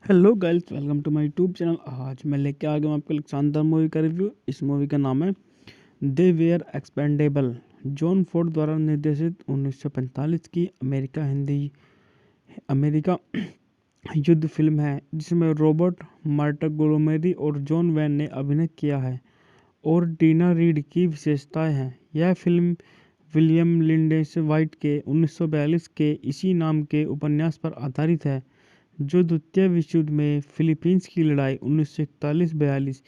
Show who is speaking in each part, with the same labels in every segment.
Speaker 1: Hello guys, welcome to my YouTube channel. आज मैं लेके आ गया हूँ आपके लिए एक शानदार मूवी का रिव्यू। इस मूवी का नाम है दे वेयर एक्सपेंडेबल। जॉन फोर्ड द्वारा निर्देशित 1945 की अमेरिका युद्ध फिल्म है, जिसमें रॉबर्ट मार्टगोमेरी और जॉन वैन ने अभिनय किया है और डीना रीड की विशेषताएं हैं। यह फिल्म विलियम लिंडेसे वाइट के 1942 के इसी नाम के उपन्यास पर आधारित है, जो द्वितीय विश्व युद्ध में फिलीपींस की लड़ाई 1941-42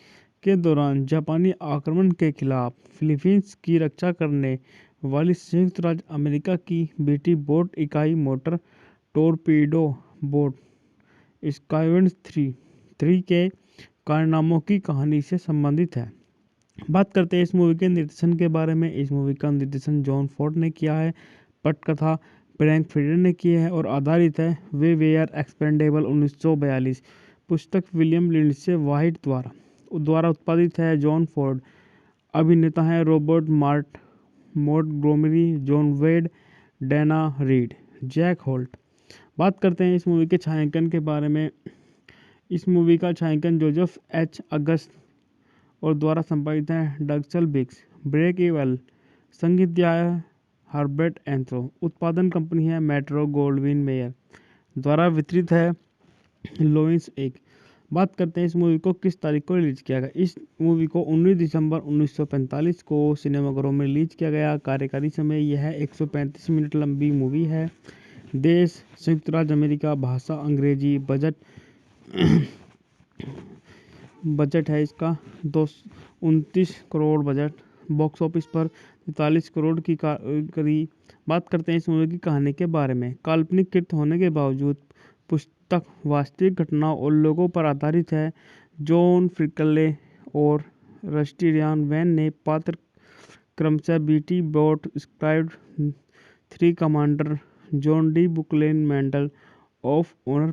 Speaker 1: के दौरान जापानी आक्रमण के खिलाफ फिलीपींस की रक्षा करने वाली संयुक्त राज्य अमेरिका की बेटी बोट इकाई मोटर टोरपीडो बोट स्क्वाड्रन 3 के कारनामों की कहानी से संबंधित है। बात करते हैं इस मूवी के निर्देशन के बारे में। इस मूवी का निर्देशन जॉन फोर्ड ने किया है, पटकथा फ्रैंक फ्रिडर ने की है और आधारित है वे वेयर एक्सपेंडेबल 1942 पुस्तक विलियम लिंडसे वाइट द्वारा उत्पादित है। जॉन फोर्ड अभिनेता हैं रॉबर्ट मोंटगोमरी, जॉन वेड, डैना रीड, जैक होल्ट। बात करते हैं इस मूवी के छायांकन के बारे में। इस मूवी का छायांकन जोसेफ एच अगस्त और द्वारा संपादित है डक्सल बिक्स। ब्रेक इवल संगीत दिया है हर्बर्ट एंथ्रो। उत्पादन कंपनी है मेट्रो गोल्डविन मेयर। द्वारा वितरित है लोइंस एक। बात करते हैं इस मूवी को किस तारीख को रिलीज किया गया। इस मूवी को 19 दिसंबर 1945 को सिनेमाघरों में रिलीज किया गया। कार्यकारी समय यह 135 मिनट लंबी मूवी है। देश संयुक्त राज्य अमेरिका, भाषा अंग्रेजी। बजट है इसका 229 करोड़ बजट। बॉक्स ऑफिस पर 43 करोड़ की करीब। बात करते हैं इस मूवी की कहानी के बारे में। काल्पनिक कृत होने के बावजूद पुस्तक वास्तविक घटनाओं और लोगों पर आधारित है। जॉन फ्रिकले और रस्टी रियान वैन ने पात्र क्रमशः PT boat squadron 3 commander John D Bulkeley Medal of Honor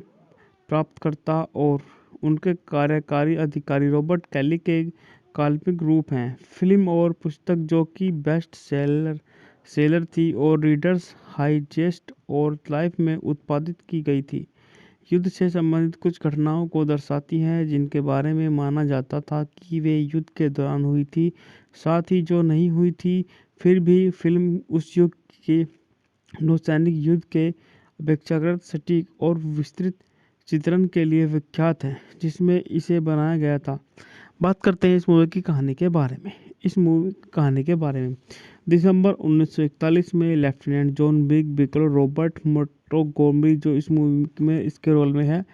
Speaker 1: प्राप्तकर्ता और उनके कार्यकारी अधिकारी रॉबर्ट कैली के काल्पनिक रूप हैं। फिल्म और पुस्तक, जो कि बेस्ट सेलर थी और रीडर्स हाइजेस्ट और लाइफ में उत्पादित की गई थी, युद्ध से संबंधित कुछ घटनाओं को दर्शाती है जिनके बारे में माना जाता था कि वे युद्ध के दौरान हुई थी, साथ ही जो नहीं हुई थी। फिर भी फिल्म उस युग के नौसैनिक युद्ध के अपेक्षाकृत सटीक और विस्तृत चित्रण के लिए विख्यात है, जिसमें इसे बनाया गया था। बात करते हैं इस मूवी की कहानी के बारे में। इस मूवी की कहानी के बारे में दिसंबर 1941 में लेफ्टिनेंट जॉन बिकल रॉबर्ट मोंटगोमरी, जो इस मूवी में इसके रोल में है,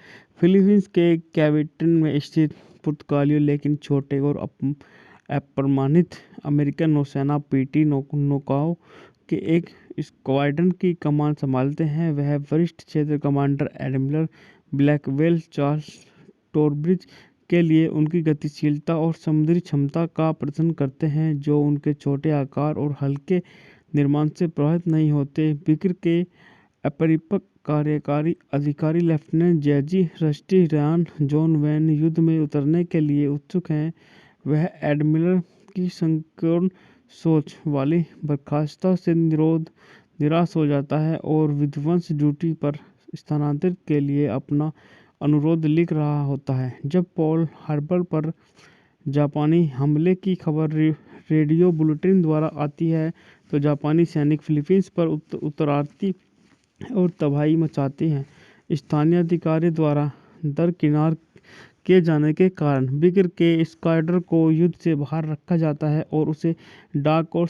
Speaker 1: फिलीपींस के कैविटन में स्थित पुर्तगालियों लेकिन छोटे और अप्रमाणित अमेरिकन नौसेना पीटी नौकाओं के एक स्क्वाड्रन की कमान संभालते हैं। वह वरिष्ठ क्षेत्र कमांडर एडमिरल ब्लैकवेल चार्ल्स टोरब्रिज के लिए उनकी गतिशीलता और समुद्री क्षमता का प्रदर्शन करते हैं, जो उनके छोटे आकार और हल्के निर्माण से प्रभावित नहीं होते। बिक्र के अपरिपक्व कार्यकारी अधिकारी लेफ्टिनेंट जेजी रस्टी रियान जॉन वैन युद्ध में उतरने के लिए उत्सुक हैं। वह एडमिरल की संकीर्ण सोच वाली बर्खास्तता से निराश हो जाता है और विध्वंस ड्यूटी पर स्थानांतरित के लिए अपना अनुरोध लिख रहा होता है। जब पॉल हार्बर पर जापानी हमले की खबर रेडियो बुलेटिन द्वारा आती है, तो जापानी सैनिक फिलीपींस पर उतर आती और तबाही मचाते हैं। स्थानीय अधिकारी द्वारा दरकिनार किए जाने के कारण बिक्र के स्क्वाड्रन को युद्ध से बाहर रखा जाता है और उसे डाक और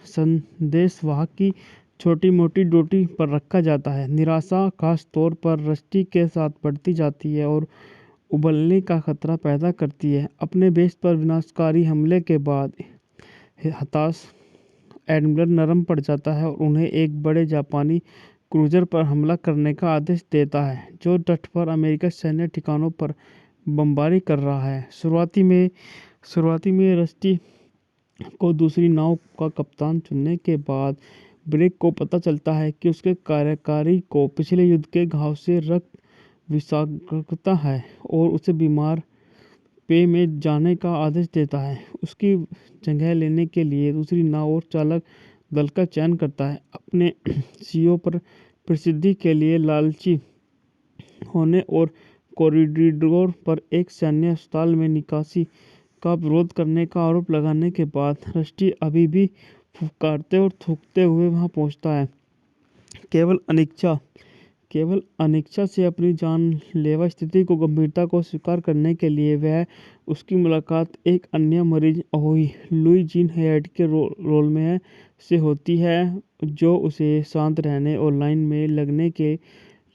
Speaker 1: संदेशवाहक की छोटी मोटी ड्यूटी पर रखा जाता है। निराशा खास तौर पर रस्टी के साथ बढ़ती जाती है और उबलने का खतरा पैदा करती है। अपने बेस पर विनाशकारी हमले के बाद हताश एडमिरल नरम पड़ जाता है और उन्हें एक बड़े जापानी क्रूजर पर हमला करने का आदेश देता है, जो तट पर अमेरिकी सैन्य ठिकानों पर बमबारी कर रहा है। शुरुआती में रस्टी को दूसरी नाव का कप्तान चुनने के बाद ब्रेक को पता चलता है कि उसके कार्यकारी को पिछले युद्ध के घाव से रक्त विषाक्तता है और उसे बीमार पे में जाने का आदेश देता है। उसकी जगह लेने के लिए दूसरी नाव और चालक दल का चयन करता है। अपने सीईओ पर प्रसिद्धि के लिए लालची होने और कॉरिडोर पर एक सैन्य अस्पताल में निकासी का विरोध करने का आरोप लगाने के बाद रस्टी अभी भी फुफकारते और थूकते हुए वहां पहुंचता है। केवल अनिच्छा से अपनी जानलेवा स्थिति को गंभीरता को स्वीकार करने के लिए वह उसकी मुलाकात एक अन्य मरीज लुई जीन हैयाट के रोल में से होती है, जो उसे शांत रहने और लाइन में लगने के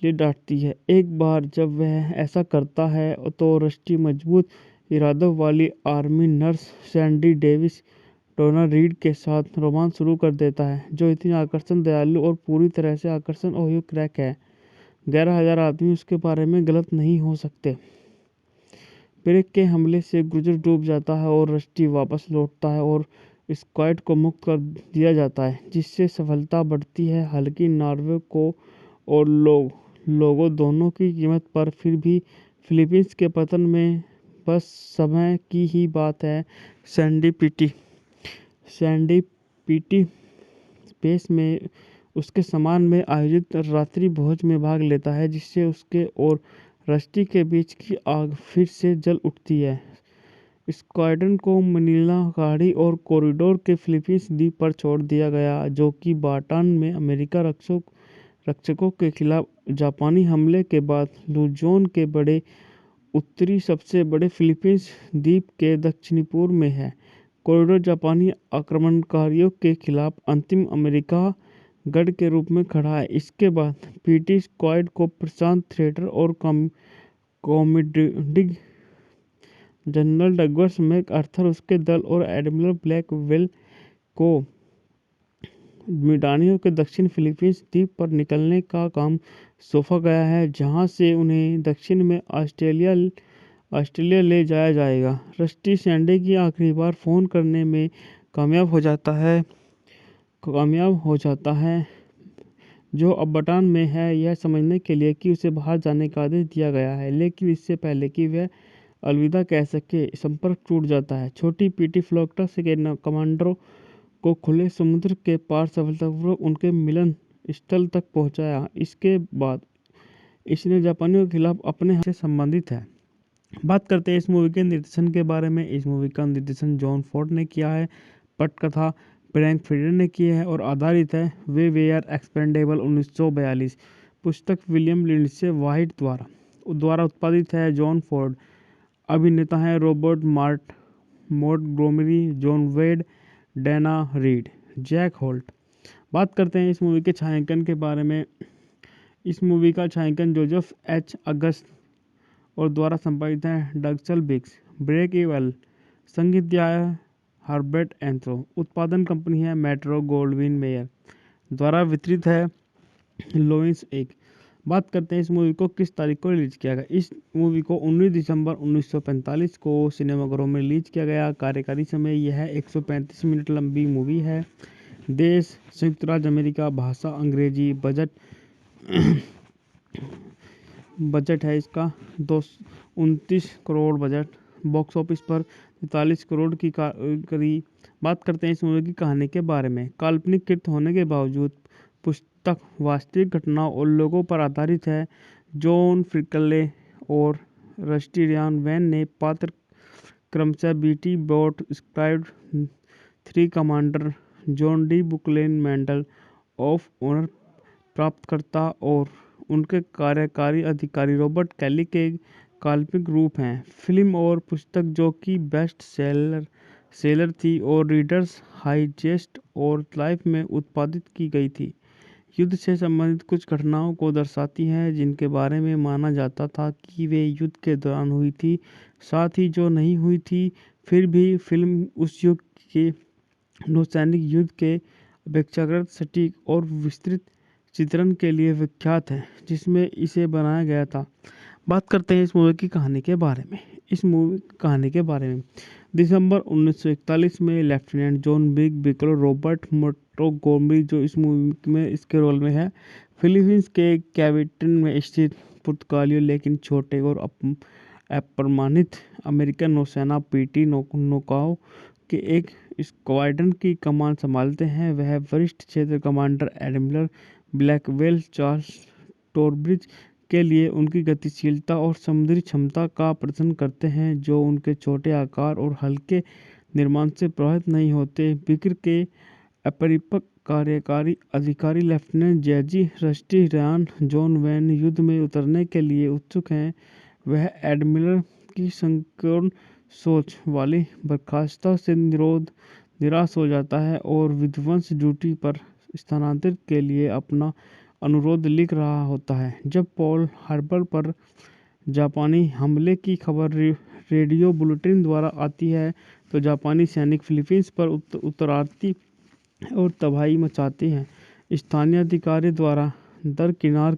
Speaker 1: लिए डांटती है। एक बार जब वह ऐसा करता है तो रस्टी मजबूत इरादों वाली आर्मी नर्स सैंडी डेविस डोना रीड के साथ रोमांस शुरू कर देता है, जो इतनी आकर्षण, दयालु और पूरी तरह से आकर्षण और क्रैक है। 11,000 आदमी उसके बारे में गलत नहीं हो सकते। ब्रेक के हमले से गुजर डूब जाता है और रस्टी वापस लौटता है और स्क्वाड को मुक्त कर दिया जाता है, जिससे सफलता बढ़ती है। हालांकि नॉर्वे को और लोगों दोनों की कीमत पर, फिर भी फिलीपींस के पतन में बस समय की ही बात है। सैंडी पीटी स्पेस में उसके सम्मान में आयोजित रात्रि भोज में भाग लेता है, जिससे उसके और रस्टी के बीच की आग फिर से जल उठती है। स्क्वाड्रन को मनीला खाड़ी और कॉरिडोर के फिलीपींस द्वीप पर छोड़ दिया गया, जो कि बाटान में अमेरिकी रक्षकों के खिलाफ जापानी हमले के बाद लुजोन के बड़े उत्तरी सबसे बड़े फिलीपींस द्वीप के दक्षिणी पूर्व में है। कॉरिडोर जापानी आक्रमणकारियों के खिलाफ अंतिम अमेरिका गढ़ के रूप में खड़ा है। इसके बाद पीटी स्क्वाड को प्रशांत थिएटर और कॉमोडोर जनरल डगलस मैकआर्थर, उसके दल और एडमिरल ब्लैकवेल को मिडानियो के दक्षिण फिलीपींस द्वीप पर निकलने का काम सौंपा गया है, जहां से उन्हें दक्षिण में ऑस्ट्रेलिया ले जाया जाएगा। रस्टी सैंडी की आखिरी बार फोन करने में कामयाब हो जाता है, जो अब बटान में है, यह समझने के लिए कि उसे बाहर जाने का आदेश दिया गया है। लेकिन इससे पहले कि वह अलविदा कह सके, संपर्क टूट जाता है। छोटी पीटी फ्लोटस के कमांडरों को खुले समुद्र के पार सफलतापूर्वक उनके मिलन स्थल तक पहुंचाया। इसके बाद इसने जापानियों के खिलाफ अपने हमले से संबंधित है। बात करते हैं इस मूवी के निर्देशन के बारे में। इस मूवी का निर्देशन जॉन फोर्ड ने किया है। पटकथा फ्रैंक फ्रिडर ने की है और आधारित है वे आर एक्सपेंडेबल 1942 पुस्तक विलियम लिंडसे व्हाइट द्वारा उत्पादित है। John Ford. अभिनेता हैं रॉबर्ट मॉन्टगोमरी, जॉन वेड, डैना रीड, जैक होल्ट। बात करते हैं इस मूवी के छायांकन के बारे में। इस मूवी का छायांकन जोसेफ एच अगस्त और द्वारा संपादित है डगसल बिग्स। ब्रेक इवन संगीत दिया है हर्बर्ट एंथ्रो। उत्पादन कंपनी है मेट्रो गोल्डविन मेयर। द्वारा वितरित है लोइंस एक। बात करते हैं इस मूवी को किस तारीख को रिलीज किया गया। इस मूवी को 19 दिसंबर 1945 को सिनेमाघरों में रिलीज किया गया। कार्यकारी समय यह 135 मिनट लंबी मूवी है। देश संयुक्त राज्य अमेरिका। भाषा अंग्रेजी। बजट है इसका 229 करोड़ बजट। बॉक्स ऑफिस पर 43 करोड़ की करीब। बात करते हैं इस मूवी की कहानी के बारे में। काल्पनिक कृत होने के बावजूद पुस्तक वास्तविक घटनाओं और लोगों पर आधारित है। जॉन फ्रिकले और रस्टी रियान वैन ने पात्र क्रमशः PT boat squad 3 commander John D Bulkeley Medal of Honor प्राप्तकर्ता और उनके कार्यकारी अधिकारी रॉबर्ट कैली के काल्पनिक रूप हैं। फिल्म और पुस्तक, जो कि बेस्ट सेलर थी और रीडर्स हाइजेस्ट और लाइफ में उत्पादित की गई थी, युद्ध से संबंधित कुछ घटनाओं को दर्शाती है, जिनके बारे में माना जाता था कि वे युद्ध के दौरान हुई थी, साथ ही जो नहीं हुई थी। फिर भी फिल्म उस युग के नौसैनिक युद्ध के अपेक्षाकृत सटीक और विस्तृत चित्रण के लिए विख्यात है, जिसमें इसे बनाया गया था। बात करते हैं इस मूवी की कहानी के बारे में। इस मूवी की कहानी के बारे में दिसंबर 1941 में लेफ्टिनेंट जॉन बिकलो रॉबर्ट मोंटगोमरी, जो इस मूवी में इसके रोल में है, फिलीपींस के कैविटन में स्थित पुर्तगालियों लेकिन छोटे और अप्रमाणित अमेरिकन नौसेना पीटी नौकाओं के एक स्क्वाड्रन की कमान संभालते हैं। वह वरिष्ठ क्षेत्र कमांडर एडमिरल ब्लैकवेल चार्ल्स टोरब्रिज के लिए उनकी गतिशीलता और समुद्री क्षमता का प्रदर्शन करते हैं, जो उनके छोटे आकार और हल्के निर्माण से प्रभावित नहीं होते। विक्र के अपरिपक्व कार्यकारी अधिकारी lieutenant J G Rusty Ryan John Van युद्ध में उतरने के लिए उत्सुक हैं। वह एडमिरल की संकीर्ण सोच वाली बर्खास्तता से निराश हो जाता है और विध्वंस ड्यूटी पर स्थानांतरित के लिए अपना अनुरोध लिख रहा होता है। जब पॉल हार्बर पर जापानी हमले की खबर रेडियो बुलेटिन द्वारा आती है तो जापानी सैनिक फिलीपींस पर उतर आती और तबाही मचाते हैं। स्थानीय अधिकारी द्वारा दरकिनार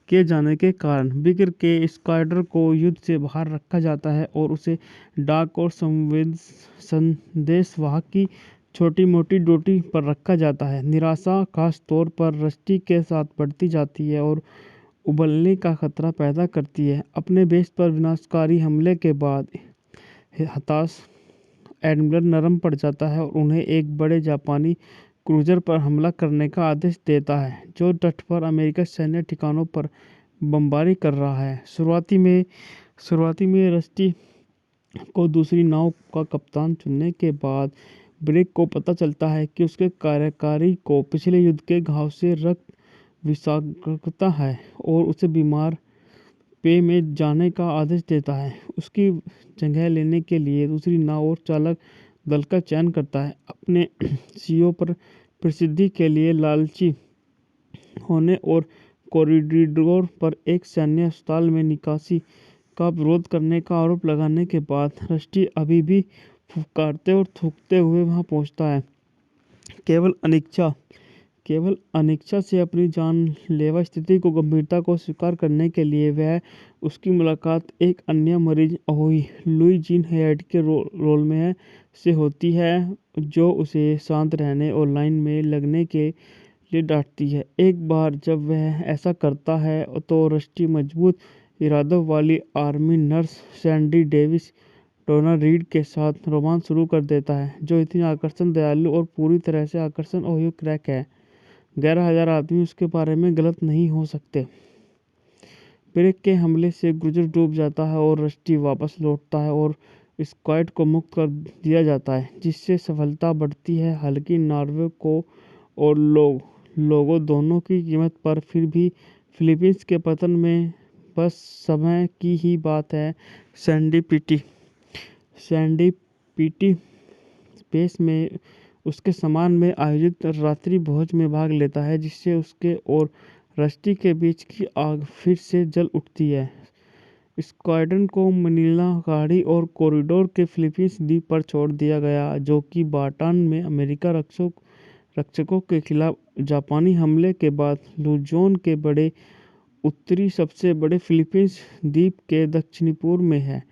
Speaker 1: किए जाने के कारण विक्र के स्क्वाड्रन को युद्ध से बाहर रखा जाता है और उसे डाक और संदेशवाहक की छोटी मोटी ड्यूटी पर रखा जाता है। निराशा खास तौर पर रस्टी के साथ बढ़ती जाती है और उबलने का खतरा पैदा करती है। अपने बेस पर विनाशकारी हमले के बाद हताश एडमिरल नरम पड़ जाता है और उन्हें एक बड़े जापानी क्रूजर पर हमला करने का आदेश देता है, जो तट पर अमेरिकी सैन्य ठिकानों पर बमबारी कर रहा है। शुरुआती में रस्टी को दूसरी नाव का कप्तान चुनने के बाद ब्रेक को पता चलता है कि उसके कार्यकारी को पिछले युद्ध के घाव से रक्त विषाक्तता है और उसे बीमार पे में जाने का आदेश देता है। उसकी जगह लेने के लिए दूसरी नाव और चालक दल का चयन करता है। अपने सीईओ पर प्रसिद्धि के लिए लालची होने और कॉरिडोर पर एक सैन्य अस्पताल में निकासी का विरोध करने का आरोप लगाने के बाद रस्टी अभी भी फुफकारते और थूकते हुए वहां पहुंचता है। केवल अनिच्छा से अपनी जानलेवा स्थिति को गंभीरता को स्वीकार करने के लिए वह उसकी मुलाकात एक अन्य मरीज अहोई लुई जीन हेड के रोल में से होती है, जो उसे शांत रहने और लाइन में लगने के लिए डांटती है। एक बार जब वह ऐसा करता है तो रस्टी मजबूत इरादों वाली आर्मी नर्स सैंडी डेविस डोना रीड के साथ रोमांस शुरू कर देता है, जो इतनी आकर्षण, दयालु और पूरी तरह से आकर्षण ओहियो क्रैक है। 11,000 आदमी उसके बारे में गलत नहीं हो सकते। ब्रेक के हमले से क्रूजर डूब जाता है और रस्टी वापस लौटता है और स्क्वाड को मुक्त कर दिया जाता है, जिससे सफलता बढ़ती है। हालांकि नॉर्वे को और लोगों दोनों की कीमत पर फिर भी फिलीपींस के पतन में बस समय की ही बात है। सैंडी पीटी स्पेस में उसके सम्मान में आयोजित रात्रि भोज में भाग लेता है, जिससे उसके और रस्टी के बीच की आग फिर से जल उठती है। स्क्वाड्रन को मनीला गाड़ी और कॉरिडोर के फिलीपींस द्वीप पर छोड़ दिया गया, जो कि बाटान में अमेरिका रक्षकों के खिलाफ जापानी हमले के बाद लुजोन के बड़े उत्तरी सबसे बड़े फिलीपींस द्वीप के दक्षिणी पूर्व में है।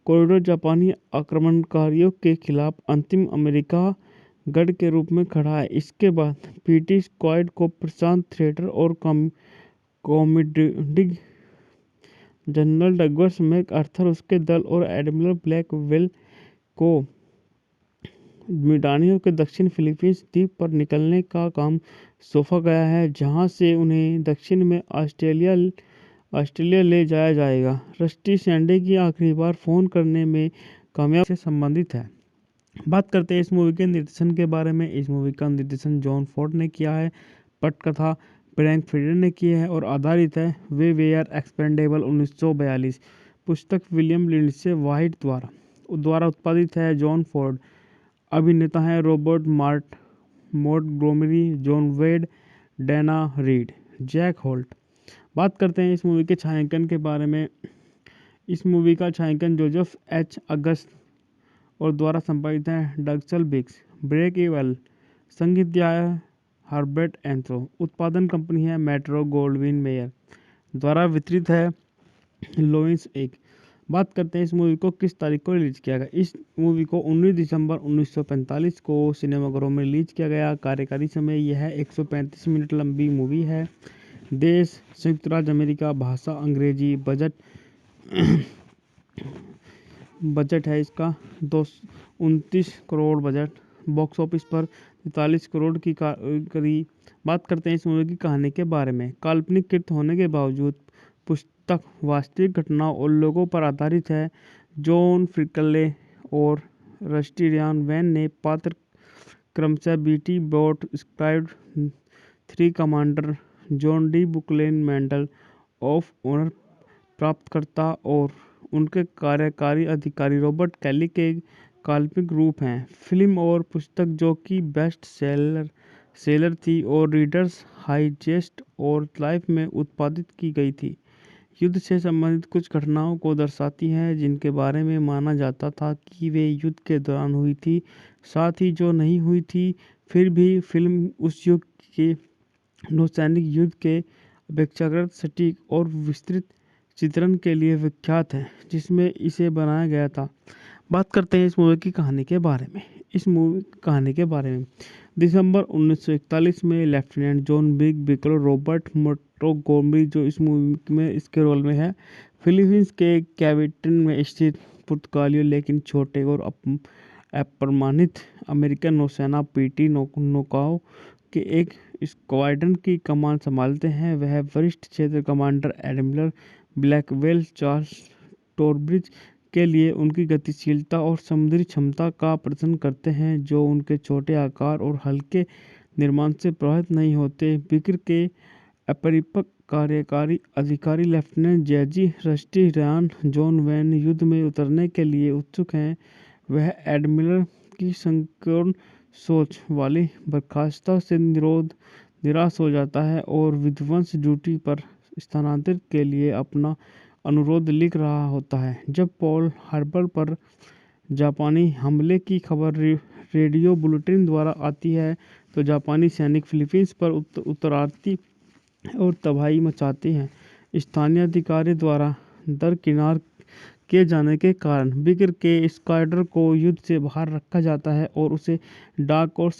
Speaker 1: कॉरिडोर जापानी आक्रमणकारियों के खिलाफ अंतिम अमेरिका गढ़ के रूप में खड़ा है। इसके बाद पीटी स्क्वाड को प्रशांत थिएटर और कॉमोडिंग जनरल डगलस मैकआर्थर, उसके दल और एडमिरल ब्लैकवेल को मिडानियों के दक्षिण फिलीपींस द्वीप पर निकलने का काम सौंपा गया है, जहां से उन्हें दक्षिण में ऑस्ट्रेलिया ले जाया जाएगा। रस्टी सैंडी की आखिरी बार फोन करने में कामयाब से संबंधित है। बात करते हैं इस मूवी के निर्देशन के बारे में। इस मूवी का निर्देशन जॉन फोर्ड ने किया है। पटकथा फ्रैंक फ्रिडर ने की है और आधारित है वे आर एक्सपेंडेबल 1942 पुस्तक विलियम लिंडसे वाइट द्वारा उत्पादित है। John Ford. अभिनेता हैं रॉबर्ट मोंटगोमरी, जॉन वेड, डैना रीड, जैक होल्ट। बात करते हैं इस मूवी के छायांकन के बारे में। इस मूवी का छायांकन जोसेफ एच अगस्त और द्वारा संपादित है डगसल बिग्स। ब्रेक इवन संगीत दिया है हर्बर्ट एंथ्रो। उत्पादन कंपनी है मेट्रो गोल्डविन मेयर। द्वारा वितरित है लोइंस एक। बात करते हैं इस मूवी को किस तारीख को रिलीज किया गया। इस मूवी को 19 दिसंबर 1945 को सिनेमाघरों में रिलीज किया गया। कार्यकारी समय यह 135 मिनट लंबी मूवी है। देश संयुक्त राज्य अमेरिका। भाषा अंग्रेजी। बजट है इसका 229 करोड़ बजट। बॉक्स ऑफिस पर 43 करोड़ की करीब। बात करते हैं इस मूवी की कहानी के बारे में। काल्पनिक कृत होने के बावजूद पुस्तक वास्तविक घटनाओं और लोगों पर आधारित है। जॉन फ्रिकले और रस्टी रियान वैन ने पात्र क्रमशः बीटी बॉट स्क्राइब 3 commander John D Bulkeley Medal of Honor प्राप्तकर्ता और उनके कार्यकारी अधिकारी रॉबर्ट कैली के काल्पनिक रूप हैं। फिल्म और पुस्तक जो कि बेस्ट सेलर थी और रीडर्स हाइजेस्ट और लाइफ में उत्पादित की गई थी, युद्ध से संबंधित कुछ घटनाओं को दर्शाती है जिनके बारे में माना जाता था कि वे युद्ध के दौरान हुई थी, साथ ही जो नहीं हुई थी। फिर भी फिल्म उस युग के नौसैनिक युद्ध के अपेक्षाकृत सटीक और विस्तृत चित्रण के लिए विख्यात है जिसमें इसे बनाया गया था। बात करते हैं इस मूवी की कहानी के बारे में। इस मूवी की कहानी के बारे में दिसंबर 1941 में लेफ्टिनेंट जॉन बिग बिकलो रॉबर्ट मोंटगोमरी जो इस मूवी में इसके रोल में है, फिलीपींस के कैविटन में स्थित पुर्तगालियों लेकिन छोटे और अप्रमाणित अमेरिकन नौसेना पीटी नौकाओं के एक स्क्वाड्रन की कमान संभालते हैं। वह वरिष्ठ क्षेत्र कमांडर एडमिरल ब्लैकवेल चार्ल्स टॉरब्रिज के लिए उनकी गतिशीलता और समुद्री क्षमता का प्रदर्शन करते हैं जो उनके छोटे आकार और हल्के निर्माण से प्रभावित नहीं होते। बिक्र के अपरिपक्व कार्यकारी अधिकारी lieutenant J G Rusty Ryan John Van युद्ध में उतरने के लिए उत्सुक हैं। वह एडमिरल की संकीर्ण सोच वाली बर्खास्तता से निराश हो जाता है और विध्वंस ड्यूटी पर स्थानांतरित के लिए अपना अनुरोध लिख रहा होता है। जब पर्ल हार्बर पर जापानी हमले की खबर रेडियो बुलेटिन द्वारा आती है तो जापानी सैनिक फिलीपींस पर उतर आती और तबाही मचाते हैं। स्थानीय अधिकारी द्वारा दरकिनार किए जाने के कारण बिक्र के स्क्वाड्रन को युद्ध से बाहर रखा जाता है और उसे डाक और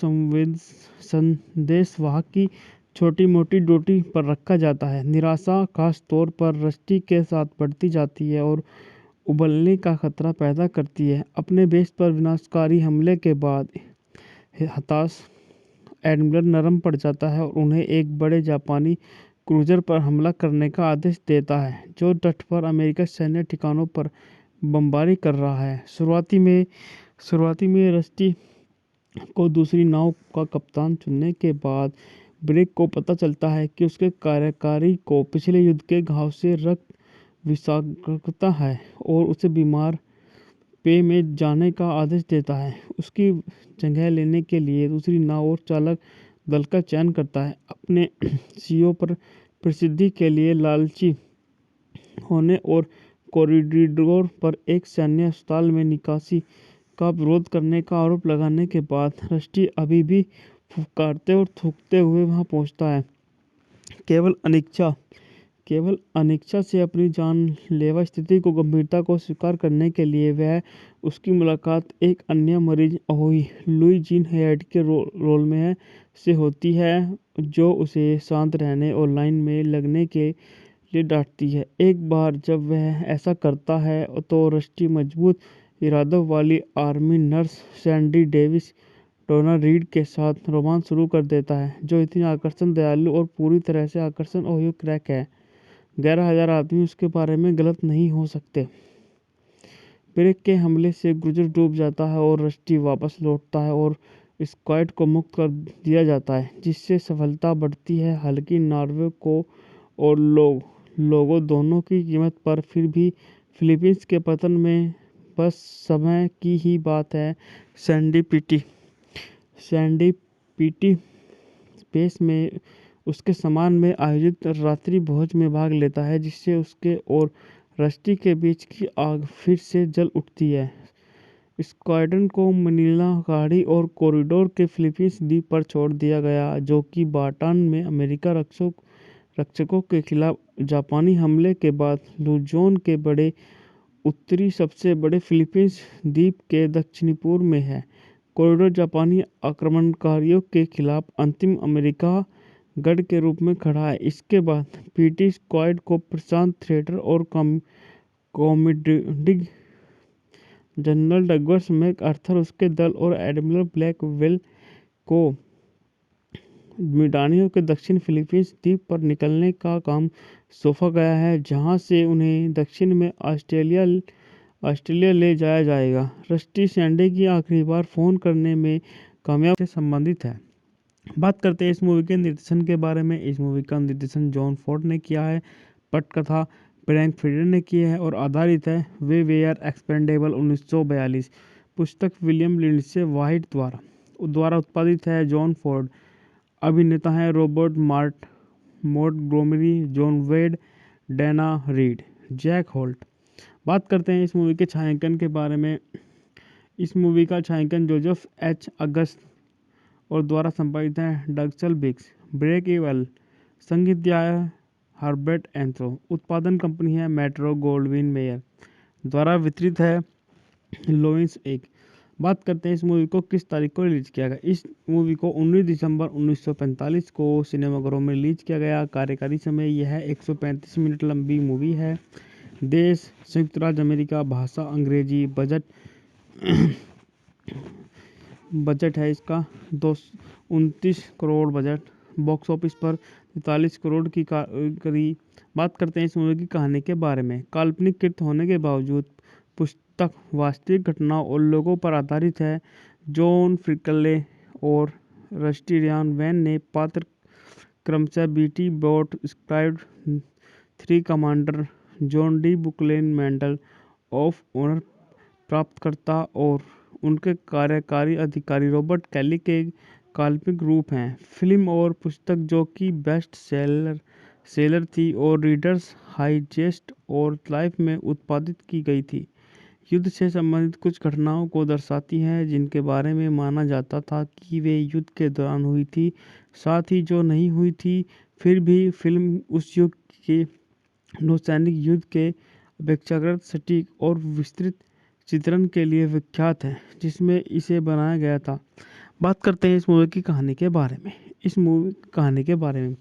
Speaker 1: संदेशवाहक की छोटी मोटी ड्यूटी पर रखा जाता है। निराशा खास तौर पर रस्टी के साथ बढ़ती जाती है और उबलने का खतरा पैदा करती है। अपने बेस पर विनाशकारी हमले के बाद हताश एडमिरल नरम पड़ जाता है और उन्हें एक बड़े जापानी क्रूजर पर हमला करने का आदेश देता है जो तट पर अमेरिकी सैन्य ठिकानों पर बमबारी कर रहा है। शुरुआती में रस्टी को दूसरी नाव का कप्तान चुनने के बाद ब्रेक को पता चलता है कि उसके कार्यकारी को पिछले युद्ध के घाव से रक्त विषाक्तता है और उसे बीमार पे में जाने का आदेश देता है। उसकी जगह लेने के लिए दूसरी नाव और चालक दल का चयन करता है। अपने सीईओ पर प्रसिद्धि के लिए लालची होने और कॉरिडोर पर एक सैन्य अस्पताल में निकासी का विरोध करने का आरोप लगाने के बाद रस्टी अभी भी फुफकारते और थूकते हुए वहां पहुंचता है। केवल अनिच्छा से अपनी जानलेवा स्थिति को गंभीरता को स्वीकार करने के लिए वह उसकी मुलाकात एक अन्य मरीज अहोई लुई जीन हेड के रोल में से होती है जो उसे शांत रहने और लाइन में लगने के लिए डांटती है। एक बार जब वह ऐसा करता है तो रस्टी मजबूत इरादों वाली आर्मी नर्स सैंडी डेविस डोना रीड के साथ रोमांस शुरू कर देता है जो इतनी आकर्षण दयालु और पूरी तरह से आकर्षण ओहियो क्रैक है। 11,000 आदमी उसके बारे में गलत नहीं हो सकते। ब्रेक के हमले से क्रूजर डूब जाता है और रस्टी वापस लौटता है और स्क्वाड को मुक्त कर दिया जाता है जिससे सफलता बढ़ती है। हालांकि नॉर्वे को और लोगों दोनों की कीमत पर फिर भी फिलीपींस के पतन में बस समय की ही बात है। सैंडी पीटी स्पेस में उसके सम्मान में आयोजित रात्रि भोज में भाग लेता है जिससे उसके और रस्टी के बीच की आग फिर से जल उठती है। स्क्वाड्रन को मनीला गाड़ी और कॉरिडोर के फिलीपींस द्वीप पर छोड़ दिया गया जो कि बाटान में अमेरिका रक्षकों के खिलाफ जापानी हमले के बाद लुजोन के बड़े उत्तरी सबसे बड़े फिलीपींस द्वीप के दक्षिणी पूर्व में है। कॉरिडोर जापानी आक्रमणकारियों के खिलाफ अंतिम अमेरिका गढ़ के रूप में खड़ा है। इसके बाद पीटी स्क्वाड को प्रशांत थिएटर और कॉमोडिंग जनरल डगलस मैकआर्थर उसके दल और एडमिरल ब्लैकवेल को मिडानियों के दक्षिण फिलीपींस द्वीप पर निकलने का काम सौंपा गया है, जहां से उन्हें दक्षिण में ऑस्ट्रेलिया ले जाया जाएगा। रस्टी सैंडे की आखिरी बार फ़ोन करने में कामयाब से संबंधित है। बात करते हैं इस मूवी के निर्देशन के बारे में। इस मूवी का निर्देशन जॉन फोर्ड ने किया है। पटकथा फ्रैंक फ्रिडर ने की है और आधारित है वे आर एक्सपेंडेबल 1942 पुस्तक विलियम लिंडसे वाइट द्वारा उत्पादित है। John Ford. अभिनेता हैं रॉबर्ट मोंटगोमरी, जॉन वेड, डैना रीड, जैक होल्ट। बात करते हैं इस मूवी के छायांकन के बारे में। इस मूवी का छायांकन जोसेफ एच अगस्त और द्वारा संपादित है डक्सल बिक्स। Break evil. संगीत दिया है हर्बर्ट एंथ्रो। उत्पादन कंपनी है मेट्रो गोल्डविन मेयर। द्वारा वितरित है लोइंस एक। बात करते हैं इस मूवी को किस तारीख को रिलीज किया गया। इस मूवी को 19 दिसंबर 1945 को सिनेमाघरों में रिलीज किया गया। कार्यकारी समय यह 135 मिनट लंबी मूवी है। देश संयुक्त राज्य अमेरिका। भाषा अंग्रेजी। बजट है इसका 229 करोड़ बजट। बॉक्स ऑफिस पर 43 करोड़ की करीब। बात करते हैं इस मूवी की कहानी के बारे में। काल्पनिक कृत होने के बावजूद पुस्तक वास्तविक घटनाओं और लोगों पर आधारित है। जॉन फ्रिकले और रस्टी रियान वैन ने पात्र क्रमशः बीटी बोट स्क्राइब्ड 3 commander John D Bulkeley Medal of Honor प्राप्तकर्ता और उनके कार्यकारी अधिकारी रॉबर्ट कैली के काल्पनिक रूप हैं। फिल्म और पुस्तक जो कि बेस्ट सेलर थी और रीडर्स हाइजेस्ट और लाइफ में उत्पादित की गई थी, युद्ध से संबंधित कुछ घटनाओं को दर्शाती है जिनके बारे में माना जाता था कि वे युद्ध के दौरान हुई थी, साथ ही जो नहीं हुई थी। फिर भी फिल्म उस युग के नौसैनिक युद्ध के अपेक्षाकृत सटीक और विस्तृत चित्रण के लिए विख्यात है जिसमें इसे बनाया गया था। बात करते हैं इस मूवी की कहानी के बारे में। इस मूवी की कहानी के बारे में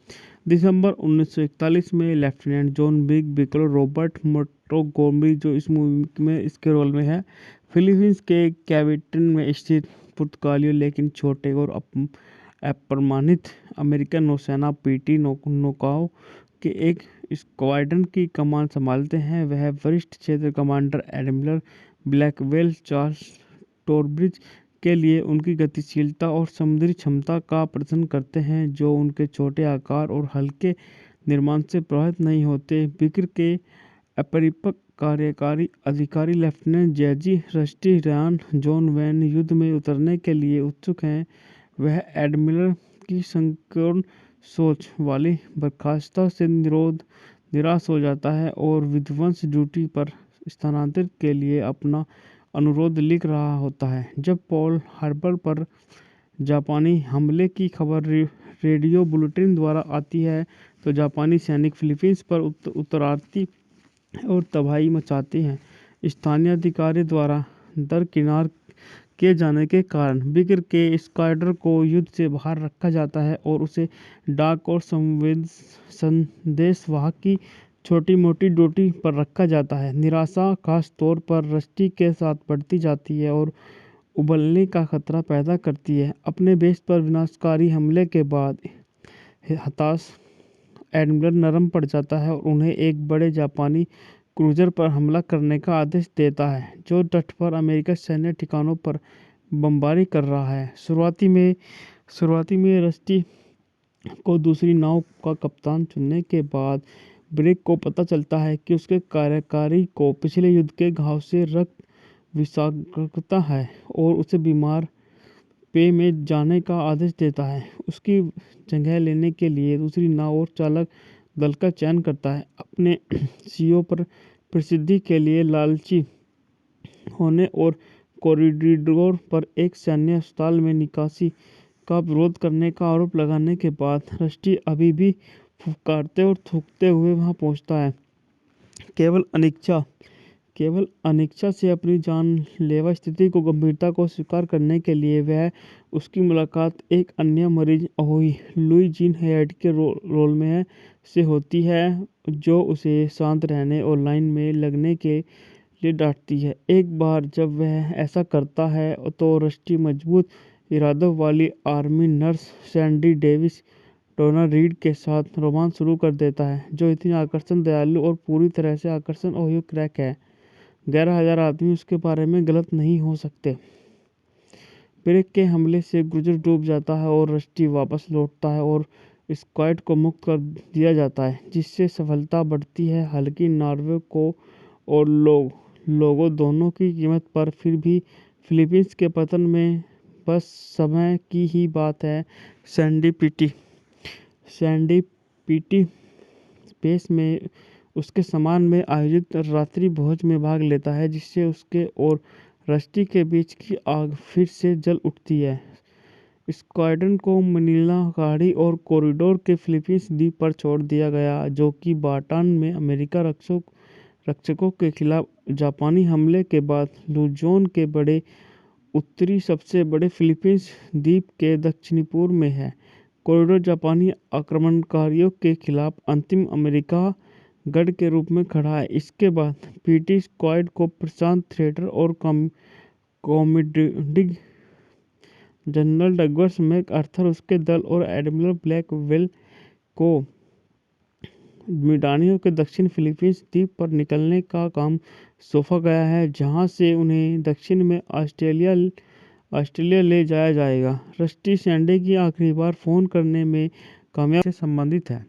Speaker 1: दिसंबर 1941 में लेफ्टिनेंट जॉन बिकलो रॉबर्ट मोंटगोमरी जो इस मूवी में इसके रोल में है, फिलीपींस के कैविटन में स्थित पुर्तगालियों लेकिन छोटे और अप्रमाणित अमेरिकन नौसेना पीटी नौकाओं के एक स्क्वाड्रन की कमान संभालते हैं। वह वरिष्ठ क्षेत्र कमांडर एडमिरल ब्लैकवेल चार्ल्स टॉरब्रिज के लिए उनकी गतिशीलता और समुद्री क्षमता का प्रदर्शन करते हैं, जो उनके छोटे आकार और हल्के निर्माण से प्रभावित नहीं होते। बिक्र के अपरिपक्व कार्यकारी अधिकारी लेफ्टिनेंट जेजी रस्टी रियान जॉन वैन युद्ध में उतरने के लिए उत्सुक हैं। वह एडमिरल की संकीर्ण सोच वाली बर्खास्तता से निराश हो जाता है और विध्वंस ड्यूटी पर स्थानांतरित के लिए अपना अनुरोध लिख रहा होता है। जब पर्ल हार्बर पर जापानी हमले की खबर रेडियो बुलेटिन द्वारा आती है तो जापानी सैनिक फिलीपींस पर उतर और तबाही मचाते हैं। स्थानीय अधिकारी द्वारा दरकिनार किए जाने के कारण बिक्र के स्क्वाड्रन को युद्ध से बाहर रखा जाता है और उसे डाक और संदेशवाहक की छोटी मोटी ड्यूटी पर रखा जाता है। निराशा खास तौर पर रस्टी के साथ बढ़ती जाती है और उबलने का खतरा पैदा करती है। अपने बेस पर विनाशकारी हमले के बाद हताश एडमिरल नरम पड़ जाता है और उन्हें एक बड़े जापानी क्रूजर पर हमला करने का आदेश देता है जो तट पर अमेरिकी सैन्य ठिकानों पर बमबारी कर रहा है। शुरुआती में रस्टी को दूसरी नाव का कप्तान चुनने के बाद ब्रेक को पता चलता है कि उसके कार्यकारी को पिछले युद्ध के घाव से रक्त विषाक्तता है और उसे बीमार पे में जाने का आदेश देता है। उसकी जगह लेने के लिए दूसरी नाव और चालक दल का चयन करता है। अपने सीईओ पर प्रसिद्धि के लिए लालची होने और कॉरिडोर पर एक सैन्य अस्पताल में निकासी का विरोध करने का आरोप लगाने के बाद रस्टी अभी भी फुफकारते और थूकते हुए वहां पहुंचता है। केवल अनिच्छा से अपनी जानलेवा स्थिति को गंभीरता को स्वीकार करने के लिए वह उसकी मुलाकात एक अन्य मरीज लुई जीन हेड के रोल में से होती है, जो उसे शांत रहने और लाइन में लगने के लिए डांटती है। एक बार जब वह ऐसा करता है तो रस्टी मजबूत इरादों वाली आर्मी नर्स सैंडी डेविस डोना रीड के साथ रोमांस शुरू कर देता है, जो इतनी आकर्षण, दयालु और पूरी तरह से आकर्षण और क्रैक है। 11,000 आदमी उसके बारे में गलत नहीं हो सकते। ब्रेक के हमले से गुजर डूब जाता है और रस्टी वापस लौटता है और स्क्वाड को मुक्त कर दिया जाता है, जिससे सफलता बढ़ती है। हालांकि नॉर्वे को और लोगों दोनों की कीमत पर, फिर भी फिलीपींस के पतन में बस समय की ही बात है। सैंडी पीटी स्पेस में उसके सम्मान में आयोजित रात्रि भोज में भाग लेता है, जिससे उसके और रस्टी के बीच की आग फिर से जल उठती है। स्क्वाड्रन को मनीला खाड़ी और कॉरिडोर के फिलीपींस द्वीप पर छोड़ दिया गया, जो कि बाटान में अमेरिका रक्षकों के खिलाफ जापानी हमले के बाद लुजोन के बड़े उत्तरी सबसे बड़े फिलीपींस द्वीप के दक्षिणी पूर्व में है। कॉरिडोर जापानी आक्रमणकारियों के खिलाफ अंतिम अमेरिका गढ़ के रूप में खड़ा है। इसके बाद पीटी स्क्वाड को प्रशांत थिएटर और कॉमोडिंग जनरल डगलस मैकआर्थर, उसके दल और एडमिरल ब्लैकवेल को मिडानियों के दक्षिण फिलीपींस द्वीप पर निकलने का काम सौंपा गया है, जहां से उन्हें दक्षिण में ऑस्ट्रेलिया ले जाया जाएगा। रस्टी सैंडी की आखिरी बार फोन करने में कामयाब से संबंधित है।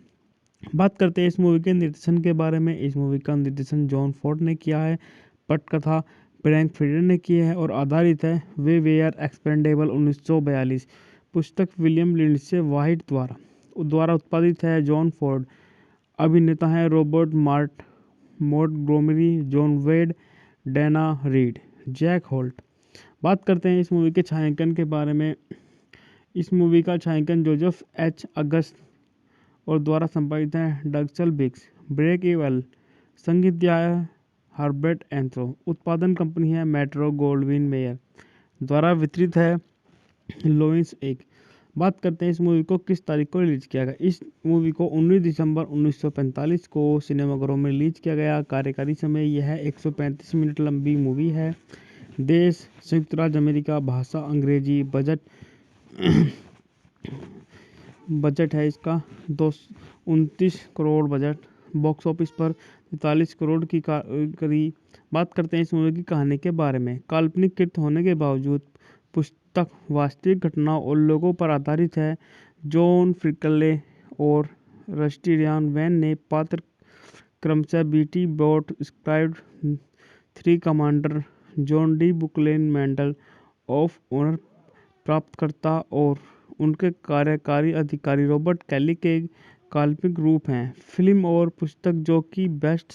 Speaker 1: बात करते हैं इस मूवी के निर्देशन के बारे में। इस मूवी का निर्देशन जॉन फोर्ड ने किया है, पटकथा ब्रैंक फ्रीडर ने की है और आधारित है वे वेयर एक्सपेंडेबल 1942 पुस्तक विलियम लिंडसे वाइट द्वारा उत्पादित है। John Ford. अभिनेता हैं रॉबर्ट मोंटगोमरी, जॉन वेड, डेना रीड, जैक होल्ट। बात करते हैं इस मूवी के छायांकन के बारे में। इस मूवी का छायांकन जोसेफ एच अगस्त और द्वारा संपादित है डगचल बिग्स। ब्रेक इवन संगीत दिया है हर्बर्ट एंथ्रो। उत्पादन कंपनी है मेट्रो गोल्डविन मेयर। द्वारा वितरित है लोइंस एक। बात करते हैं इस मूवी को किस तारीख को रिलीज किया गया। इस मूवी को 19 दिसंबर 1945 को सिनेमाघरों में रिलीज किया गया। कार्यकारी समय यह 135 मिनट लंबी मूवी है। देश संयुक्त राज्य अमेरिका। भाषा अंग्रेजी। बजट है इसका 229 करोड़ बजट। बॉक्स ऑफिस पर 43 करोड़ की करीब। बात करते हैं इस मूवी की कहानी के बारे में। काल्पनिक कृत होने के बावजूद पुस्तक वास्तविक घटनाओं और लोगों पर आधारित है। जॉन फ्रिकले और रस्टी रियान वैन ने पात्र क्रमशः बीटी बोट स्क्राइब्ड 3 commander John D Bulkeley Medal of Honor प्राप्तकर्ता और उनके कार्यकारी अधिकारी रॉबर्ट कैली के काल्पनिक रूप हैं। फिल्म और पुस्तक, जो कि बेस्ट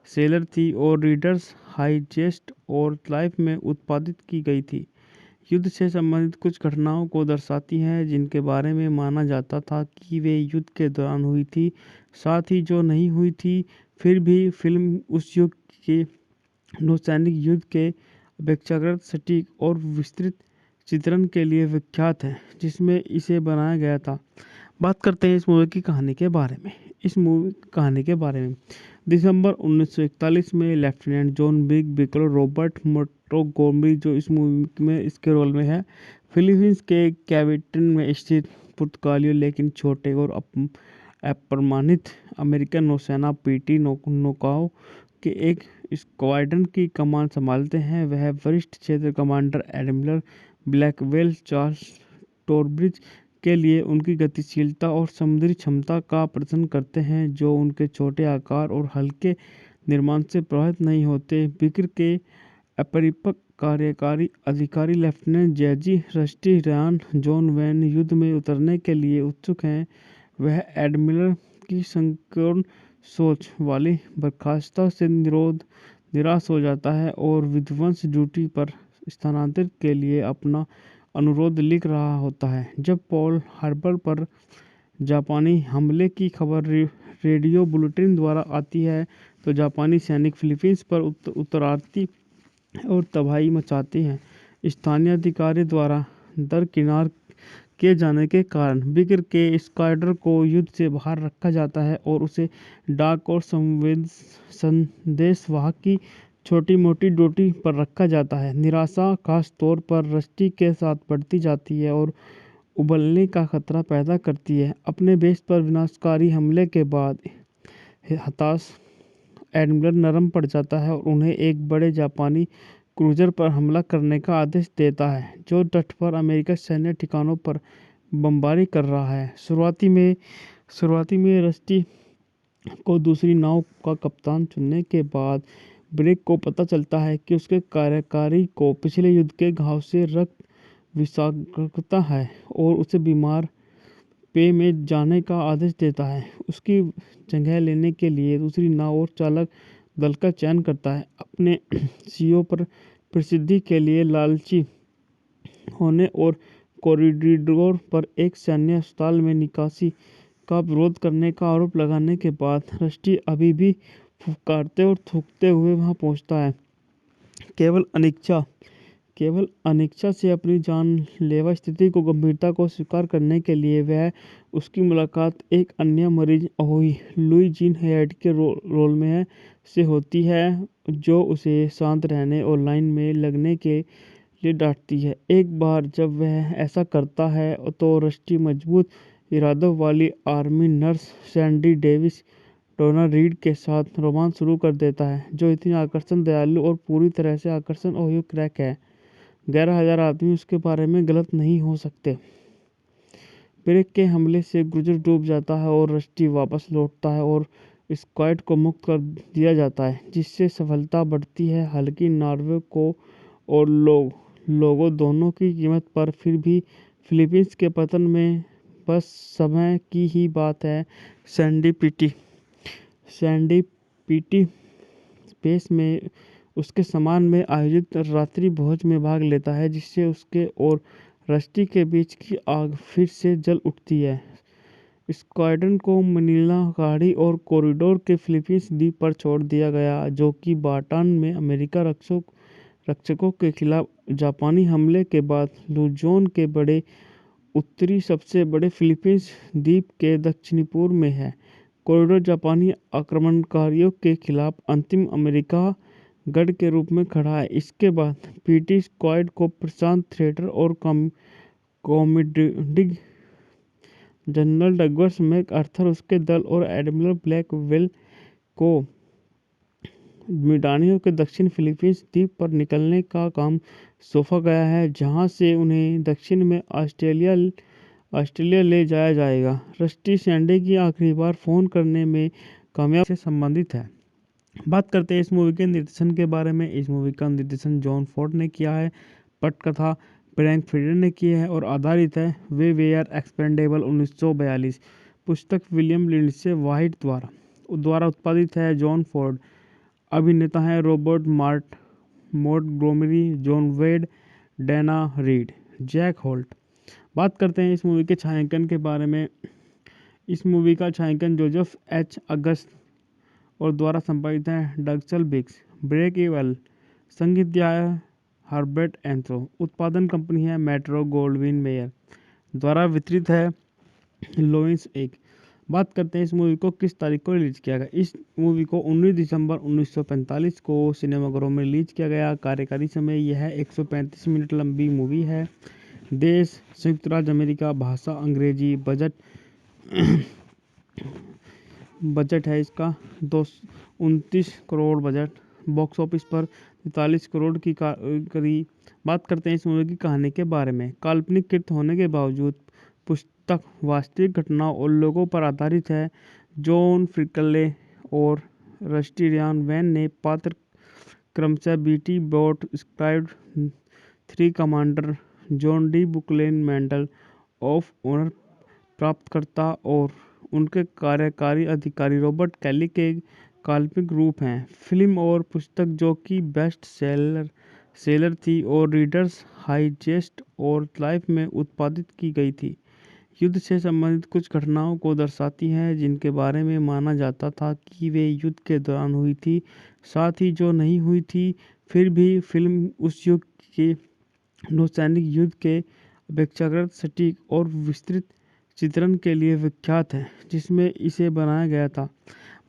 Speaker 1: सेलर थी और रीडर्स हाइजेस्ट और लाइफ में उत्पादित की गई थी, युद्ध से संबंधित कुछ घटनाओं को दर्शाती है जिनके बारे में माना जाता था कि वे युद्ध के दौरान हुई थी, साथ ही जो नहीं हुई थी। फिर भी फिल्म उस युग के नौसैनिक युद्ध के अपेक्षाकृत सटीक और विस्तृत चित्रण के लिए विख्यात है, जिसमें इसे बनाया गया था। बात करते हैं इस मूवी की कहानी के बारे में। इस मूवी की कहानी के बारे में दिसंबर 1941 में लेफ्टिनेंट जॉन बिगल रॉबर्ट मोंटगोमरी, जो इस मूवी में इसके रोल में है, फिलीपींस के कैविटन में स्थित पुर्तगालियों लेकिन छोटे और अप्रमाणित अमेरिकन नौसेना पीटी नौकाओं के एक स्क्वाड्रन की कमान संभालते हैं। वह वरिष्ठ क्षेत्र कमांडर एडमिरल ब्लैकवेल चार्ल्स टॉरब्रिज के लिए उनकी गतिशीलता और समुद्री क्षमता का प्रदर्शन करते हैं, जो उनके छोटे आकार और हल्के निर्माण से प्रभावित नहीं होते। बिगर के अपरिपक्व कार्यकारी अधिकारी लेफ्टिनेंट जेजी रस्टी रियान जॉन वैन युद्ध में उतरने के लिए उत्सुक हैं। वह एडमिरल की संकीर्ण सोच वाली बर्खास्तता से निराश हो जाता है और विध्वंस ड्यूटी पर स्थानांतरित के लिए अपना अनुरोध लिख रहा होता है। जब पर्ल हार्बर पर जापानी हमले की खबर रेडियो बुलेटिन द्वारा आती है, तो जापानी सैनिक फिलीपींस पर उतर और तबाही मचाते हैं। स्थानीय अधिकारी द्वारा दरकिनार किए जाने के कारण बिगर के स्क्वाड्रन को युद्ध से बाहर रखा जाता है और उसे डाक और संदेशवाहक की छोटी मोटी ड्यूटी पर रखा जाता है। निराशा खास तौर पर रस्टी के साथ बढ़ती जाती है और उबलने का खतरा पैदा करती है। अपने बेस पर विनाशकारी हमले के बाद हताश एडमिरल नरम पड़ जाता है और उन्हें एक बड़े जापानी क्रूजर पर हमला करने का आदेश देता है जो तट पर अमेरिकी सैन्य ठिकानों पर बमबारी कर रहा है। शुरुआती में रस्टी को दूसरी नाव का कप्तान चुनने के बाद ब्रेक को पता चलता है कि उसके कार्यकारी को पिछले युद्ध के घाव से रक्त विषाक्तता है और उसे बीमार पे में जाने का आदेश देता है। उसकी जगह लेने के लिए दूसरी नाव और चालक दल का चयन करता है। अपने सीईओ पर प्रसिद्धि के लिए लालची होने और कॉरिडोर पर एक सैन्य अस्पताल में निकासी का विरोध करने का आरोप लगाने के बाद रस्टी अभी भी फुफकारते और थूकते हुए वहां पहुंचता है। केवल अनिच्छा से अपनी जानलेवा स्थिति को गंभीरता को स्वीकार करने के लिए वह उसकी मुलाकात एक अन्य मरीज अहोई लुई जीन हैयाट के रोल में से होती है जो उसे शांत रहने और लाइन में लगने के लिए डांटती है। एक बार जब वह ऐसा करता है तो रस्टी मजबूत इरादों वाली आर्मी नर्स सैंडी डेविस डोना रीड के साथ रोमांस शुरू कर देता है जो इतनी आकर्षण दयालु और पूरी तरह से आकर्षण ओहियो क्रैक है। 11,000 आदमी उसके बारे में गलत नहीं हो सकते। ब्रेक के हमले से क्रूजर डूब जाता है और रस्टी वापस लौटता है और स्क्वाड को मुक्त कर दिया जाता है जिससे सफलता बढ़ती है। हालांकि नॉर्वे को और लोगों दोनों की कीमत पर फिर भी फिलीपींस के पतन में बस समय की ही बात है। सैंडी पीटी स्पेस में उसके सम्मान में आयोजित रात्रि भोज में भाग लेता है जिससे उसके और रस्टी के बीच की आग फिर से जल उठती है। स्क्वाड्रन को मनीला गाड़ी और कॉरिडोर के फिलीपींस द्वीप पर छोड़ दिया गया जो कि बाटान में अमेरिका रक्षकों के खिलाफ जापानी हमले के बाद लुजोन के बड़े उत्तरी सबसे बड़े फिलीपींस द्वीप के दक्षिणी पूर्व में है। कॉरिडोर जापानी आक्रमणकारियों के खिलाफ अंतिम अमेरिका गढ़ के रूप में खड़ा है। इसके बाद पीटी स्क्वाड को प्रशांत थिएटर और कॉमोडिंग जनरल डगलस मैकआर्थर उसके दल और एडमिरल ब्लैकवेल को मिडानियो के दक्षिण फिलीपींस द्वीप पर निकलने का काम सौंपा गया है जहां से उन्हें दक्षिण में ऑस्ट्रेलिया ले जाया जाएगा। रस्टी सैंडी की आखिरी बार फोन करने में कामयाब से संबंधित है। बात करते हैं इस मूवी के निर्देशन के बारे में। इस मूवी का निर्देशन जॉन फोर्ड ने किया है। पटकथा ब्रैंक फ्रीडर ने की है और आधारित है वे आर एक्सपेंडेबल 1942 पुस्तक विलियम लिंडसे वाइट द्वारा उत्पादित है। जॉन फोर्ड अभिनेता है रॉबर्ट मोंटगोमरी, जॉन वेड, डेना रीड, जैक होल्ट। बात करते हैं इस मूवी के छायांकन के बारे में। इस मूवी का छायांकन जोसेफ एच अगस्त और द्वारा संपादित है डगचल बिग्स। ब्रेक इवन संगीत दिया है हर्बर्ट एंथ्रो। उत्पादन कंपनी है मेट्रो गोल्डविन मेयर। द्वारा वितरित है लोइंस एक। बात करते हैं इस मूवी को किस तारीख को रिलीज किया गया। इस मूवी को 19 दिसंबर 1945 को सिनेमाघरों में रिलीज किया गया। कार्यकारी समय यह 135 मिनट लंबी मूवी है। देश संयुक्त राज्य अमेरिका। भाषा अंग्रेजी। बजट है इसका 229 करोड़ बजट। बॉक्स ऑफिस पर 43 करोड़ की करीब। बात करते हैं इस मूवी की कहानी के बारे में। काल्पनिक कृत होने के बावजूद पुस्तक वास्तविक घटनाओं और लोगों पर आधारित है। जॉन फ्रिकले और रस्टी रियान वैन ने पात्र क्रमशः बीटी बोट स्क्राइब्ड 3 commander John D Bulkeley Medal of Honor प्राप्तकर्ता और उनके कार्यकारी अधिकारी रॉबर्ट कैली के काल्पनिक रूप हैं। फिल्म और पुस्तक जो कि बेस्ट सेलर थी और रीडर्स हाइजेस्ट और लाइफ में उत्पादित की गई थी। युद्ध से संबंधित कुछ घटनाओं को दर्शाती है जिनके बारे में माना जाता था कि वे युद्ध के दौरान हुई थी, साथ ही जो नहीं हुई थी। फिर भी फिल्म उस युग के नौसैनिक युद्ध के अपेक्षाकृत सटीक और विस्तृत चित्रण के लिए विख्यात है जिसमें इसे बनाया गया था।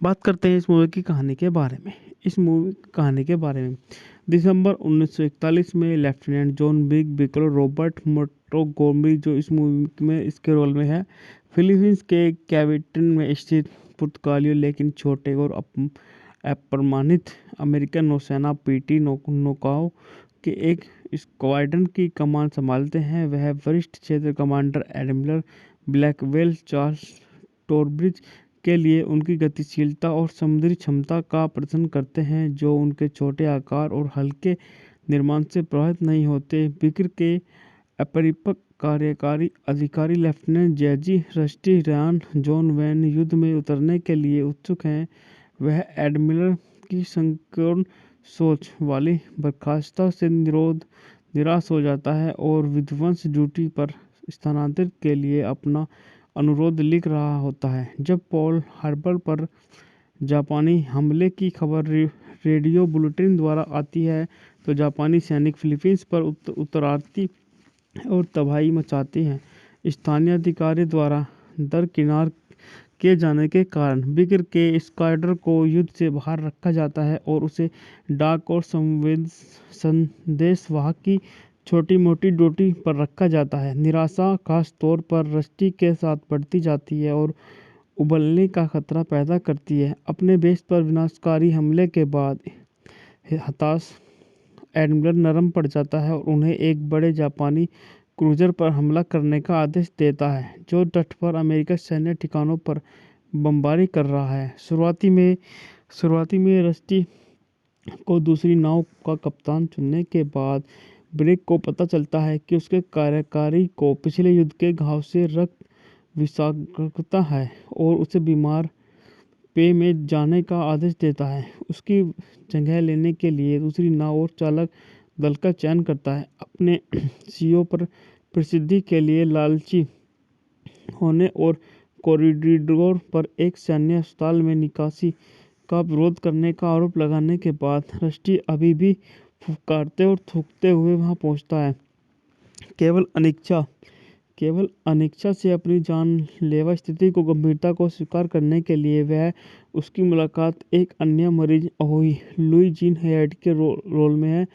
Speaker 1: बात करते हैं इस मूवी की कहानी के बारे में। इस मूवी कहानी के बारे में। दिसंबर 1941 में लेफ्टिनेंट जॉन बिग बिकलो रॉबर्ट मोंटगोमरी जो इस मूवी में इसके रोल में है, फिलीपींस के कैविटन में स्थित पुर्तगालियों लेकिन छोटे और अप्रमाणित अमेरिकन नौसेना पीटी नौकाओं के एक स्क्वाड्रन की कमान संभालते हैं। वह वरिष्ठ क्षेत्र कमांडर एडमिरल ब्लैकवेल चार्ल्स टॉरब्रिज के लिए उनकी गतिशीलता और समुद्री क्षमता का प्रदर्शन करते हैं, जो उनके छोटे आकार और हल्के निर्माण से प्रभावित नहीं होते। बिक्र के अपरिपक्व कार्यकारी अधिकारी लेफ्टिनेंट जेजी रस्टी रयान जॉन वैन युद्ध में उतरने के लिए उत्सुक हैं। वह एडमिरल की संकीर्ण सोच वाली बर्खास्तता से निराश हो जाता है और विध्वंस ड्यूटी पर स्थानांतरित के लिए अपना अनुरोध लिख रहा होता है। जब पर्ल हार्बर पर जापानी हमले की खबर रेडियो बुलेटिन द्वारा आती है तो जापानी सैनिक फिलीपींस पर उतर आती और तबाही मचाते हैं। स्थानीय अधिकारी द्वारा दरकिनार किए जाने के कारण बिक्र के स्क्वाड्रन को युद्ध से बाहर रखा जाता है और उसे डाक और संदेशवाहक की छोटी मोटी ड्यूटी पर रखा जाता है। निराशा खास तौर पर रस्टी के साथ बढ़ती जाती है और उबलने का खतरा पैदा करती है। अपने बेस पर विनाशकारी हमले के बाद हताश एडमिरल नरम पड़ जाता है और उन्हें एक बड़े जापानी क्रूजर पर हमला करने का आदेश देता है, जो तट पर अमेरिकी सैन्य ठिकानों पर बमबारी कर रहा है। शुरुआती में रस्टी को दूसरी नाव का कप्तान चुनने के बाद ब्रेक को पता चलता है कि उसके कार्यकारी को पिछले युद्ध के घाव से रक्त विषाक्तता है और उसे बीमार पे में जाने का आदेश देता है। उसकी जगह लेने के लिए दूसरी नाव और चालक दल का चयन करता है। अपने सीओ पर प्रसिद्धि के लिए लालची होने और कॉरिडोर पर एक सैन्य अस्पताल में निकासी का विरोध करने का आरोप लगाने के बाद रस्टी अभी भी फुफकारते और थूकते हुए वहां पहुंचता है। केवल अनिच्छा से अपनी जानलेवा स्थिति को गंभीरता को स्वीकार करने के लिए वह उसकी मुलाकात एक अन्य मरीज अहोई लुई जीन हैयाट के रोल में है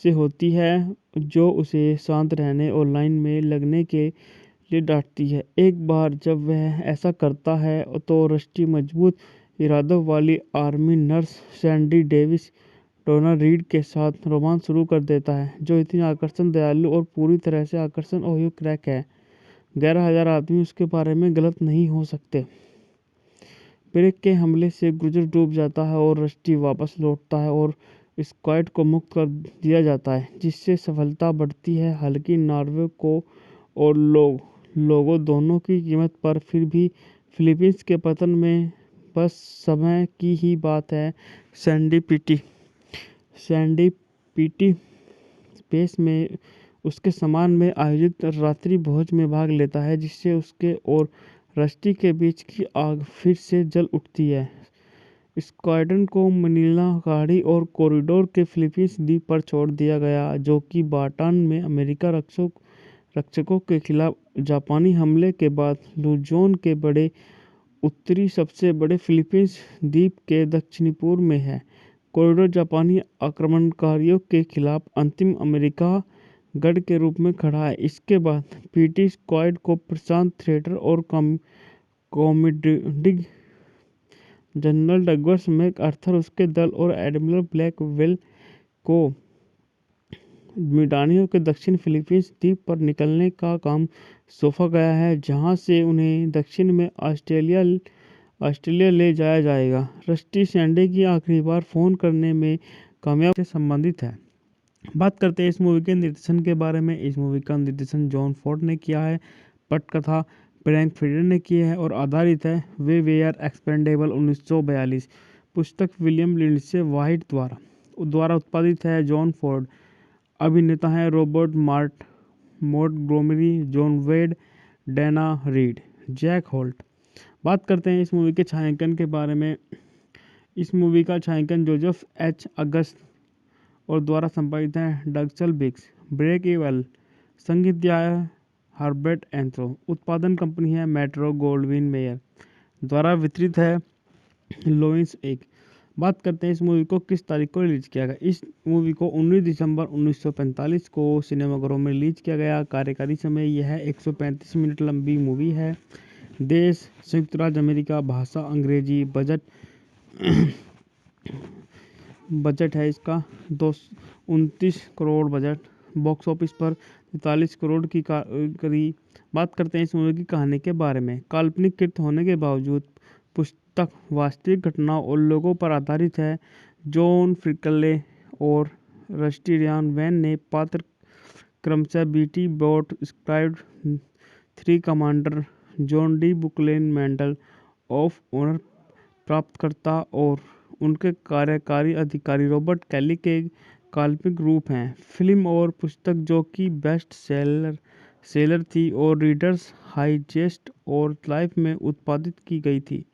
Speaker 1: से होती है, जो उसे शांत रहने और लाइन में लगने के लिए डांटती है। एक बार जब वह ऐसा करता है तो रस्टी मजबूत इरादों वाली आर्मी नर्स सैंडी डेविस डोना रीड के साथ रोमांस शुरू कर देता है, जो इतनी आकर्षण दयालु और पूरी तरह से आकर्षण ओहियो क्रैक है। 11,000 आदमी उसके बारे में गलत नहीं हो सकते। ब्रेक के हमले से क्रूजर डूब जाता है और रस्टी वापस लौटता है और स्क्वाड को मुक्त कर दिया जाता है, जिससे सफलता बढ़ती है। हालांकि नॉर्वे को और लोगों दोनों की कीमत पर फिर भी फिलीपींस के पतन में बस समय की ही बात है। सैंडी पीटी स्पेस में उसके सम्मान में आयोजित रात्रि भोज में भाग लेता है, जिससे उसके और रस्टी के बीच की आग फिर से जल उठती है। स्क्वाड्रन को मनीला गाड़ी और कॉरिडोर के फिलीपींस द्वीप पर छोड़ दिया गया, जो कि बाटान में अमेरिका रक्षकों के खिलाफ जापानी हमले के बाद लुजोन के बड़े उत्तरी सबसे बड़े फिलीपींस द्वीप के दक्षिणी पूर्व में है। कॉरिडोर जापानी आक्रमणकारियों के खिलाफ अंतिम अमेरिका गढ़ के रूप में खड़ा है। इसके बाद पीटी स्क्वाड को प्रशांत थिएटर और कॉमोडिंग जनरल डगलस मैकआर्थर उसके दल और एडमिरल ब्लैकवेल को मिडानियो के दक्षिण फिलीपींस द्वीप पर निकलने का काम सौंपा गया है, जहां से उन्हें दक्षिण में ऑस्ट्रेलिया ले जाया जाएगा। रस्टी सैंडी की आखिरी बार फोन करने में कामयाब से संबंधित है। बात करते हैं इस मूवी के निर्देशन के बारे में। इस मूवी का निर्देशन जॉन फोर्ड ने किया है, पटकथा फ्रैंक फ्रिडर ने की है और आधारित है वे आर एक्सपेंडेबल 1942 पुस्तक विलियम लिंडसे वाइट द्वारा उत्पादित है। John Ford. अभिनेता हैं रॉबर्ट मोंटगोमरी, जॉन वेड, डेना रीड, जैक होल्ट। बात करते हैं इस मूवी के छायांकन के बारे में। इस मूवी का छायांकन जोसेफ एच अगस्त और द्वारा संपादित है डगचल बिग्स। ब्रेक इवन संगीत दिया है हर्बर्ट एंथ्रो। उत्पादन कंपनी है मेट्रो गोल्डविन मेयर। द्वारा वितरित है लोइंस एक। बात करते हैं इस मूवी को किस तारीख को रिलीज किया गया। इस मूवी को 19 दिसंबर 1945 को सिनेमाघरों में रिलीज किया गया। कार्यकारी समय यह 135 मिनट लंबी मूवी है। देश संयुक्त राज्य अमेरिका, भाषा अंग्रेजी, बजट है इसका 229 करोड़ बजट, बॉक्स ऑफिस पर 43 करोड़ की करीब। बात करते हैं इस मूवी की कहानी के बारे में। काल्पनिक कृत होने के बावजूद पुस्तक वास्तविक घटनाओं और लोगों पर आधारित है। जॉन फ्रिकले और रस्टी रियान वैन ने पात्र क्रमशः बीटी बोट स्क्राइब्ड, three commander John D Bulkeley Medal of Honor प्राप्तकर्ता और उनके कार्यकारी अधिकारी रॉबर्ट कैली के काल्पनिक रूप हैं। फिल्म और पुस्तक जो कि बेस्ट सेलर थी और रीडर्स हाइजेस्ट और लाइफ में उत्पादित की गई थी,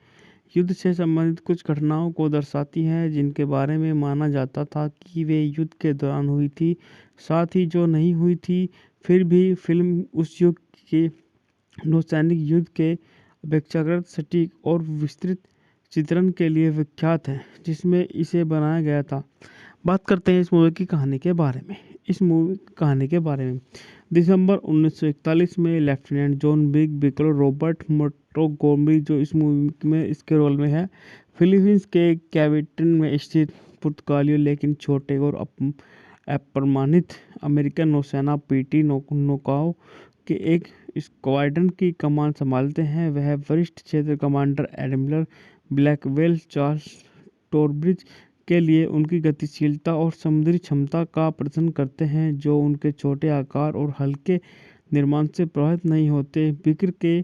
Speaker 1: युद्ध से संबंधित कुछ घटनाओं को दर्शाती है जिनके बारे में माना जाता था कि वे युद्ध के दौरान हुई थी, साथ ही जो नहीं हुई थी। फिर भी फिल्म उस युग के नौसैनिक युद्ध के अपेक्षाकृत सटीक और विस्तृत चित्रण के लिए विख्यात है जिसमें इसे बनाया गया था। बात करते हैं इस मूवी की कहानी के बारे में। इस मूवी की कहानी के बारे में दिसंबर 1941 में लेफ्टिनेंट जॉन बिकलो रॉबर्ट मोंटगोमरी जो इस मूवी में इसके रोल में है, फिलीपींस के कैविटन में स्थित पुर्तगालियों लेकिन छोटे और अप्रमाणित अमेरिकन नौसेना पीटी नौकाओं के एक स्क्वाड्रन की कमान संभालते हैं। वह वरिष्ठ क्षेत्र कमांडर एडमिरल ब्लैकवेल चार्ल्स टॉरब्रिज के लिए उनकी गतिशीलता और समुद्री क्षमता का प्रदर्शन करते हैं, जो उनके छोटे आकार और हल्के निर्माण से प्रभावित नहीं होते। बिक्र के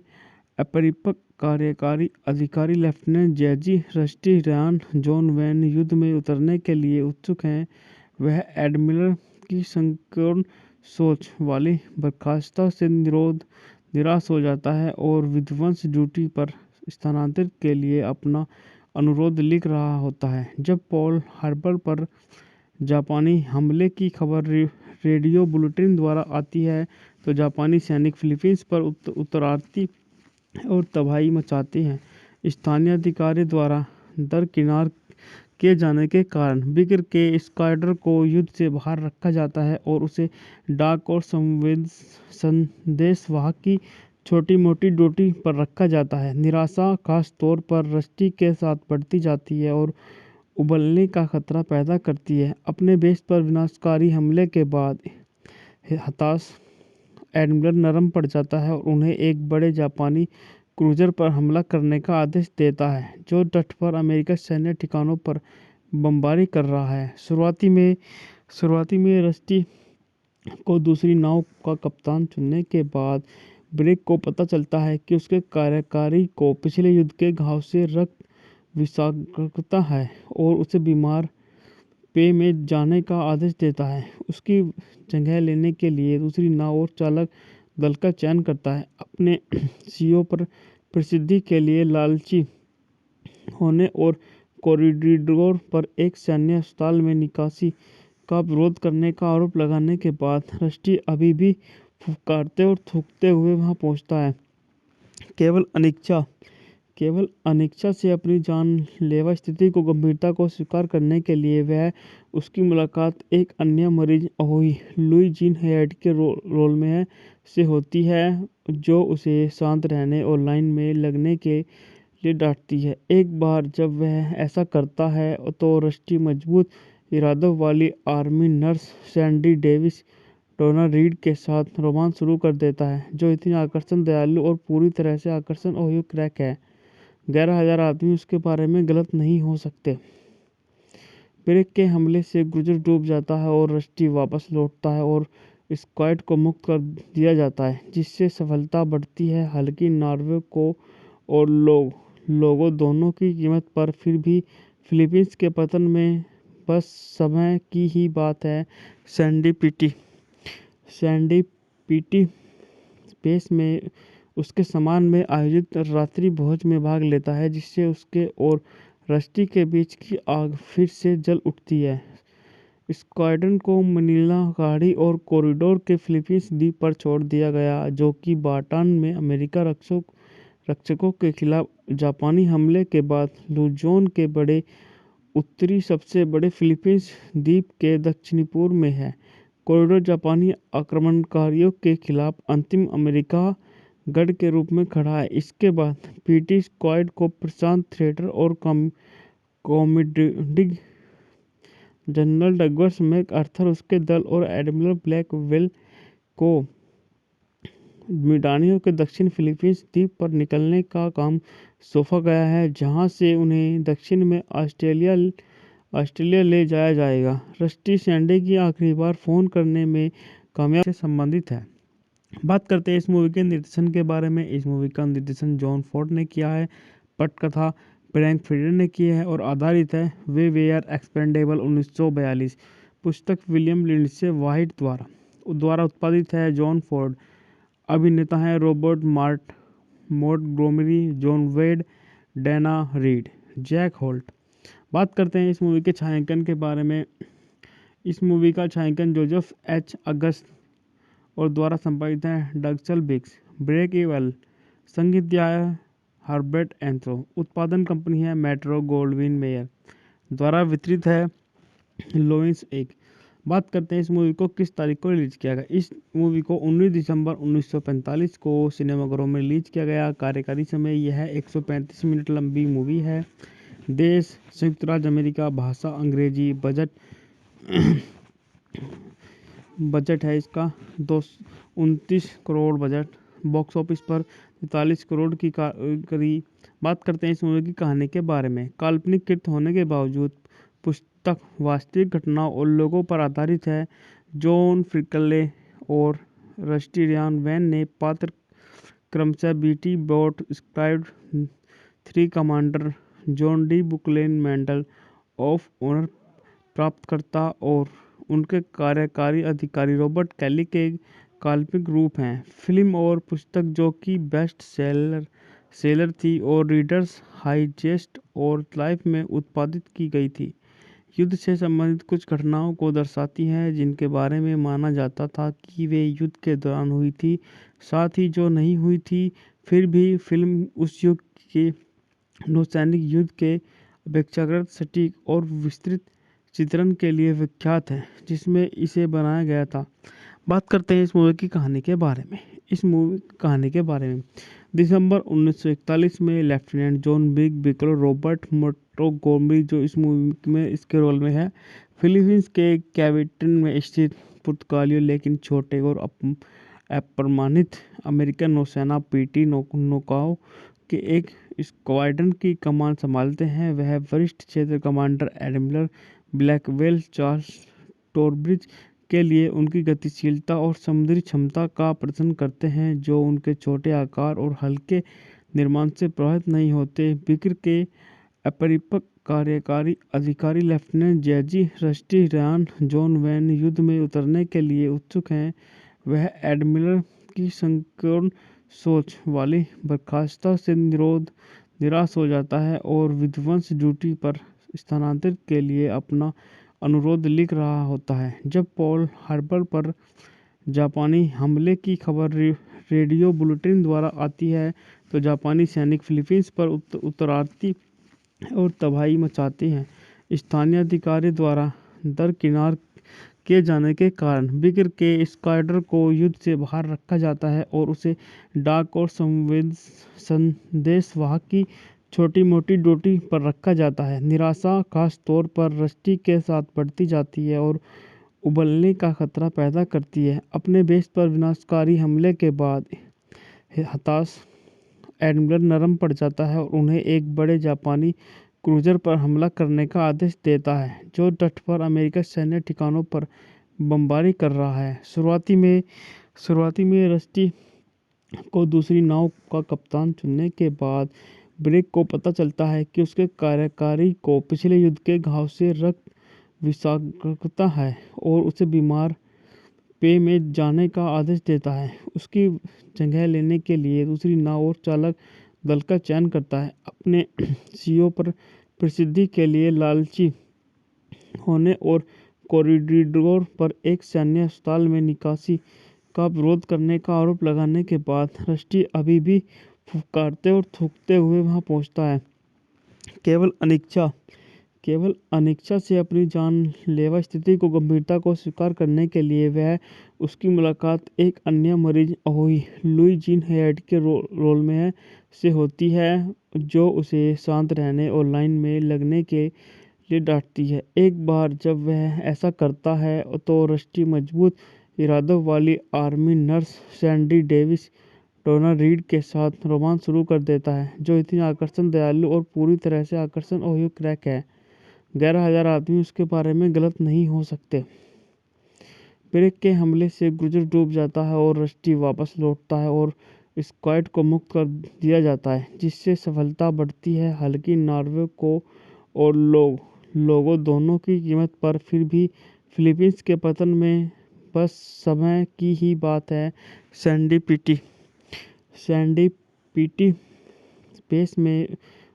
Speaker 1: अपरिपक्व कार्यकारी अधिकारी लेफ्टिनेंट जेजी रस्टी रयान जॉन वैन युद्ध में उतरने के लिए उत्सुक हैं। वह एडमिरल की संकीर्ण सोच वाली बर्खास्तता से निराश हो जाता है और विध्वंस ड्यूटी पर स्थानांतरित के लिए अपना अनुरोध लिख रहा होता है। जब पर्ल हार्बर पर जापानी हमले की खबर रेडियो बुलेटिन द्वारा आती है तो जापानी सैनिक फिलीपींस पर उतर आती और तबाही मचाते हैं। स्थानीय अधिकारी द्वारा दरकिनार किए जाने के कारण बिक्र के स्क्वाड्रन को युद्ध से बाहर रखा जाता है और उसे डाक और संदेशवाहक की छोटी मोटी ड्यूटी पर रखा जाता है। निराशा खास तौर पर रस्टी के साथ बढ़ती जाती है और उबलने का खतरा पैदा करती है। अपने बेस पर विनाशकारी हमले के बाद हताश एडमिरल नरम पड़ जाता है और उन्हें एक बड़े जापानी क्रूजर पर हमला करने का आदेश देता है जो तट पर अमेरिकी सैन्य ठिकानों पर बमबारी कर रहा है। शुरुआती में रस्टी को दूसरी नाव का कप्तान चुनने के बाद ब्रेक को पता चलता है कि उसके कार्यकारी को पिछले युद्ध के घाव से रक्त विषाक्तता है और उसे बीमार पे में जाने का आदेश देता है। उसकी जगह लेने के लिए दूसरी नाव और चालक दल का चयन करता है। अपने सीओ पर प्रसिद्धि के लिए लालची होने और कॉरिडोर पर एक सैन्य अस्पताल में निकासी का विरोध करने का आरोप लगाने के बाद रस्टी अभी भी फुफकारते और थूकते हुए वहां पहुंचता है। केवल अनिच्छा से अपनी जानलेवा स्थिति को गंभीरता को स्वीकार करने के लिए वह उसकी मुलाकात एक अन्य मरीज अहोई लुई जीन हैयाट के रोल में है से होती है, जो उसे शांत रहने और लाइन में लगने के लिए डांटती है। एक बार जब वह ऐसा करता है तो रस्टी मजबूत इरादों वाली आर्मी नर्स सैंडी डेविस डोना रीड के साथ रोमांस शुरू कर देता है, जो इतनी आकर्षण, दयालु और पूरी तरह से आकर्षण ओहियो क्रैक है। 11,000 आदमी उसके बारे में गलत नहीं हो सकते। ब्रेक के हमले से क्रूजर डूब जाता है और रस्टी वापस लौटता है और स्क्वाड को मुक्त कर दिया जाता है, जिससे सफलता बढ़ती है। हालांकि नॉर्वे को और लोगों दोनों की कीमत पर, फिर भी फिलीपींस के पतन में बस समय की ही बात है। सैंडी पीटी स्पेस में उसके सम्मान में आयोजित रात्रि भोज में भाग लेता है, जिससे उसके और रस्टी के बीच की आग फिर से जल उठती है। स्क्वाड्रन को मनीला गाड़ी और कॉरिडोर के फिलीपींस द्वीप पर छोड़ दिया गया, जो कि बाटान में अमेरिका रक्षकों के खिलाफ जापानी हमले के बाद लुजोन के बड़े उत्तरी सबसे बड़े फिलीपींस द्वीप के दक्षिणी पूर्व में है। कॉरिडोर जापानी आक्रमणकारियों के खिलाफ अंतिम अमेरिका गढ़ के रूप में खड़ा है। इसके बाद ब्रिटिश स्क्वाड को प्रशांत थिएटर और कॉमोडिंग जनरल डगलस मैकआर्थर, उसके दल और एडमिरल ब्लैकवेल को मिडानियों के दक्षिण फिलीपींस द्वीप पर निकलने का काम सौंपा गया है, जहां से उन्हें दक्षिण में ऑस्ट्रेलिया ले जाया जाएगा। रस्टी सैंडे की आखिरी बार फोन करने में कामयाबी से संबंधित है। बात करते हैं इस मूवी के निर्देशन के बारे में। इस मूवी का निर्देशन जॉन फोर्ड ने किया है। पटकथा फ्रैंक फ्रिडर ने की है और आधारित है वे वेयर एक्सपेंडेबल 1942। पुस्तक विलियम लिंडसे वाइट द्वारा उत्पादित है। John Ford. अभिनेता हैं रॉबर्ट मोंटगोमरी, जॉन वेड, डैना रीड, जैक होल्ट। बात करते हैं इस मूवी के छायांकन के बारे में। इस मूवी का छायांकन जोसेफ एच अगस्त और द्वारा संपादित है डगसल बिग्स। Break even. संगीत दिया है हर्बर्ट एंथ्रो। उत्पादन कंपनी है मेट्रो गोल्डविन मेयर। द्वारा वितरित है लोइंस एक। बात करते हैं इस मूवी को किस तारीख को रिलीज किया गया। इस मूवी को 19 दिसंबर 1945 को सिनेमाघरों में रिलीज किया गया। कार्यकारी समय यह 135 मिनट लंबी मूवी है। देश संयुक्त राज्य अमेरिका। भाषा अंग्रेजी। बजट है इसका 229 करोड़ बजट। बॉक्स ऑफिस पर 43 करोड़ की करीब। बात करते हैं इस मूवी की कहानी के बारे में। काल्पनिक कृत होने के बावजूद पुस्तक वास्तविक घटनाओं और लोगों पर आधारित है। जॉन फ्रिकले और रस्टी रियान वैन ने पात्र क्रमशः बीटी बोट स्क्राइब 3 commander John D Bulkeley Medal of Honor प्राप्तकर्ता और उनके कार्यकारी अधिकारी रॉबर्ट कैली के काल्पनिक रूप हैं। फिल्म और पुस्तक जो कि बेस्ट सेलर थी और रीडर्स हाइजेस्ट और लाइफ में उत्पादित की गई थी, युद्ध से संबंधित कुछ घटनाओं को दर्शाती है जिनके बारे में माना जाता था कि वे युद्ध के दौरान हुई थी, साथ ही जो नहीं हुई थी। फिर भी फिल्म उस युग के नौसैनिक युद्ध के अपेक्षाकृत सटीक और विस्तृत चित्रण के लिए विख्यात है जिसमें इसे बनाया गया था। बात करते हैं इस मूवी की कहानी के बारे में। इस मूवी कहानी के बारे में दिसंबर 1941 में लेफ्टिनेंट जॉन बिकल रॉबर्ट मोंटगोमरी, जो इस मूवी में इसके रोल में है, फिलीपींस के कैविटन में स्थित पुर्तगालियों लेकिन छोटे और अप्रमाणित अमेरिकन नौसेना पीटी नौकाओं के एक स्क्वाड्रन की कमान संभालते हैं। वह वरिष्ठ क्षेत्र कमांडर एडमिरल ब्लैकवेल चार्ल्स टॉरब्रिज के लिए उनकी गतिशीलता और समुद्री क्षमता का प्रदर्शन करते हैं, जो उनके छोटे आकार और हल्के निर्माण से प्रभावित नहीं होते। बिक्र के अपरिपक्व कार्यकारी अधिकारी लेफ्टिनेंट जेजी रस्टी रियान जॉन वैन युद्ध में उतरने के लिए उत्सुक हैं। वह एडमिरल की संकीर्ण सोच वाली बर्खास्तता से निराश हो जाता है और विध्वंस ड्यूटी पर स्थानांतरित के लिए अपना अनुरोध लिख रहा होता है। जब पर्ल हार्बर पर जापानी हमले की खबर रेडियो बुलेटिन द्वारा आती है तो जापानी सैनिक फिलीपींस पर उतर और तबाही मचाते हैं। स्थानीय अधिकारी द्वारा दरकिनार किए जाने के कारण बिक्र के स्क्वाड्रन को युद्ध से बाहर रखा जाता है और उसे डाक और संदेशवाहक की छोटी मोटी ड्यूटी पर रखा जाता है। निराशा खास तौर पर रस्टी के साथ बढ़ती जाती है और उबलने का खतरा पैदा करती है। अपने बेस पर विनाशकारी हमले के बाद हताश एडमिरल नरम पड़ जाता है और उन्हें एक बड़े जापानी क्रूजर पर हमला करने का आदेश देता है, जो तट पर अमेरिकी सैन्य ठिकानों पर बमबारी कर रहा है। शुरुआती में रस्टी को दूसरी नाव का कप्तान चुनने के बाद ब्रेक को पता चलता है कि उसके कार्यकारी को पिछले युद्ध के घाव से रक्त विषाक्तता है और उसे बीमार पे में जाने का आदेश देता है। उसकी जगह लेने के लिए दूसरी नाव और चालक दल का चयन करता है। अपने सीईओ पर प्रसिद्धि के लिए लालची होने और कॉरिडोर पर एक सैन्य अस्पताल में निकासी का विरोध करने का आरोप लगाने के बाद रस्टी अभी भी फुफकारते और थूकते हुए वहां पहुंचता है। केवल अनिच्छा केवल अनिच्छा से अपनी जानलेवा स्थिति को गंभीरता को स्वीकार करने के लिए वह उसकी मुलाकात एक अन्य मरीज लुई जीन हेड के रोल में है से होती है, जो उसे शांत रहने और लाइन में लगने के लिए डांटती है। एक बार जब वह ऐसा करता है तो रस्टी मजबूत इरादों वाली आर्मी नर्स सैंडी डेविस डोना रीड के साथ रोमांस शुरू कर देता है, जो इतनी आकर्षण, दयालु और पूरी तरह से आकर्षण और क्रैक है। 11,000 आदमी उसके बारे में गलत नहीं हो सकते। ब्रेक के हमले से गुजर डूब जाता है और रस्टी वापस लौटता है और स्क्वाड को मुक्त कर दिया जाता है, जिससे सफलता बढ़ती है। हालांकि नॉर्वे को और लोगों दोनों की कीमत पर, फिर भी फिलीपींस के पतन में बस समय की ही बात है। सैंडी पीटी स्पेस में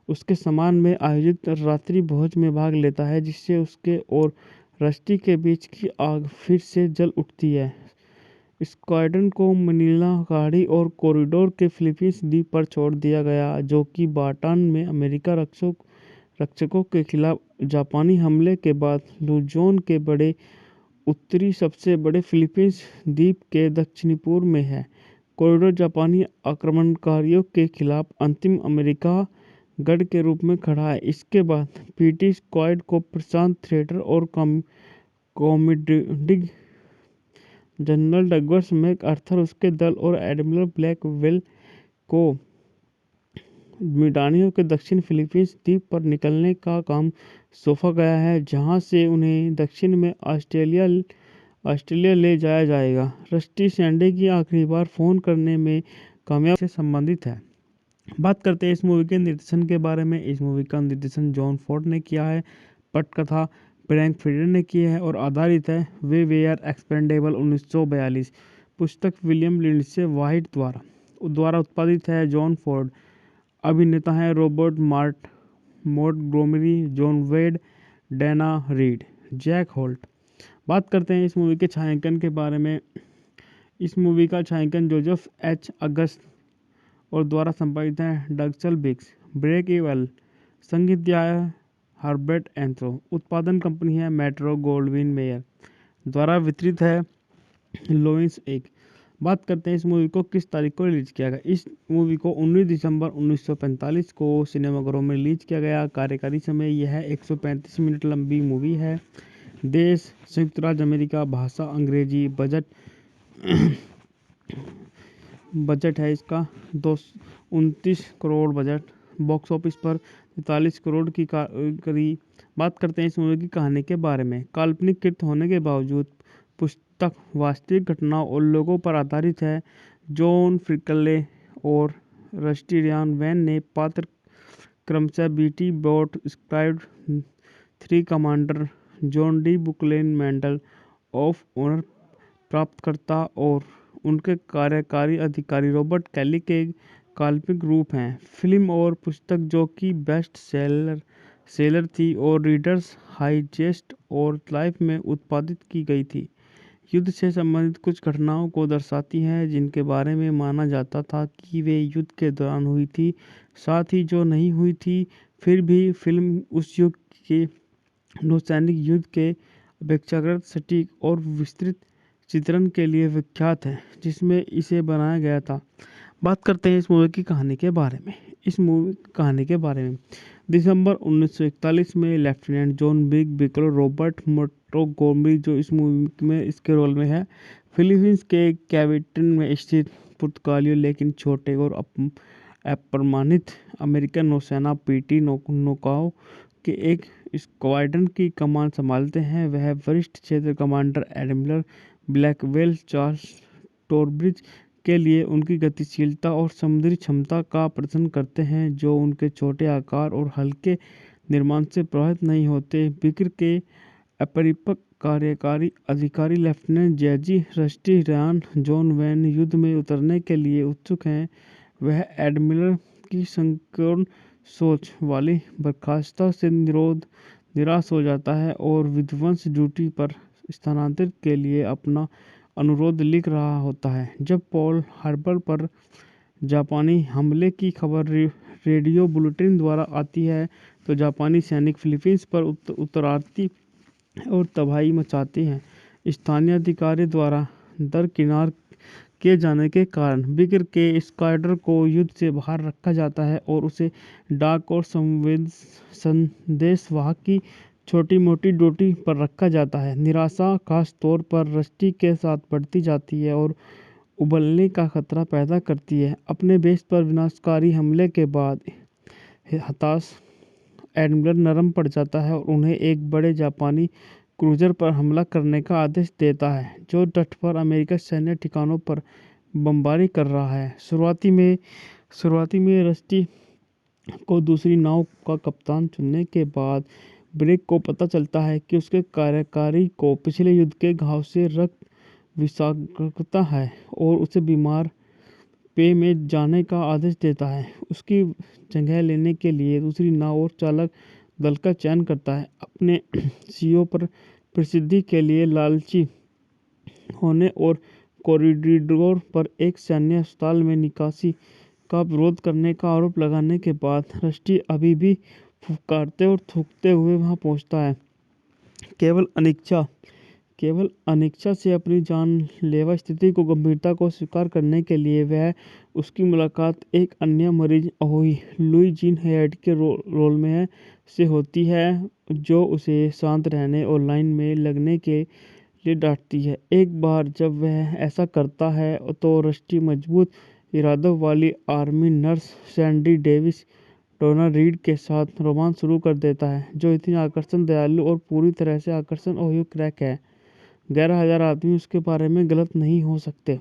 Speaker 1: उसके सम्मान में आयोजित रात्रि भोज में भाग लेता है, जिससे उसके और रस्टी के बीच की आग फिर से जल उठती है। स्क्वाड्रन को मनीला गाड़ी और कॉरिडोर के फिलीपींस द्वीप पर छोड़ दिया गया, जो कि बाटान में अमेरिका रक्षकों के खिलाफ जापानी हमले के बाद लुजोन के बड़े उत्तरी सबसे बड़े फिलीपींस द्वीप के दक्षिणी पूर्व में है। कॉरिडोर जापानी आक्रमणकारियों के खिलाफ अंतिम अमेरिका गढ़ के रूप में खड़ा है। इसके बाद पीटी स्क्वाड को प्रशांत थिएटर और कॉमोडिंग जनरल डगलस मैकआर्थर, उसके दल और एडमिरल ब्लैकवेल को मिडानियो के दक्षिण फिलीपींस द्वीप पर निकलने का काम सौंपा गया है, जहां से उन्हें दक्षिण में ऑस्ट्रेलिया ले जाया जाएगा। रस्टी सैंडी की आखिरी बार फोन करने में कामयाब से संबंधित है। बात करते हैं इस मूवी के निर्देशन के बारे में। इस मूवी का निर्देशन जॉन फोर्ड ने किया है। पटकथा फ्रैंक फ्रिडर ने की है और आधारित है वे आर एक्सपेंडेबल 1942 पुस्तक विलियम लिंडसे वाइट द्वारा उत्पादित है। John Ford. अभिनेता हैं रॉबर्ट मोंटगोमरी, जॉन वेड, डेना रीड, जैक होल्ट। बात करते हैं इस मूवी के छायांकन के बारे में। इस मूवी का छायांकन जोसेफ एच अगस्त और द्वारा संपादित है डगसल बिग्स। ब्रेक इवन संगीत दिया है हर्बर्ट एंथ्रो। उत्पादन कंपनी है मेट्रो गोल्डविन मेयर। द्वारा वितरित है लोइंस एक। बात करते हैं इस मूवी को किस तारीख को रिलीज किया गया। इस मूवी को 19 दिसंबर 1945 को सिनेमाघरों में रिलीज किया गया। कार्यकारी समय यह 135 मिनट लंबी मूवी है। देश संयुक्त राज्य अमेरिका। भाषा अंग्रेजी। बजट है इसका 229 करोड़ बजट। बॉक्स ऑफिस पर 43 करोड़ की करीब। बात करते हैं इस मूवी की कहानी के बारे में। काल्पनिक कृत होने के बावजूद पुस्तक वास्तविक घटनाओं और लोगों पर आधारित है। जॉन फ्रिकले और रस्टी रियान वैन ने पात्र क्रमशः बीटी बोट स्क्राइब 3 commander John D Bulkeley Medal of Honor प्राप्तकर्ता और उनके कार्यकारी अधिकारी रॉबर्ट कैली के काल्पनिक रूप हैं। फिल्म और पुस्तक, जो कि बेस्ट सेलर थी और रीडर्स हाइजेस्ट और लाइफ में उत्पादित की गई थी, युद्ध से संबंधित कुछ घटनाओं को दर्शाती है जिनके बारे में माना जाता था कि वे युद्ध के दौरान हुई थी, साथ ही जो नहीं हुई थी। फिर भी फिल्म उस युग के नौसैनिक युद्ध के अपेक्षाकृत सटीक और विस्तृत चित्रण के लिए विख्यात है, जिसमें इसे बनाया गया था। बात करते हैं इस मूवी की कहानी के बारे में। इस मूवी कहानी के बारे में दिसंबर 1941 में लेफ्टिनेंट जॉन बिकल रॉबर्ट मोंटगोमरी, जो इस मूवी में इसके रोल में है, फिलीपींस के कैविटन में स्थित पुर्तगालियों लेकिन छोटे और अप्रमाणित अमेरिकन नौसेना पीटी नौकाओं के एक स्क्वाड्रन की कमान संभालते हैं। वह वरिष्ठ क्षेत्र कमांडर एडमिरल ब्लैकवेल चार्ल्स टॉरब्रिज के लिए उनकी गतिशीलता और समुद्री क्षमता का प्रदर्शन करते हैं, जो उनके छोटे आकार और हल्के निर्माण से प्रभावित नहीं होते। बिक्र के अपरिपक्व कार्यकारी अधिकारी लेफ्टिनेंट जेजी रस्टी रियान जॉन वैन युद्ध में उतरने के लिए उत्सुक हैं। वह एडमिरल की संकीर्ण सोच वाली बर्खास्तता से निराश हो जाता है और विध्वंस ड्यूटी पर स्थानांतरित के लिए अपना अनुरोध लिख रहा होता है। जब पर्ल हार्बर पर जापानी हमले की खबर रेडियो बुलेटिन द्वारा आती है तो जापानी सैनिक फिलीपींस पर उतर आती और तबाही मचाते हैं। स्थानीय अधिकारी द्वारा दरकिनार किए जाने के कारण बिगर के स्क्वाड्रन को युद्ध से बाहर रखा जाता है और उसे डाक और संदेशवाहक की छोटी मोटी ड्यूटी पर रखा जाता है। निराशा खास तौर पर रस्टी के साथ बढ़ती जाती है और उबलने का खतरा पैदा करती है। अपने बेस पर विनाशकारी हमले के बाद हताश एडमिरल नरम पड़ जाता है और उन्हें एक बड़े जापानी क्रूजर पर हमला करने का आदेश देता है जो तट पर अमेरिकी सैन्य ठिकानों पर बमबारी कर रहा है। शुरुआती में रस्टी को दूसरी नाव का कप्तान चुनने के बाद ब्रेक को पता चलता है कि उसके कार्यकारी को पिछले युद्ध के घाव से रक्त विषाक्तता है और उसे बीमार पे में जाने का आदेश देता है। उसकी जगह लेने के लिए दूसरी नाव और चालक दल का चयन करता है। अपने सीईओ पर प्रसिद्धि के लिए लालची होने और कॉरिडोर पर एक सैन्य अस्पताल में निकासी का विरोध करने का आरोप लगाने के बाद रस्टी अभी भी फुफकारते और थूकते हुए वहां पहुंचता है। केवल अनिच्छा से अपनी जानलेवा स्थिति को गंभीरता को स्वीकार करने के लिए वह उसकी मुलाकात एक अन्य मरीज अहोई लुई जीन हेड के रोल में से होती है जो उसे शांत रहने और लाइन में लगने के लिए डांटती है। एक बार जब वह ऐसा करता है तो रस्टी मजबूत इरादों वाली आर्मी नर्स सैंडी डेविस डोना रीड के साथ रोमांस शुरू कर देता है जो इतनी आकर्षण दयालु और पूरी तरह से आकर्षण ओहियो क्रैक है। 11,000 आदमी उसके बारे में गलत नहीं हो सकते।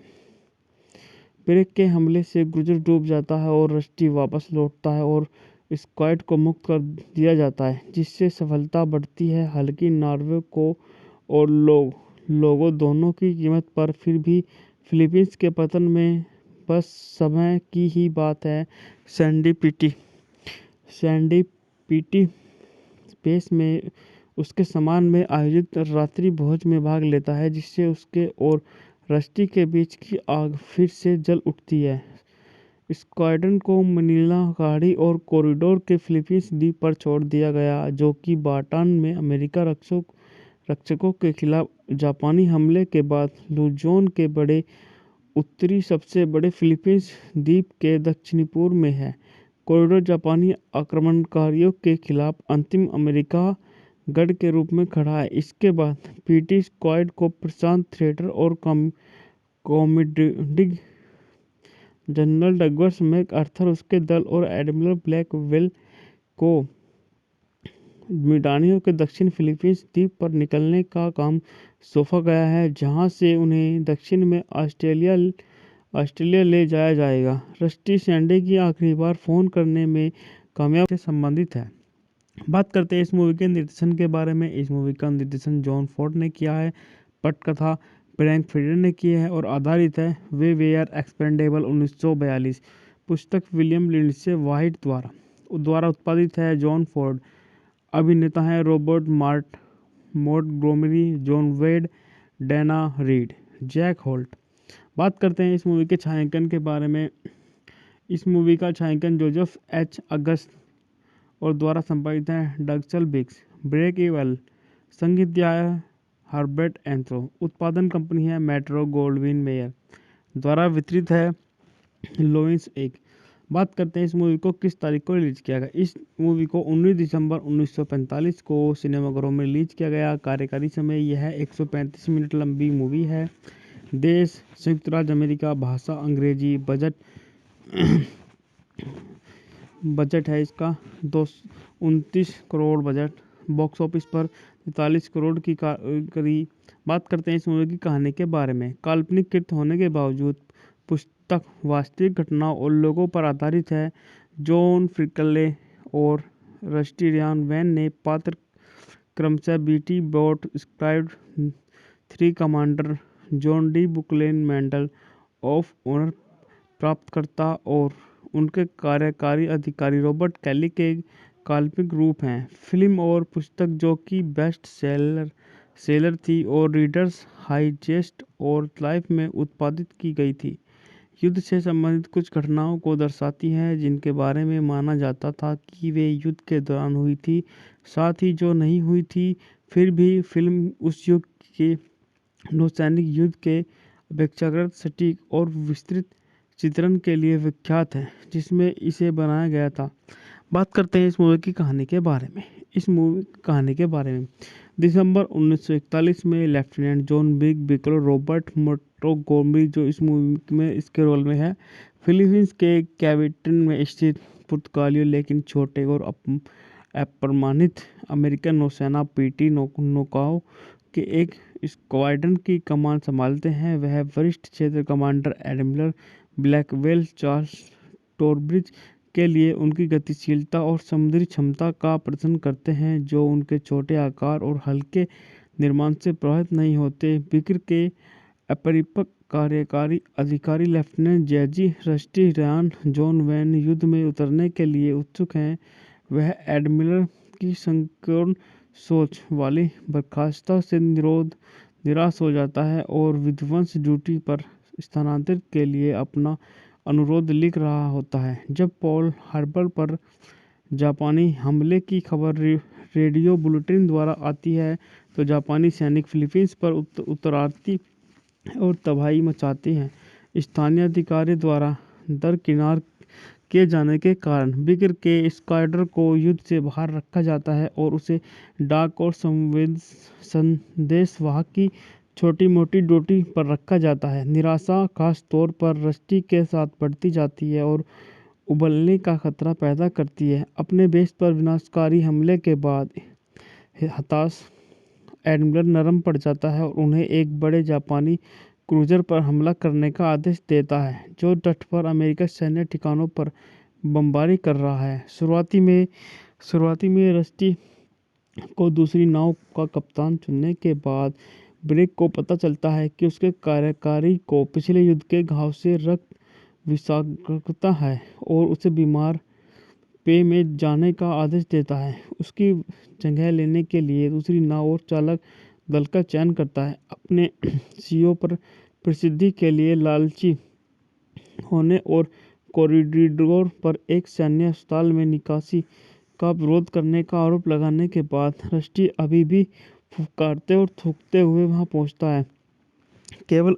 Speaker 1: ब्रेक के हमले से क्रूजर डूब जाता है और रस्टी वापस लौटता है और स्क्वाड को मुक्त कर दिया जाता है जिससे सफलता बढ़ती है। हालांकि नॉर्वे को और लोगों दोनों की कीमत पर फिर भी फिलीपींस के पतन में बस समय की ही बात है। सैंडी पीटी स्पेस में उसके सम्मान में आयोजित रात्रि भोज में भाग लेता है जिससे उसके और रस्टी के बीच की आग फिर से जल उठती है। स्क्वाड्रन को मनीला गाड़ी और कॉरिडोर के फिलीपींस द्वीप पर छोड़ दिया गया जो कि बाटान में अमेरिका रक्षकों के खिलाफ जापानी हमले के बाद लुजोन के बड़े उत्तरी सबसे बड़े फिलीपींस द्वीप के दक्षिणी पूर्व में है। कॉरिडोर जापानी आक्रमणकारियों के खिलाफ अंतिम अमेरिका गढ़ के रूप में खड़ा है। इसके बाद पीटी स्क्वाड को प्रशांत थिएटर और कॉमोडिंग जनरल डगलस मैकआर्थर उसके दल और एडमिरल ब्लैकवेल को मिडानियो के दक्षिण फिलीपींस द्वीप पर निकलने का काम सौंपा गया है जहां से उन्हें दक्षिण में ऑस्ट्रेलिया ले जाया जाएगा। रस्टी सैंडी की आखिरी बार फोन करने में कामयाब से संबंधित है। बात करते हैं इस मूवी के निर्देशन के बारे में। इस मूवी का निर्देशन जॉन फोर्ड ने किया है। पटकथा फ्रैंक फ्रिडर ने की है और आधारित है वे वेयर एक्सपेंडेबल 1942 पुस्तक विलियम लिंडसे वाइट द्वारा उत्पादित है। जॉन फोर्ड अभिनेता हैं रॉबर्ट मोंटगोमरी, जॉन वेड, डैना रीड, जैक होल्ट। बात करते हैं इस मूवी के छायांकन के बारे में। इस मूवी का छायांकन जोसेफ एच अगस्त और द्वारा संपादित है डगसल बिग्स। ब्रेक इवन संगीत दिया है हर्बर्ट एंथ्रो। उत्पादन कंपनी है मेट्रो गोल्डविन मेयर। द्वारा वितरित है लोइंस एक। बात करते हैं इस मूवी को किस तारीख को रिलीज किया गया। इस मूवी को 19 दिसंबर 1945 को सिनेमाघरों में रिलीज किया गया। कार्यकारी समय यह 135 मिनट लंबी मूवी है। देश संयुक्त राज्य अमेरिका। भाषा अंग्रेजी। बजट है इसका 229 करोड़ बजट। बॉक्स ऑफिस पर 43 करोड़ की करीब। बात करते हैं इस मूवी की कहानी के बारे में। काल्पनिक कृत होने के बावजूद पुस्तक वास्तविक घटनाओं और लोगों पर आधारित है। जॉन फ्रिकले और रस्टी रियान वैन ने पात्र क्रमशः बीटी बोट स्क्राइब 3 commander John D Bulkeley Medal of Honor प्राप्तकर्ता और उनके कार्यकारी अधिकारी रॉबर्ट कैली के काल्पनिक रूप हैं। फिल्म और पुस्तक जो कि बेस्ट सेलर थी और रीडर्स हाइजेस्ट और लाइफ में उत्पादित की गई थी। युद्ध से संबंधित कुछ घटनाओं को दर्शाती है जिनके बारे में माना जाता था कि वे युद्ध के दौरान हुई थी, साथ ही जो नहीं हुई थी। फिर भी फिल्म उस युग के नौसैनिक युद्ध के अपेक्षाकृत सटीक और विस्तृत चित्रण के लिए विख्यात है जिसमें इसे बनाया गया था। बात करते हैं इस मूवी की कहानी के बारे में। इस मूवी की कहानी के बारे में दिसंबर 1941 में लेफ्टिनेंट जॉन बिग बिकल रॉबर्ट मोंटगोमरी, जो इस मूवी में इसके रोल में है, फिलीपींस के कैविटन में स्थित पुर्तगालियों लेकिन छोटे और अप्रमाणित अमेरिकन नौसेना पीटी नौकाओं के एक स्क्वाड्रन की कमान संभालते हैं। वह वरिष्ठ क्षेत्र कमांडर एडमिरल ब्लैकवेल चार्ल्स टॉरब्रिज के लिए उनकी गतिशीलता और समुद्री क्षमता का प्रदर्शन करते हैं, जो उनके छोटे आकार और हल्के निर्माण से प्रभावित नहीं होते। बिक्र के अपरिपक्व कार्यकारी अधिकारी लेफ्टिनेंट जेजी रस्टी रयान जॉन वैन युद्ध में उतरने के लिए उत्सुक हैं। वह एडमिरल की संकीर्ण सोच वाली बर्खास्तता से निराश हो जाता है और विध्वंस ड्यूटी पर स्थानांतरित के लिए अपना अनुरोध लिख रहा होता है। जब पर्ल हार्बर पर जापानी हमले की खबर रेडियो बुलेटिन द्वारा आती है तो जापानी सैनिक फिलीपींस पर उतर और तबाही मचाते हैं। स्थानीय अधिकारी द्वारा दरकिनार किए जाने के कारण बिक्र के स्क्वाड्रन को युद्ध से बाहर रखा जाता है और उसे डाक और संदेशवाहक की छोटी मोटी ड्यूटी पर रखा जाता है। निराशा खास तौर पर रस्टी के साथ बढ़ती जाती है और उबलने का खतरा पैदा करती है। अपने बेस पर विनाशकारी हमले के बाद हताश एडमिरल नरम पड़ जाता है और उन्हें एक बड़े जापानी क्रूजर पर हमला करने का आदेश देता है जो तट पर अमेरिकी सैन्य ठिकानों पर बमबारी कर रहा है। शुरुआती में रस्टी को दूसरी नाव का कप्तान चुनने के बाद ब्रेक को पता चलता है कि उसके कार्यकारी को पिछले युद्ध के घाव से रक्त विषाक्तता है और उसे बीमार पे में जाने का आदेश देता है। उसकी जगह लेने के लिए दूसरी नाव और चालक दल का चयन करता है। अपने सीईओ पर प्रसिद्धि के लिए लालची होने और कॉरिडोर पर एक सैन्य अस्पताल में निकासी का विरोध करने का आरोप लगाने के बाद रस्टी अभी भी फुफकारते और थूकते हुए वहां पहुंचता है। केवल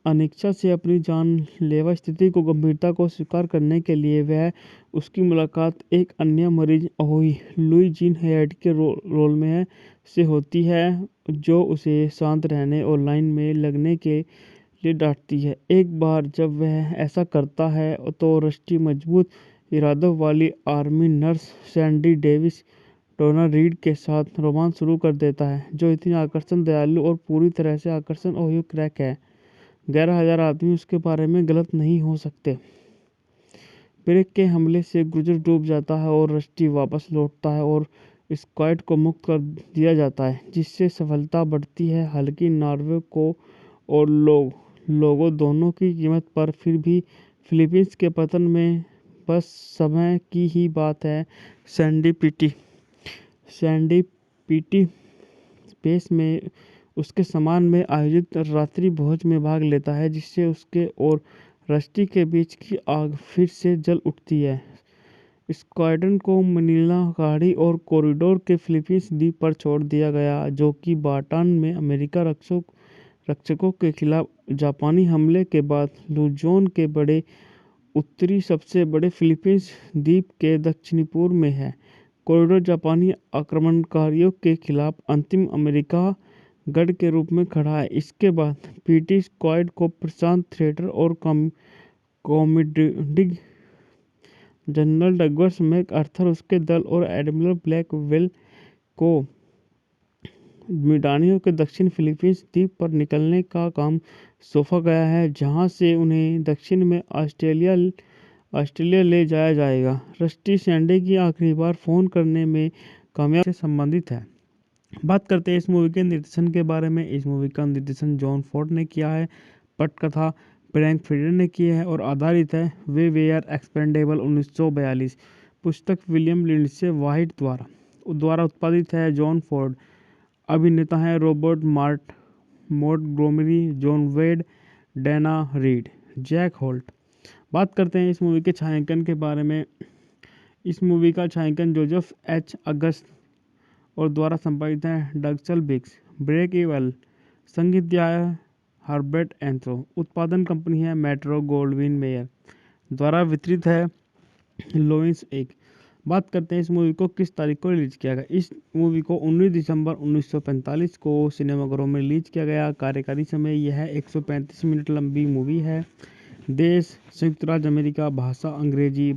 Speaker 1: अनिच्छा से अपनी जानलेवा स्थिति को गंभीरता को स्वीकार करने के लिए वह उसकी मुलाकात एक अन्य मरीज अहोई लुई जीन हेड के रोल में से होती है, जो उसे शांत रहने और लाइन में लगने के लिए डांटती है। एक बार जब वह ऐसा करता है तो रस्टी मजबूत इरादों वाली आर्मी नर्स सैंडी डेविस डोना रीड के साथ रोमांस शुरू कर देता है, जो इतनी आकर्षण, दयालु और पूरी तरह से आकर्षण और क्रैक है। 11,000 आदमी उसके बारे में गलत नहीं हो सकते। ब्रेक के हमले से क्रूजर डूब जाता है और रस्टी वापस लौटता है और स्क्वाड को मुक्त कर दिया जाता है, जिससे सफलता बढ़ती है। हालांकि नॉर्वे को और लोगों दोनों की कीमत पर, फिर भी फिलीपींस के पतन में बस समय की ही बात है। सैंडी पीटी स्पेस में उसके सम्मान में आयोजित रात्रि भोज में भाग लेता है, जिससे उसके और रस्टी के बीच की आग फिर से जल उठती है। स्क्वाड्रन को मनीला गाड़ी और कॉरिडोर के फिलीपींस द्वीप पर छोड़ दिया गया, जो कि बाटान में अमेरिका रक्षकों के खिलाफ जापानी हमले के बाद लुजोन के बड़े उत्तरी सबसे बड़े फिलीपींस द्वीप के दक्षिणी पूर्व में है। कॉरिडोर जापानी आक्रमणकारियों के खिलाफ अंतिम अमेरिका गढ़ के रूप में खड़ा है। इसके बाद पीटी स्क्वाड को प्रशांत थिएटर और कॉमोडिंग जनरल डगलस मैकआर्थर, उसके दल और एडमिरल ब्लैकवेल को मिडानियो के दक्षिण फिलीपींस द्वीप पर निकलने का काम सौंपा गया है, जहां से उन्हें दक्षिण में ऑस्ट्रेलिया ले जाया जाएगा। रस्टी सैंडी की आखिरी बार फोन करने में कामयाब से संबंधित है। बात करते हैं इस मूवी के निर्देशन के बारे में। इस मूवी का निर्देशन जॉन फोर्ड ने किया है, पटकथा फ्रैंक फ्रिडर ने की है और आधारित है वे आर एक्सपेंडेबल 1942 पुस्तक विलियम लिंडसे व्हाइट द्वारा उत्पादित है। जॉन फोर्ड अभिनेता हैं रॉबर्ट मोंटगोमरी, जॉन वेड, डैना रीड, जैक होल्ट। बात करते हैं इस मूवी के छायांकन के बारे में। इस मूवी का छायांकन जोसेफ एच अगस्त और द्वारा संपादित है डक्सल बिग्स। ब्रेक इवन संगीत दिया है हर्बर्ट एंथ्रो। उत्पादन कंपनी है मेट्रो गोल्डविन मेयर। द्वारा वितरित है लोइंस एक। बात करते हैं इस मूवी को किस तारीख को रिलीज किया गया। इस मूवी को 19 दिसंबर 1945 को सिनेमाघरों में रिलीज किया गया। कार्यकारी समय यह 135 मिनट लंबी मूवी है। देश संयुक्त राज्य अमेरिका। भाषा अंग्रेजी।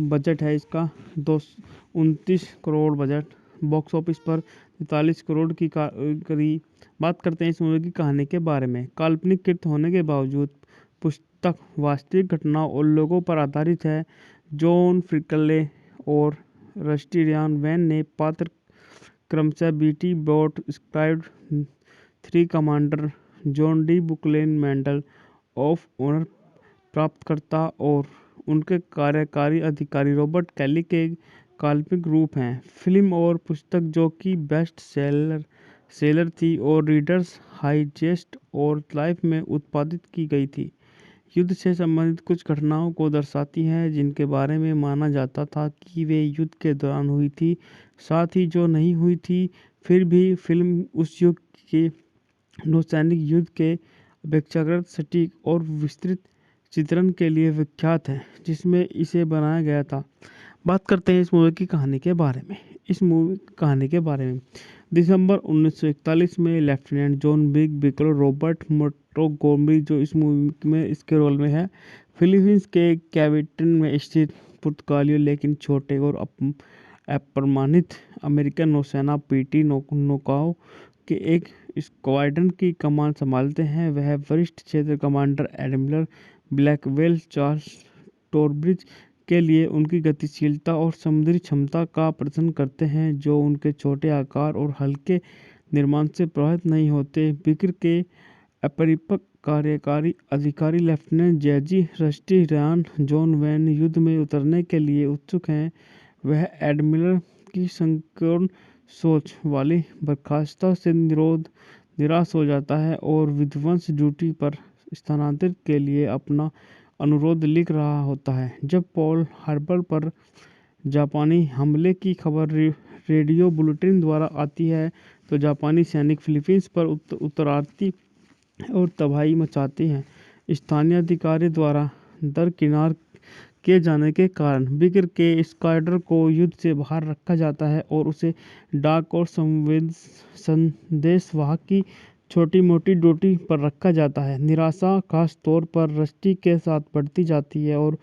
Speaker 1: बजट है इसका 229 करोड़ बजट। बॉक्स ऑफिस पर 43 करोड़ की करीब। बात करते हैं इस मूवी की कहानी के बारे में। काल्पनिक कृत होने के बावजूद पुस्तक वास्तविक घटनाओं और लोगों पर आधारित है। जॉन फ्रिकले और रस्टी रियान वैन ने पात्र क्रमशः बीटी बोट स्क्राइब 3 commander John D Bulkeley Medal of Honor प्राप्तकर्ता और उनके कार्यकारी अधिकारी रॉबर्ट कैली के काल्पनिक रूप हैं। फिल्म और पुस्तक जो कि बेस्ट सेलर थी और रीडर्स हाइजेस्ट और लाइफ में उत्पादित की गई थी, युद्ध से संबंधित कुछ घटनाओं को दर्शाती है जिनके बारे में माना जाता था कि वे युद्ध के दौरान हुई थी, साथ ही जो नहीं हुई थी। फिर भी फिल्म उस युग के नौसैनिक युद्ध के अपेक्षाकृत सटीक और विस्तृत चित्रण के लिए विख्यात है जिसमें इसे बनाया गया था। बात करते हैं इस मूवी की कहानी के बारे में। इस मूवी की कहानी के बारे में दिसंबर 1941 में लेफ्टिनेंट जॉन बिग बिकलो रॉबर्ट मोंटगोमरी जो इस मूवी में इसके रोल में है, फिलीपींस के कैविटन में स्थित पुर्तगालियों लेकिन छोटे और अप्रमाणित अमेरिकन नौसेना पीटी नौकाओं के एक स्क्वाड्रन की कमान संभालते हैं। वह वरिष्ठ क्षेत्र कमांडर एडमिरल ब्लैकवेल चार्ल्स टॉरब्रिज के लिए उनकी गतिशीलता और समुद्री क्षमता का प्रदर्शन करते हैं जो उनके छोटे आकार और हल्के निर्माण से प्रभावित नहीं होते। बिक्र के अपरिपक्व कार्यकारी अधिकारी lieutenant J G Rusty Ryan John Van युद्ध में उतरने के लिए उत्सुक हैं। वह एडमिरल की संकीर्ण सोच वाली बर्खास्तता से निराश हो जाता है और विध्वंस ड्यूटी पर स्थानांतरित के लिए अपना अनुरोध लिख रहा होता है। जब पर्ल हार्बर पर जापानी हमले की खबर रेडियो बुलेटिन द्वारा आती है तो जापानी सैनिक फिलीपींस पर उतर आती और तबाही मचाते हैं। स्थानीय अधिकारी द्वारा दरकिनार किए जाने के कारण बिक्र के स्क्वाड्रन को युद्ध से बाहर रखा जाता है और उसे डाक और संदेशवाहक की छोटी मोटी ड्यूटी पर रखा जाता है। निराशा खास तौर पर रस्टी के साथ बढ़ती जाती है और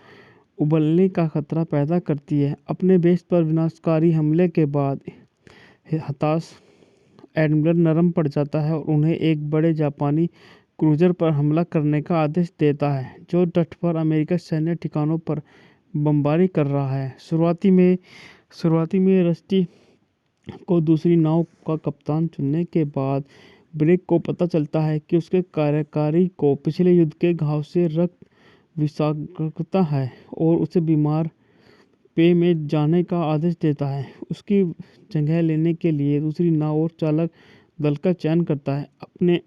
Speaker 1: उबलने का खतरा पैदा करती है। अपने बेस पर विनाशकारी हमले के बाद हताश एडमिरल नरम पड़ जाता है और उन्हें एक बड़े जापानी क्रूजर पर हमला करने का आदेश देता है जो तट पर अमेरिकी सैन्य ठिकानों पर बमबारी कर रहा है। शुरुआती में रस्टी को दूसरी नाव का कप्तान चुनने के बाद ब्रेक को पता चलता है कि उसके कार्यकारी को पिछले युद्ध के घाव से रक्त विषाक्तता है और उसे बीमार पे में जाने का आदेश देता है। उसकी जगह लेने के लिए दूसरी नाव और चालक दल का चयन करता है। अपने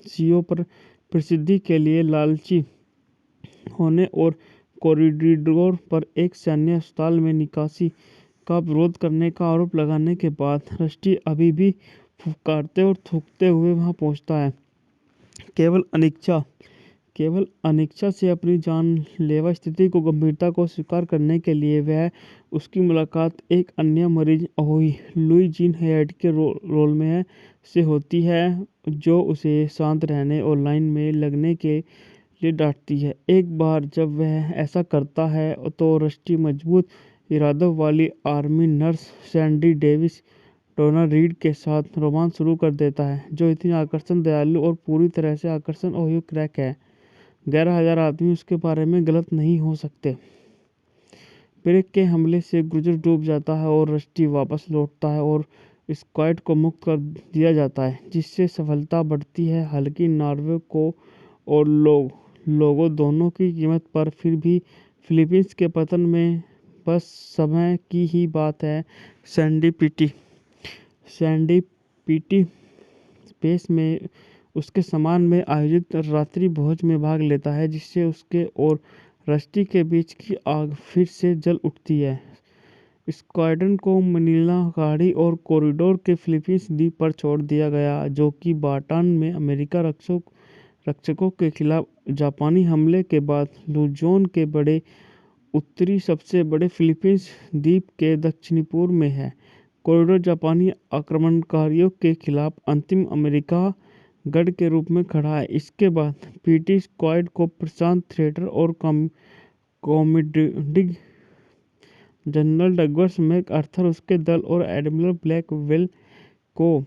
Speaker 1: सीईओ पर प्रसिद्धि के लिए लालची होने और कॉरिडोर पर एक सैन्य अस्पताल में निकासी का विरोध करने का आरोप लगाने के बाद रस्टी अभी भी फुफकारते और थूकते हुए वहां पहुंचता है। केवल अनिच्छा से अपनी जानलेवा स्थिति को गंभीरता को स्वीकार करने के लिए वह उसकी मुलाकात एक अन्य मरीज लुई जीन हेड के रोल में से होती है जो उसे शांत रहने और लाइन में लगने के लिए डांटती है। एक बार जब वह ऐसा करता है तो रस्टी मजबूत इरादों वाली आर्मी नर्स सैंडी डेविस डोना रीड के साथ रोमांस शुरू कर देता है जो इतनी आकर्षण दयालु और पूरी तरह से आकर्षण और क्रैक है। 11,000 आदमी उसके बारे में गलत नहीं हो सकते। ब्रेक के हमले से क्रूजर डूब जाता है और रस्टी वापस लौटता है और स्क्वाड को मुक्त कर दिया जाता है जिससे सफलता बढ़ती है। हालांकि नॉर्वे को और लोगों दोनों की कीमत पर फिर भी फिलीपींस के पतन में बस समय की ही बात है। सैंडी पीटी स्पेस में उसके सम्मान में आयोजित रात्रि भोज में भाग लेता है, जिससे उसके और रस्टी के बीच की आग फिर से जल उठती है। स्क्वाड्रन को मनीला खाड़ी और कॉरिडोर के फिलीपींस द्वीप पर छोड़ दिया गया, जो कि बाटान में अमेरिका रक्षकों के खिलाफ जापानी हमले के बाद लुजोन के बड़े उत्तरी सबसे बड़े फिलीपींस द्वीप के दक्षिणी पूर्व में है। कॉरिडोर जापानी आक्रमणकारियों के खिलाफ अंतिम अमेरिका गढ़ के रूप में खड़ा है। इसके बाद पीटी स्क्वाड को प्रशांत थिएटर और कॉमोडिंग जनरल डगलस मैकआर्थर, उसके दल और एडमिरल ब्लैकवेल को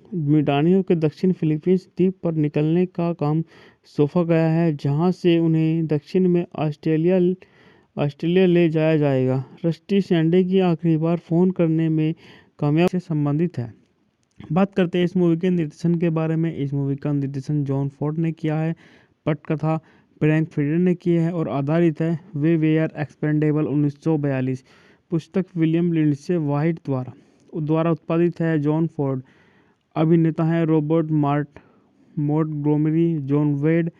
Speaker 1: मिडानियों के दक्षिण फिलीपींस द्वीप पर निकलने का काम सौंपा गया है, जहां से उन्हें दक्षिण में ऑस्ट्रेलिया ले जाया जाएगा। रस्टी सैंडी की आखिरी बार फोन करने में कामयाब से संबंधित है। बात करते हैं इस मूवी के निर्देशन के बारे में। इस मूवी का निर्देशन जॉन फोर्ड ने किया है। पटकथा फ्रैंक फ्रिडर ने की है और आधारित है वे आर एक्सपेंडेबल 1942 पुस्तक विलियम लिंडसे वाइट द्वारा उत्पादित है। John Ford. अभिनेता हैं रॉबर्ट मॉन्टगोमरी, जॉन वेड,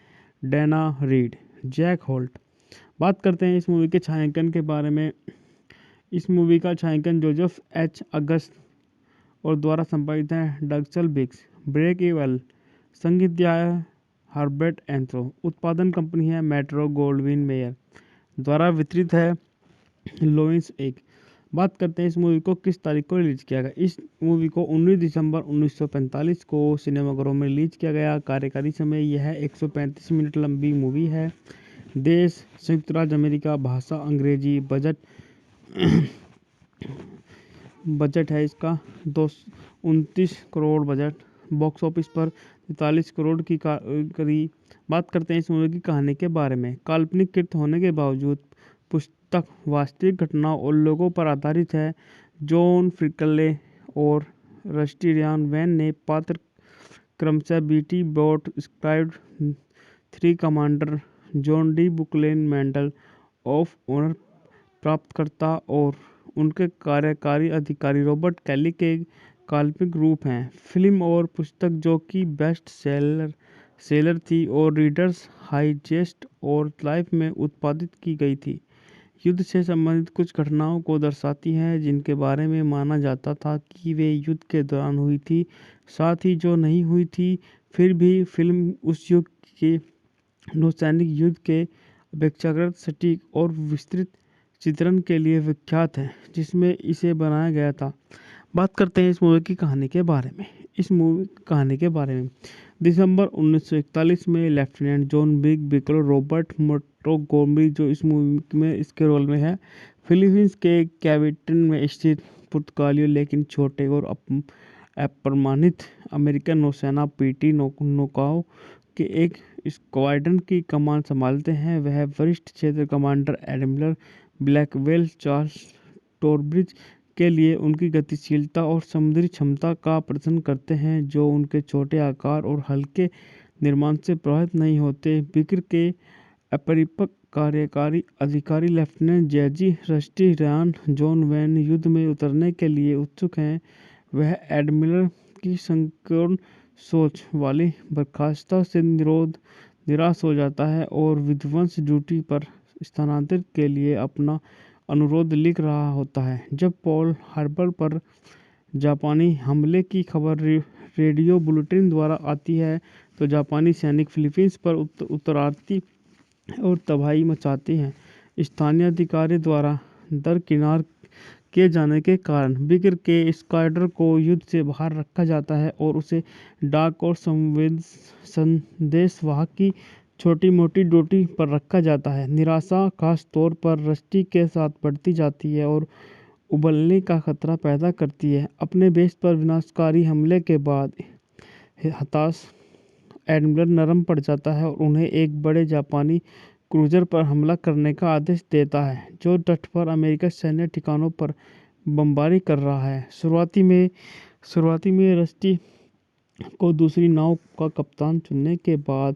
Speaker 1: डैना रीड, जैक होल्ट। बात करते हैं इस मूवी के छायांकन के बारे में। इस मूवी का छायांकन जोसेफ एच अगस्त और द्वारा संपादित है डगसल बिग्स। Break even. संगीत दिया है हर्बर्ट एंथ्रो। उत्पादन कंपनी है मेट्रो गोल्डविन मेयर। द्वारा वितरित है लोइंस एक। बात करते हैं इस मूवी को किस तारीख को रिलीज किया गया। इस मूवी को 19 दिसंबर 1945 को सिनेमाघरों में रिलीज किया गया। कार्यकारी समय यह 135 मिनट लंबी मूवी है। देश संयुक्त राज्य अमेरिका। भाषा अंग्रेजी। बजट है इसका 229 करोड़ बजट। बॉक्स ऑफिस पर 43 करोड़ की करीब। बात करते हैं इस मूवी की कहानी के बारे में। काल्पनिक कृत होने के बावजूद पुस्तक वास्तविक घटनाओं और लोगों पर आधारित है। जॉन फ्रिकले और रस्टी रियान वैन ने पात्र क्रमशः बीटी बोट स्क्राइब 3 commander John D Bulkeley Medal of Honor प्राप्तकर्ता और उनके कार्यकारी अधिकारी रॉबर्ट कैली के काल्पनिक रूप हैं। फिल्म और पुस्तक, जो कि बेस्ट सेलर थी और रीडर्स हाइजेस्ट और लाइफ में उत्पादित की गई थी, युद्ध से संबंधित कुछ घटनाओं को दर्शाती है जिनके बारे में माना जाता था कि वे युद्ध के दौरान हुई थी, साथ ही जो नहीं हुई थी। फिर भी फिल्म उस युग के नौसैनिक युद्ध के अपेक्षाकृत सटीक और विस्तृत चित्रण के लिए विख्यात है जिसमें इसे बनाया गया था। बात करते हैं इस मूवी की कहानी के बारे में। इस मूवी की कहानी के बारे में दिसंबर 1941 में लेफ्टिनेंट जॉन बिकलो रॉबर्ट मोंटगोमरी, जो इस मूवी में इसके रोल में है, फिलीपींस के कैविटन में स्थित पुर्तगालियों लेकिन छोटे और अप्रमाणित अमेरिकन नौसेना पीटी नौकाओं के एक स्क्वाड्रन की कमान संभालते हैं। वह वरिष्ठ क्षेत्र कमांडर एडमिरल ब्लैकवेल चार्ल्स टॉरब्रिज के लिए उनकी गतिशीलता और समुद्री क्षमता का प्रदर्शन करते हैं, जो उनके छोटे आकार और हल्के निर्माण से प्रभावित नहीं होते। बिक्र के अपरिपक्व कार्यकारी अधिकारी लेफ्टिनेंट जेजी रस्टी रियान जॉन वैन युद्ध में उतरने के लिए उत्सुक हैं। वह एडमिरल की संकीर्ण सोच वाली बर्खास्तता से निराश हो जाता है और विध्वंस ड्यूटी पर स्थानांतरित के लिए अपना अनुरोध लिख रहा होता है। जब पर्ल हार्बर पर जापानी हमले की खबर रेडियो बुलेटिन द्वारा आती है तो जापानी सैनिक फिलीपींस पर उतर आती और तबाही मचाते हैं। स्थानीय अधिकारी द्वारा दरकिनार किए जाने के कारण बिक्र के स्क्वाड्रन को युद्ध से बाहर रखा जाता है और उसे डाक और संदेशवाहक की छोटी मोटी ड्यूटी पर रखा जाता है। निराशा खास तौर पर रस्टी के साथ बढ़ती जाती है और उबलने का खतरा पैदा करती है। अपने बेस पर विनाशकारी हमले के बाद हताश एडमिरल नरम पड़ जाता है और उन्हें एक बड़े जापानी क्रूजर पर हमला करने का आदेश देता है, जो तट पर अमेरिकी सैन्य ठिकानों पर बमबारी कर रहा है। शुरुआती में रस्टी को दूसरी नाव का कप्तान चुनने के बाद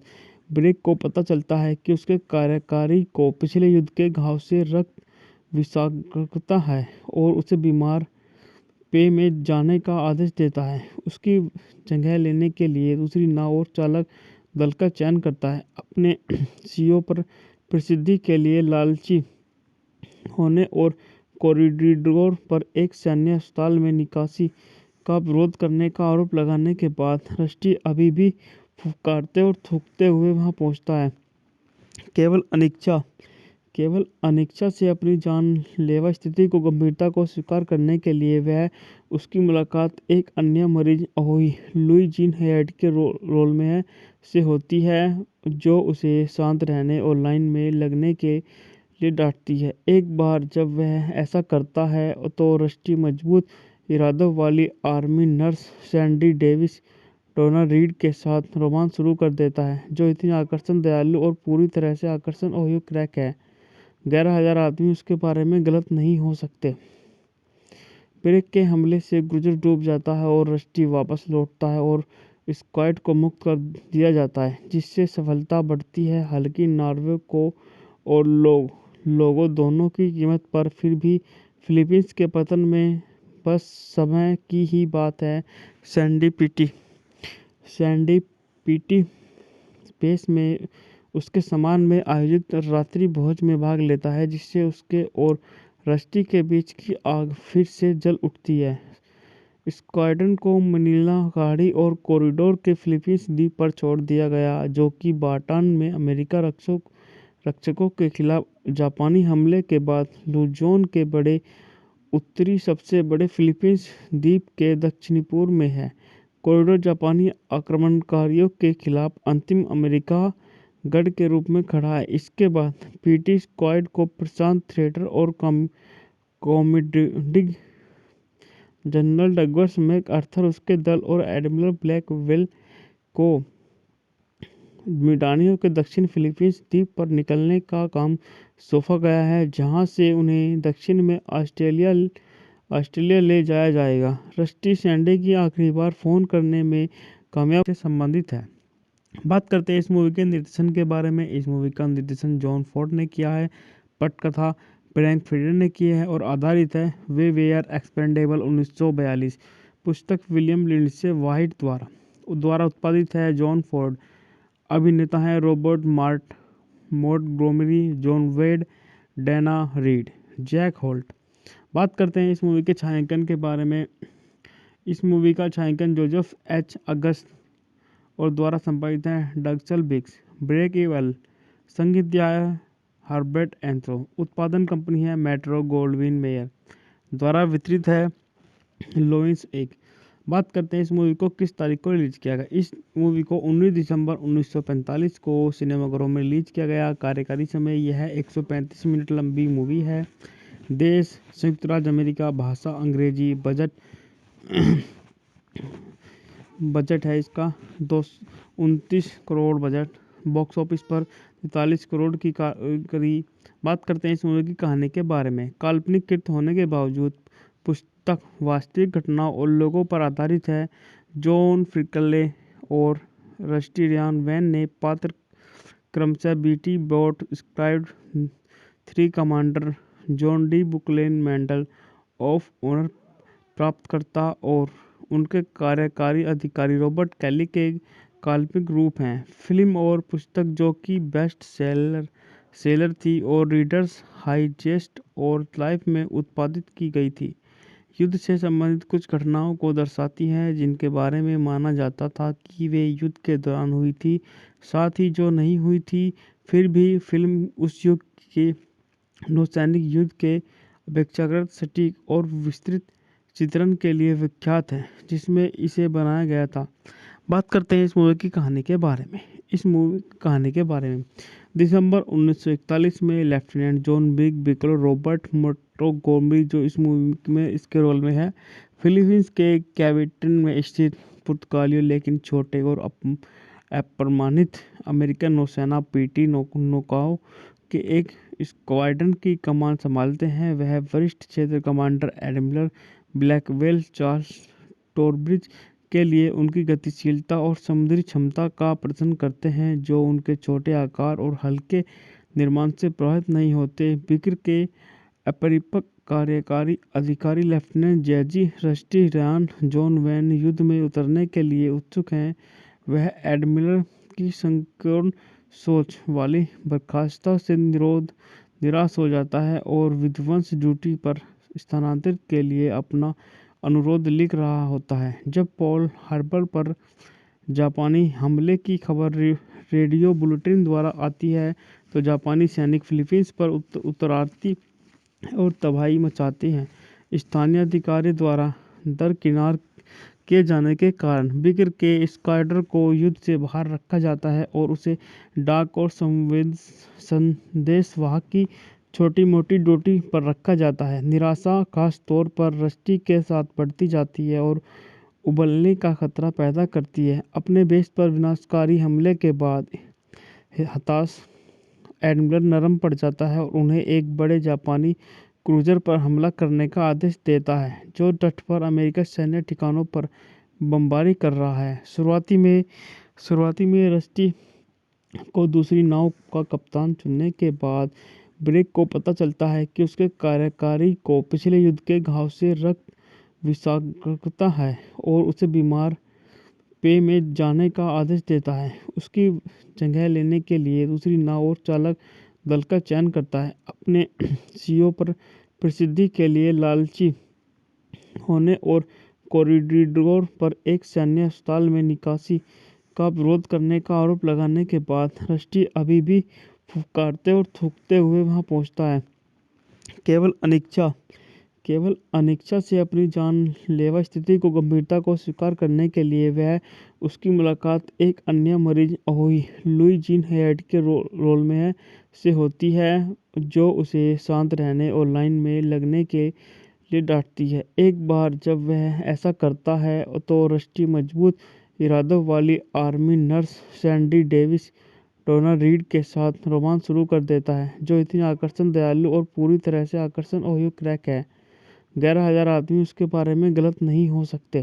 Speaker 1: ब्रेक को पता चलता है कि उसके कार्यकारी को पिछले युद्ध के घाव से रक्त विषाक्तता है और उसे बीमार पे में जाने का आदेश देता है। उसकी जगह लेने के लिए दूसरी नाव और चालक दल का चयन करता है। अपने सीईओ पर प्रसिद्धि के लिए लालची होने और कॉरिडोर पर एक सैन्य अस्पताल में निकासी का विरोध करने का आरोप लगाने के बाद रस्टी अभी भी फुफकारते और थूकते हुए वहां पहुंचता है। केवल अनिच्छा से अपनी जानलेवा स्थिति को गंभीरता को स्वीकार करने के लिए वह उसकी मुलाकात एक अन्य मरीज लुई जीन हैयाट के रोल में से होती है, जो उसे शांत रहने और लाइन में लगने के लिए डांटती है। एक बार जब वह ऐसा करता है तो रस्टी मजबूत इरादों वाली आर्मी नर्स सैंडी डेविस डोना रीड के साथ रोमांस शुरू कर देता है, जो इतनी आकर्षण, दयालु और पूरी तरह से आकर्षण और क्रैक है। 11,000 आदमी उसके बारे में गलत नहीं हो सकते। ब्रेक के हमले से गुजर डूब जाता है और रस्टी वापस लौटता है और स्क्वाड को मुक्त कर दिया जाता है, जिससे सफलता बढ़ती है। हालांकि नॉर्वे को और लोगों दोनों की कीमत पर, फिर भी फिलीपींस के पतन में बस समय की ही बात है। सैंडी पीटी स्पेस में उसके सम्मान में आयोजित रात्रि भोज में भाग लेता है, जिससे उसके और रस्टी के बीच की आग फिर से जल उठती है। स्क्वाड्रन को मनीला गाड़ी और कॉरिडोर के फिलीपींस द्वीप पर छोड़ दिया गया, जो कि बाटान में अमेरिका रक्षकों के खिलाफ जापानी हमले के बाद लुजोन के बड़े उत्तरी सबसे बड़े फिलीपींस द्वीप के दक्षिणी पूर्व में है। कॉरिडोर जापानी आक्रमणकारियों के खिलाफ अंतिम अमेरिका गढ़ के रूप में खड़ा है। इसके बाद पीटी स्क्वाड को प्रशांत थिएटर और कॉमोडिंग जनरल डगलस मैकआर्थर, उसके दल और एडमिरल ब्लैकवेल को मिडानियों के दक्षिण फिलीपींस द्वीप पर निकलने का काम सौंपा गया है, जहां से उन्हें दक्षिण में ऑस्ट्रेलिया ले जाया जाएगा। रस्टी सैंडी की आखिरी बार फोन करने में कामयाब से संबंधित है। बात करते हैं इस मूवी के निर्देशन के बारे में। इस मूवी का निर्देशन जॉन फोर्ड ने किया है। पटकथा फ्रैंक फ्रिडर ने की है और आधारित है वे आर एक्सपेंडेबल 1942 पुस्तक विलियम लिंडसे वाइट द्वारा उत्पादित है। John Ford. अभिनेता हैं रॉबर्ट मोंटगोमरी, जॉन वेड, डैना रीड, जैक होल्ट। बात करते हैं इस मूवी के छायांकन के बारे में। इस मूवी का छायांकन जोसेफ एच अगस्त और द्वारा संपादित है डगचल बिक्स। ब्रेक इवन संगीत दिया है हर्बर्ट एंथ्रो। उत्पादन कंपनी है मेट्रो गोल्डविन मेयर। द्वारा वितरित है लोइंस एक। बात करते हैं इस मूवी को किस तारीख को रिलीज किया गया। इस मूवी को 19 दिसंबर 1945 को सिनेमाघरों में रिलीज किया गया। कार्यकारी समय यह 135 मिनट लंबी मूवी है। देश संयुक्त राज्य अमेरिका। भाषा अंग्रेजी। बजट है इसका 229 करोड़ बजट। बॉक्स ऑफिस पर 43 करोड़ की करीब। बात करते हैं इस मूवी की कहानी के बारे में। काल्पनिक कृत होने के बावजूद पुस्तक वास्तविक घटनाओं और लोगों पर आधारित है। जॉन फ्रिकले और रस्टी रियान वैन ने पात्र क्रमशः बीटी बोट स्क्राइब 3 commander John D Bulkeley Medal of Honor प्राप्तकर्ता और उनके कार्यकारी अधिकारी रॉबर्ट कैली के काल्पनिक रूप हैं। फिल्म और पुस्तक, जो कि बेस्ट सेलर थी और रीडर्स हाइजेस्ट और लाइफ में उत्पादित की गई थी, युद्ध से संबंधित कुछ घटनाओं को दर्शाती है, जिनके बारे में माना जाता था कि वे युद्ध के दौरान हुई थी, साथ ही जो नहीं हुई थी। फिर भी फिल्म उस युग के नौसैनिक युद्ध के अपेक्षाकृत सटीक और विस्तृत चित्रण के लिए विख्यात है, जिसमें इसे बनाया गया था। बात करते हैं इस मूवी की कहानी के बारे में। इस मूवी की कहानी के बारे में दिसंबर 1941 में लेफ्टिनेंट जॉन बिकलो रॉबर्ट मोंटगोमरी, जो इस मूवी में इसके रोल में है, फिलीपींस के कैविटन में स्थित पुर्तगालियों लेकिन छोटे और अप्रमाणित अमेरिकन नौसेना पीटी नौकाओं के एक स्क्वाड्रन की कमान संभालते हैं। वह वरिष्ठ क्षेत्र कमांडर एडमिरल ब्लैकवेल चार्ल्स टॉरब्रिज के लिए उनकी गतिशीलता और समुद्री क्षमता का प्रदर्शन करते हैं, जो उनके छोटे आकार और हल्के निर्माण से प्रभावित नहीं होते। बिक्र के अपरिपक्व कार्यकारी अधिकारी लेफ्टिनेंट जेजी रस्टी रयान जॉन वैन युद्ध में उतरने के लिए उत्सुक हैं। वह एडमिरल की संकीर्ण सोच वाली बर्खास्तता से निराश हो जाता है और विध्वंस ड्यूटी पर स्थानांतरित के लिए अपना अनुरोध लिख रहा होता है। जब पर्ल हार्बर पर जापानी हमले की खबर रेडियो बुलेटिन द्वारा आती है तो जापानी सैनिक फिलीपींस पर उतर आती और तबाही मचाते हैं। स्थानीय अधिकारी द्वारा दरकिनार किए जाने के कारण बिगर के स्क्वाड्रन को युद्ध से बाहर रखा जाता है और उसे डाक और संदेशवाहक की छोटी मोटी ड्यूटी पर रखा जाता है। निराशा खास तौर पर रस्टी के साथ बढ़ती जाती है और उबलने का खतरा पैदा करती है। अपने बेस पर विनाशकारी हमले के बाद हताश एडमिरल नरम पड़ जाता है और उन्हें एक बड़े जापानी क्रूजर पर हमला करने का आदेश देता है जो तट पर अमेरिकी सैन्य ठिकानों पर बमबारी कर रहा है। शुरुआती में रस्टी को दूसरी नाव का कप्तान चुनने के बाद ब्रेक को पता चलता है कि उसके कार्यकारी को पिछले युद्ध के घाव से रक्त विषाक्तता है और उसे बीमार पे में जाने का आदेश देता है। उसकी जगह लेने के लिए दूसरी नाव और चालक दल का चयन करता है। अपने सीईओ पर प्रसिद्धि के लिए लालची होने और कॉरिडोर पर एक सैन्य अस्पताल में निकासी का विरोध करने का आरोप लगाने के बाद रस्टी अभी भी फुफकारते और थूकते हुए वहां पहुंचता है। केवल अनिच्छा से अपनी जानलेवा स्थिति को गंभीरता को स्वीकार करने के लिए वह उसकी मुलाकात एक अन्य मरीज अहोई लुई जीन हेड के रोल में से होती है जो उसे शांत रहने और लाइन में लगने के लिए डांटती है। एक बार जब वह ऐसा करता है तो रस्टी मजबूत इरादों वाली आर्मी नर्स सैंडी डेविस डोना रीड के साथ रोमांस शुरू कर देता है जो इतनी आकर्षण दयालु और पूरी तरह से आकर्षण ओहियो क्रैक है। 11,000 आदमी उसके बारे में गलत नहीं हो सकते।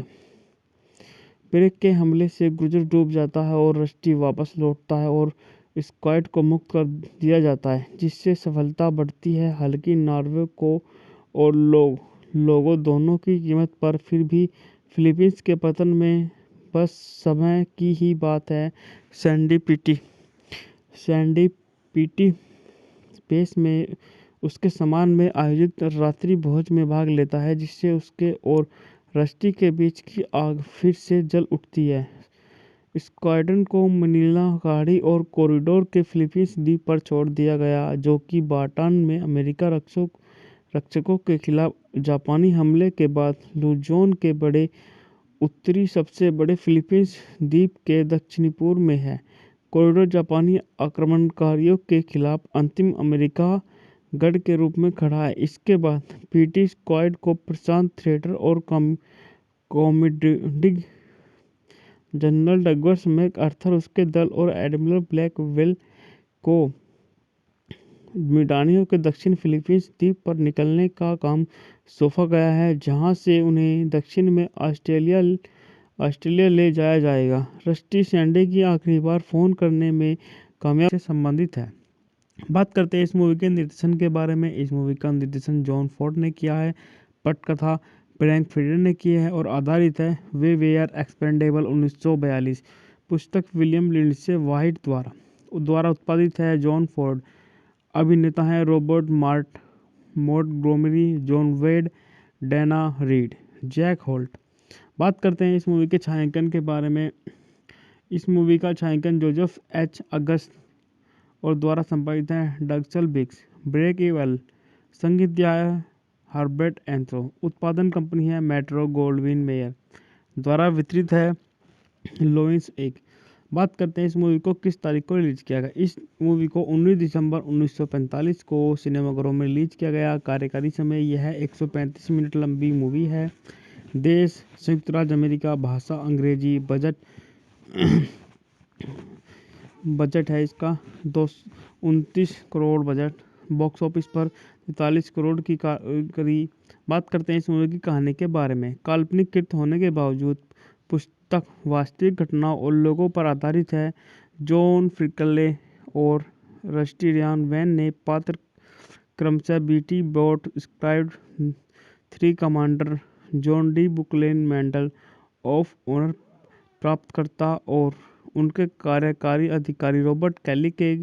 Speaker 1: ब्रेक के हमले से क्रूजर डूब जाता है और रस्टी वापस लौटता है और स्क्वाड को मुक्त कर दिया जाता है जिससे सफलता बढ़ती है। हालांकि नॉर्वे को और लोगों दोनों की कीमत पर फिर भी फिलीपींस के पतन में बस समय की ही बात है। सैंडी पीटी पेस में उसके सम्मान में आयोजित रात्रि भोज में भाग लेता है जिससे उसके और रस्टी के बीच की आग फिर से जल उठती है। स्क्वाड्रन को मनीला खाड़ी और कॉरिडोर के फिलीपींस द्वीप पर छोड़ दिया गया जो कि बाटान में अमेरिका रक्षकों के खिलाफ जापानी हमले के बाद लुजोन के बड़े उत्तरी सबसे बड़े फिलीपींस द्वीप के दक्षिणी पूर्व में है। कॉरिडोर जापानी आक्रमणकारियों के खिलाफ अंतिम अमेरिका गढ़ के रूप में खड़ा है। इसके बाद पीटी स्क्वाड को प्रशांत थिएटर और कॉमोडिंग जनरल डगलस मैकआर्थर उसके दल और एडमिरल ब्लैकवेल को मिडानियों के दक्षिण फिलीपींस द्वीप पर निकलने का काम सौंपा गया है जहां से उन्हें दक्षिण में ऑस्ट्रेलिया ले जाया जाएगा। रस्टी सैंडी की आखिरी बार फोन करने में कामयाब से संबंधित है। बात करते हैं इस मूवी के निर्देशन के बारे में। इस मूवी का निर्देशन जॉन फोर्ड ने किया है। पटकथा फ्रैंक फ्रिडर ने की है और आधारित है वे वेयर एक्सपेंडेबल 1942 पुस्तक विलियम लिंडसे वाइट द्वारा उत्पादित है। जॉन फोर्ड अभिनेता हैं रॉबर्ट मोंटगोमरी, जॉन वेड, डैना रीड, जैक होल्ट। बात करते हैं इस मूवी के छायांकन के बारे में। इस मूवी का छायांकन जोसेफ एच अगस्त और द्वारा संपादित है डगसल बिग्स। ब्रेक इवन संगीत हर्बर्ट एंथ्रो। उत्पादन कंपनी है मेट्रो गोल्डविन मेयर। द्वारा वितरित है लोइंस एक। बात करते हैं इस मूवी को किस तारीख को रिलीज किया गया। इस मूवी को 19 दिसंबर 1945 को सिनेमाघरों में रिलीज किया गया। कार्यकारी समय यह 135 मिनट लंबी मूवी है। देश संयुक्त राज्य अमेरिका। भाषा अंग्रेजी। बजट है इसका 229 करोड़ बजट। बॉक्स ऑफिस पर 43 करोड़ की करीब। बात करते हैं इस मूवी की कहानी के बारे में। काल्पनिक कृत होने के बावजूद पुस्तक वास्तविक घटनाओं और लोगों पर आधारित है। जॉन फ्रिकले और रस्टी रयान वैन ने पात्र क्रमशः बीटी बोट स्क्राइब 3 commander John D Bulkeley Medal of Honor प्राप्तकर्ता और उनके कार्यकारी अधिकारी रॉबर्ट कैली के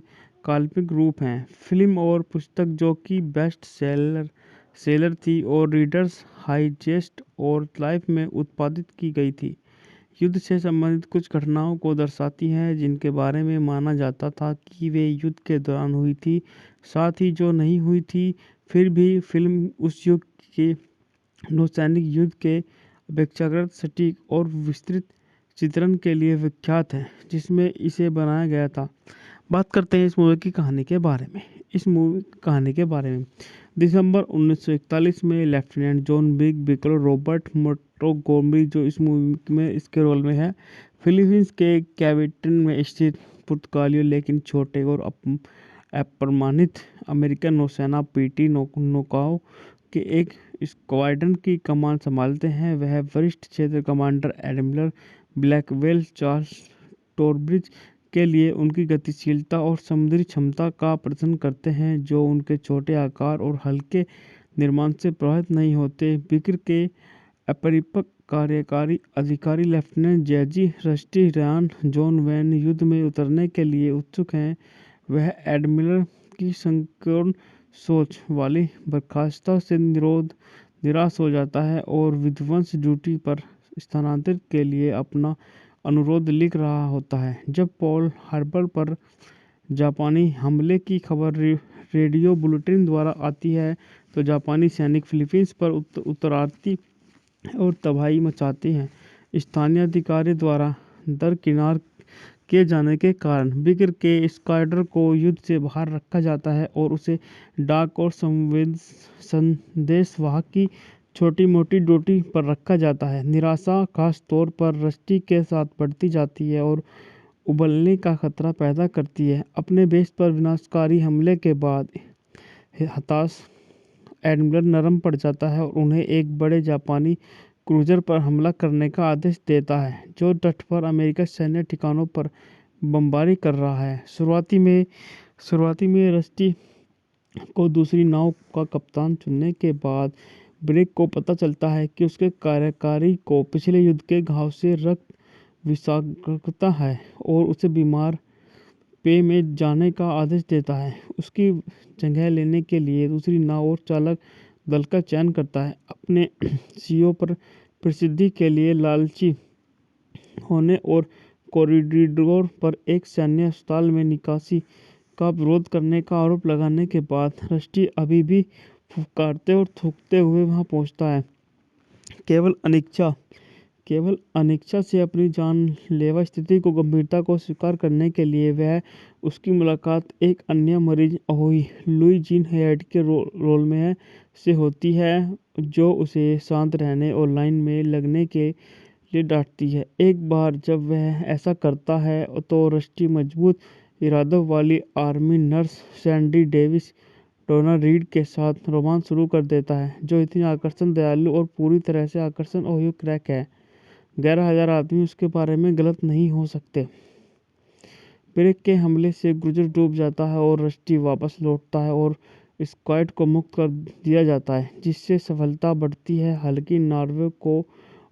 Speaker 1: काल्पनिक रूप हैं। फिल्म और पुस्तक जो कि बेस्ट सेलर थी और रीडर्स हाइजेस्ट और लाइफ में उत्पादित की गई थी, युद्ध से संबंधित कुछ घटनाओं को दर्शाती है जिनके बारे में माना जाता था कि वे युद्ध के दौरान हुई थी, साथ ही जो नहीं हुई थी। फिर भी फिल्म उस युग के नौसैनिक युद्ध के अपेक्षाकृत सटीक और विस्तृत चित्रण के लिए विख्यात है जिसमें इसे बनाया गया था। बात करते हैं इस मूवी की कहानी के बारे में। दिसंबर 1941 में लेफ्टिनेंट जॉन बिग बिकलो रॉबर्ट मोंटगोमरी जो इस मूवी में इसके रोल में है, फिलीपींस के कैविटन में स्थित पुर्तगालियों लेकिन छोटे और अप्रमाणित अमेरिकन नौसेना पीटी नौकाओं के एक स्क्वाड्रन की कमान संभालते हैं। वह वरिष्ठ क्षेत्र कमांडर एडमिरल ब्लैकवेल चार्ल्स टॉरब्रिज के लिए उनकी गतिशीलता और समुद्री क्षमता का प्रदर्शन करते हैं, जो उनके छोटे आकार और हल्के निर्माण से प्रभावित नहीं होते। बिक्र के अपरिपक्व कार्यकारी अधिकारी लेफ्टिनेंट जेजी रस्टी रयान जॉन वैन युद्ध में उतरने के लिए उत्सुक हैं। वह एडमिरल की संकीर्ण सोच वाली बर्खास्तता से निराश हो जाता है और विध्वंस ड्यूटी पर स्थानांतरित के लिए अपना अनुरोध लिख रहा होता है। जब पर्ल हार्बर पर जापानी हमले की खबर रेडियो बुलेटिन द्वारा आती है तो जापानी सैनिक फिलीपींस पर उतर आते और तबाही मचाते हैं। स्थानीय अधिकारी द्वारा दरकिनार किए जाने के कारण बिक्र के स्क्वाड्रन को युद्ध से बाहर रखा जाता है और उसे डाक और संदेशवाहक की छोटी मोटी ड्यूटी पर रखा जाता है। निराशा खास तौर पर रस्टी के साथ बढ़ती जाती है और उबलने का खतरा पैदा करती है। अपने बेस पर विनाशकारी हमले के बाद हताश एडमिरल नरम पड़ जाता है और उन्हें एक बड़े जापानी क्रूजर पर हमला करने का आदेश देता है जो तट पर अमेरिकी सैन्य ठिकानों पर बमबारी कर रहा है। शुरुआती में रस्टी को दूसरी नाव का कप्तान चुनने के बाद ब्रेक को पता चलता है कि उसके कार्यकारी को पिछले युद्ध के घाव से रक्त विषाक्तता है और उसे बीमार पे में जाने का आदेश देता है। उसकी जगह लेने के लिए दूसरी नाव और चालक दल का चयन करता है। अपने सीईओ पर प्रसिद्धि के लिए लालची होने और कॉरिडोर पर एक सैन्य अस्पताल में निकासी का विरोध करने का आरोप लगाने के बाद रस्टी अभी भी फुफकारते और थूकते हुए वहां पहुंचता है। केवल अनिच्छा से अपनी जानलेवा स्थिति को गंभीरता को स्वीकार करने के लिए वह उसकी मुलाकात एक अन्य मरीज अहोई लुई जीन हेड के रोल में है से होती है, जो उसे शांत रहने और लाइन में लगने के लिए डांटती है। एक बार जब वह ऐसा करता है तो रस्टी मजबूत इरादों वाली आर्मी नर्स सैंडी डेविस डोना रीड के साथ रोमांस शुरू कर देता है, जो इतनी आकर्षण दयालु और पूरी तरह से आकर्षण ओहियो क्रैक है। 11,000 आदमी उसके बारे में गलत नहीं हो सकते। ब्रेक के हमले से क्रूजर डूब जाता है और रस्टी वापस लौटता है और स्क्वाड को मुक्त कर दिया जाता है, जिससे सफलता बढ़ती है। हालांकि नॉर्वे को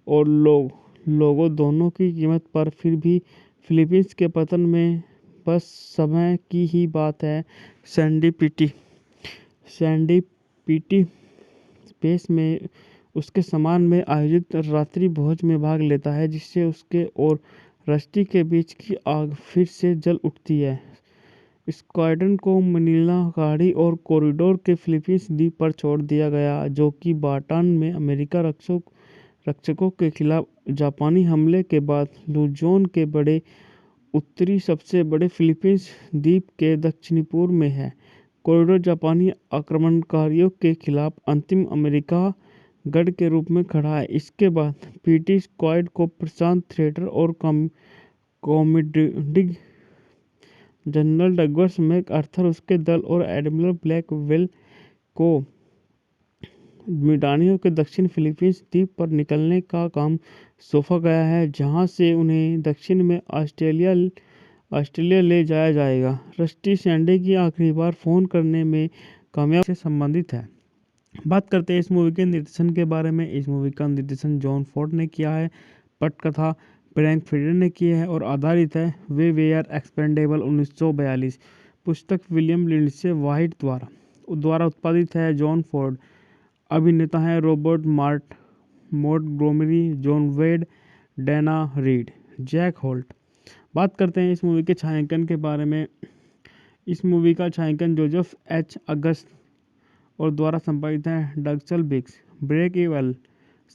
Speaker 1: और लोगों दोनों की कीमत पर फिर भी फिलीपींस के पतन में बस समय की ही बात है। सैंडी पीटी स्पेस में उसके सम्मान में आयोजित रात्रि भोज में भाग लेता है, जिससे उसके और रस्टी के बीच की आग फिर से जल उठती है। स्क्वाड्रन को मनीला गाड़ी और कॉरिडोर के फिलीपींस द्वीप पर छोड़ दिया गया, जो कि बाटान में अमेरिका रक्षकों के खिलाफ जापानी हमले के बाद लुजोन के बड़े उत्तरी सबसे बड़े फिलीपींस द्वीप के दक्षिणी पूर्व में है। कॉरिडोर जापानी आक्रमणकारियों के खिलाफ अंतिम अमेरिका गढ़ के रूप में खड़ा है। इसके बाद पीटी स्क्वाड को प्रशांत थिएटर और कॉमोडिंग जनरल डगलस मैकआर्थर उसके दल और एडमिरल ब्लैकवेल को मिडानियों के दक्षिण फिलीपींस द्वीप पर निकलने का काम सौंपा गया है, जहां से उन्हें दक्षिण में ऑस्ट्रेलिया ले जाया जाएगा। रस्टी सैंडी की आखिरी बार फोन करने में कामयाब से संबंधित है। बात करते हैं इस मूवी के निर्देशन के बारे में। इस मूवी का निर्देशन जॉन फोर्ड ने किया है, पटकथा फ्रैंक फ्रिडर ने की है और आधारित है वे वेयर एक्सपेंडेबल 1942 पुस्तक विलियम लिंडसे वाइट द्वारा उत्पादित है। जॉन फोर्ड अभिनेता हैं रॉबर्ट मोंटगोमरी, जॉन वेड, डैना रीड, जैक होल्ट। बात करते हैं इस मूवी के छायांकन के बारे में। इस मूवी का छायांकन जोसेफ एच अगस्त और द्वारा संपादित है डगसल बिग्स। ब्रेक इवन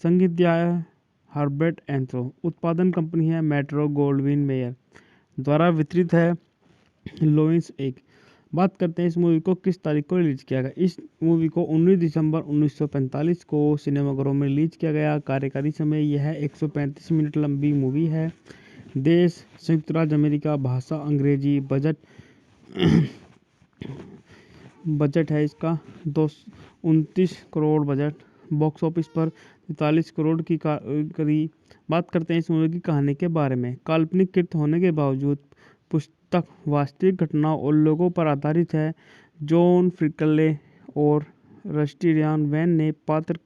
Speaker 1: संगीत दिया है हर्बर्ट एंथ्रो। उत्पादन कंपनी है मेट्रो गोल्डविन मेयर। द्वारा वितरित है लोइंस एक। बात करते हैं इस मूवी को किस तारीख को रिलीज किया गया। इस मूवी को 19 दिसंबर 1945 को सिनेमाघरों में रिलीज किया गया। कार्यकारी समय यह 135 मिनट लंबी मूवी है। देश संयुक्त राज्य अमेरिका। भाषा अंग्रेजी। बजट है इसका 229 करोड़ बजट। बॉक्स ऑफिस पर 43 करोड़ की करीब। बात करते हैं इस मूवी की कहानी के बारे में। काल्पनिक कृत होने के बावजूद पुस्तक वास्तविक घटनाओं और लोगों पर आधारित है। जॉन फ्रिकले और रस्टी रियान वैन ने पात्र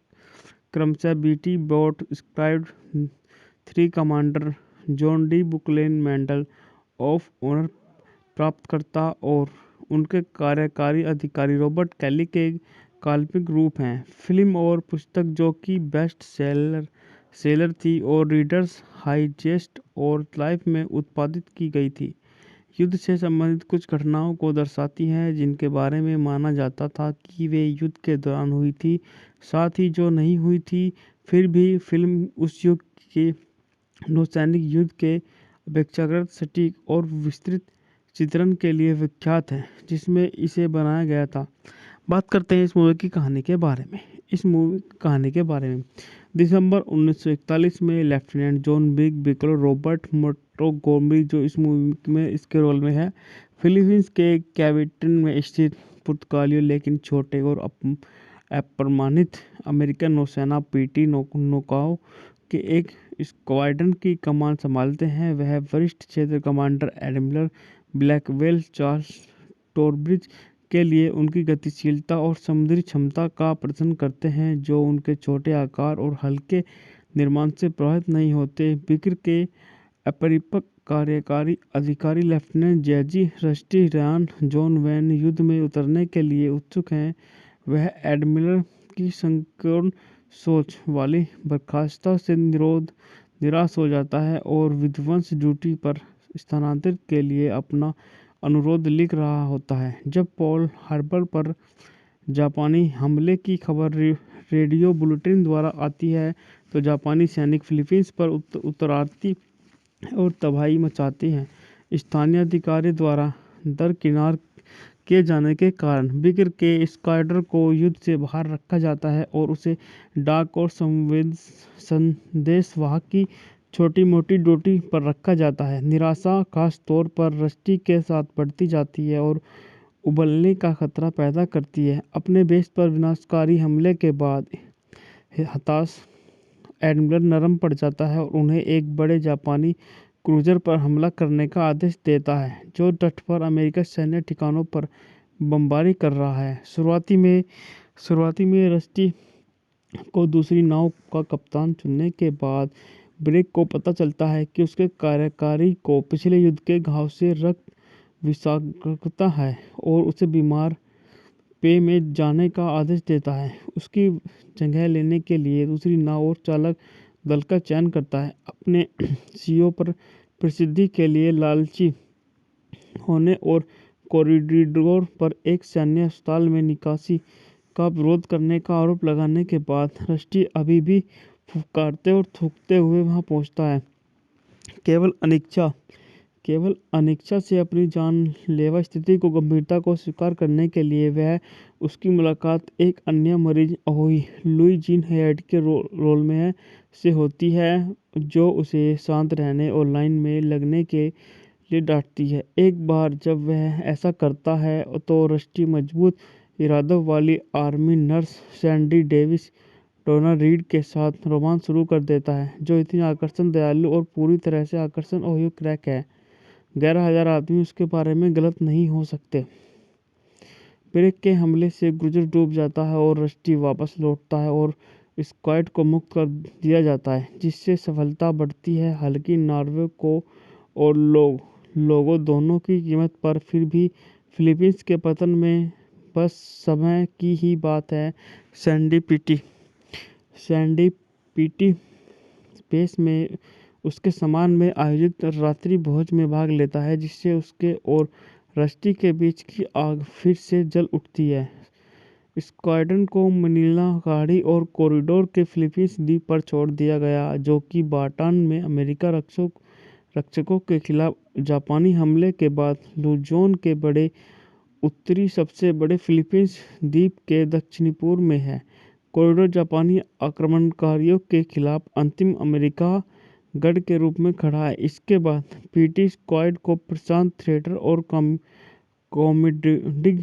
Speaker 1: क्रमशः बीटी बोट स्क्राइब्ड, three commander John D Bulkeley Medal of Honor प्राप्तकर्ता और उनके कार्यकारी अधिकारी रॉबर्ट कैली के काल्पनिक रूप हैं। फिल्म और पुस्तक जो कि बेस्ट सेलर थी और रीडर्स हाइजेस्ट और लाइफ में उत्पादित की गई थी, युद्ध से संबंधित कुछ घटनाओं को दर्शाती है जिनके बारे में माना जाता था कि वे युद्ध के दौरान हुई थी, साथ ही जो नहीं हुई थी। फिर भी फिल्म उस युग के नौसैनिक युद्ध के अपेक्षाकृत सटीक और विस्तृत चित्रण के लिए विख्यात है जिसमें इसे बनाया गया था। बात करते हैं इस मूवी की कहानी के बारे में। इस मूवी की कहानी के बारे में दिसंबर 1941 में लेफ्टिनेंट जॉन बिकलो रॉबर्ट मोंटगोमरी जो इस मूवी में इसके रोल में है, फिलीपींस के कैविटन में स्थित पुर्तगालियों लेकिन छोटे और अप्रमाणित अमेरिकन नौसेना पीटी नौकाओं के एक स्क्वाड्रन की कमान संभालते हैं। वह वरिष्ठ क्षेत्र कमांडर एडमिरल ब्लैकवेल चार्ल्स टॉरब्रिज के लिए उनकी गतिशीलता और समुद्री क्षमता का प्रदर्शन करते हैं जो उनके छोटे आकार और हल्के निर्माण से प्रभावित नहीं होते। बिक्र के अपरिपक्व कार्यकारी अधिकारी lieutenant J G Rusty Ryan John Van युद्ध में उतरने के लिए उत्सुक हैं। वह एडमिरल की संकीर्ण सोच वाली बर्खास्तता से निराश हो जाता है और विध्वंस ड्यूटी पर स्थानांतरित के लिए अपना अनुरोध लिख रहा होता है। जब पर्ल हार्बर पर जापानी हमले की खबर रेडियो बुलेटिन द्वारा आती है तो जापानी सैनिक फिलीपींस पर उतर आती और तबाही मचाते हैं। स्थानीय अधिकारी द्वारा दरकिनार किए जाने के कारण बिक्र के स्क्वाड्रन को युद्ध से बाहर रखा जाता है और उसे डाक और संदेशवाहक की छोटी मोटी ड्यूटी पर रखा जाता है। निराशा खास तौर पर रस्टी के साथ बढ़ती जाती है और उबलने का खतरा पैदा करती है। अपने बेस पर विनाशकारी हमले के बाद हताश एडमिरल नरम पड़ जाता है और उन्हें एक बड़े जापानी क्रूजर पर हमला करने का आदेश देता है जो तट पर अमेरिकी सैन्य ठिकानों पर बमबारी कर रहा है। शुरुआती में रस्टी को दूसरी नाव का कप्तान चुनने के बाद ब्रेक को पता चलता है कि उसके कार्यकारी को पिछले युद्ध के घाव से रक्त विषाक्तता है और उसे बीमार पे में जाने का आदेश देता है। उसकी जगह लेने के लिए दूसरी नाव और चालक दल का चयन करता है। अपने सीईओ पर प्रसिद्धि के लिए लालची होने और कॉरिडोर पर एक सैन्य अस्पताल में निकासी का विरोध करने का आरोप लगाने के बाद रस्टी अभी भी फुफकारते और थूकते हुए वहां पहुंचता है। केवल अनिच्छा से अपनी जानलेवा स्थिति को गंभीरता को स्वीकार करने के लिए वह उसकी मुलाकात एक अन्य मरीज अहोई लुई जीन हेड के रोल में है से होती है जो उसे शांत रहने और लाइन में लगने के लिए डांटती है। एक बार जब वह ऐसा करता है तो रस्टी मजबूत इरादों वाली आर्मी नर्स सैंडी डेविस डोना रीड के साथ रोमांस शुरू कर देता है जो इतनी आकर्षण दयालु और पूरी तरह से आकर्षण ओहियो क्रैक है। 11,000 आदमी उसके बारे में गलत नहीं हो सकते। ब्रेक के हमले से गुजर डूब जाता है और रस्टी वापस लौटता है और स्क्वाड को मुक्त कर दिया जाता है, जिससे सफलता बढ़ती है। हालांकि नॉर्वे को और लोगों दोनों की कीमत पर फिर भी फिलीपींस के पतन में बस समय की ही बात है। सैंडी पीटी स्पेस में उसके सम्मान में आयोजित रात्रि भोज में भाग लेता है, जिससे उसके और रस्टी के बीच की आग फिर से जल उठती है। स्क्वाड्रन को मनीला गाड़ी और कॉरिडोर के फिलीपींस द्वीप पर छोड़ दिया गया, जो कि बाटान में अमेरिका रक्षकों के खिलाफ जापानी हमले के बाद लुजोन के बड़े उत्तरी सबसे बड़े फिलीपींस द्वीप के दक्षिणी पूर्व में है। कॉरिडोर जापानी आक्रमणकारियों के खिलाफ अंतिम अमेरिका गढ़ के रूप में खड़ा है। इसके बाद पीटी स्क्वाड को प्रशांत थिएटर और कॉमोडिंग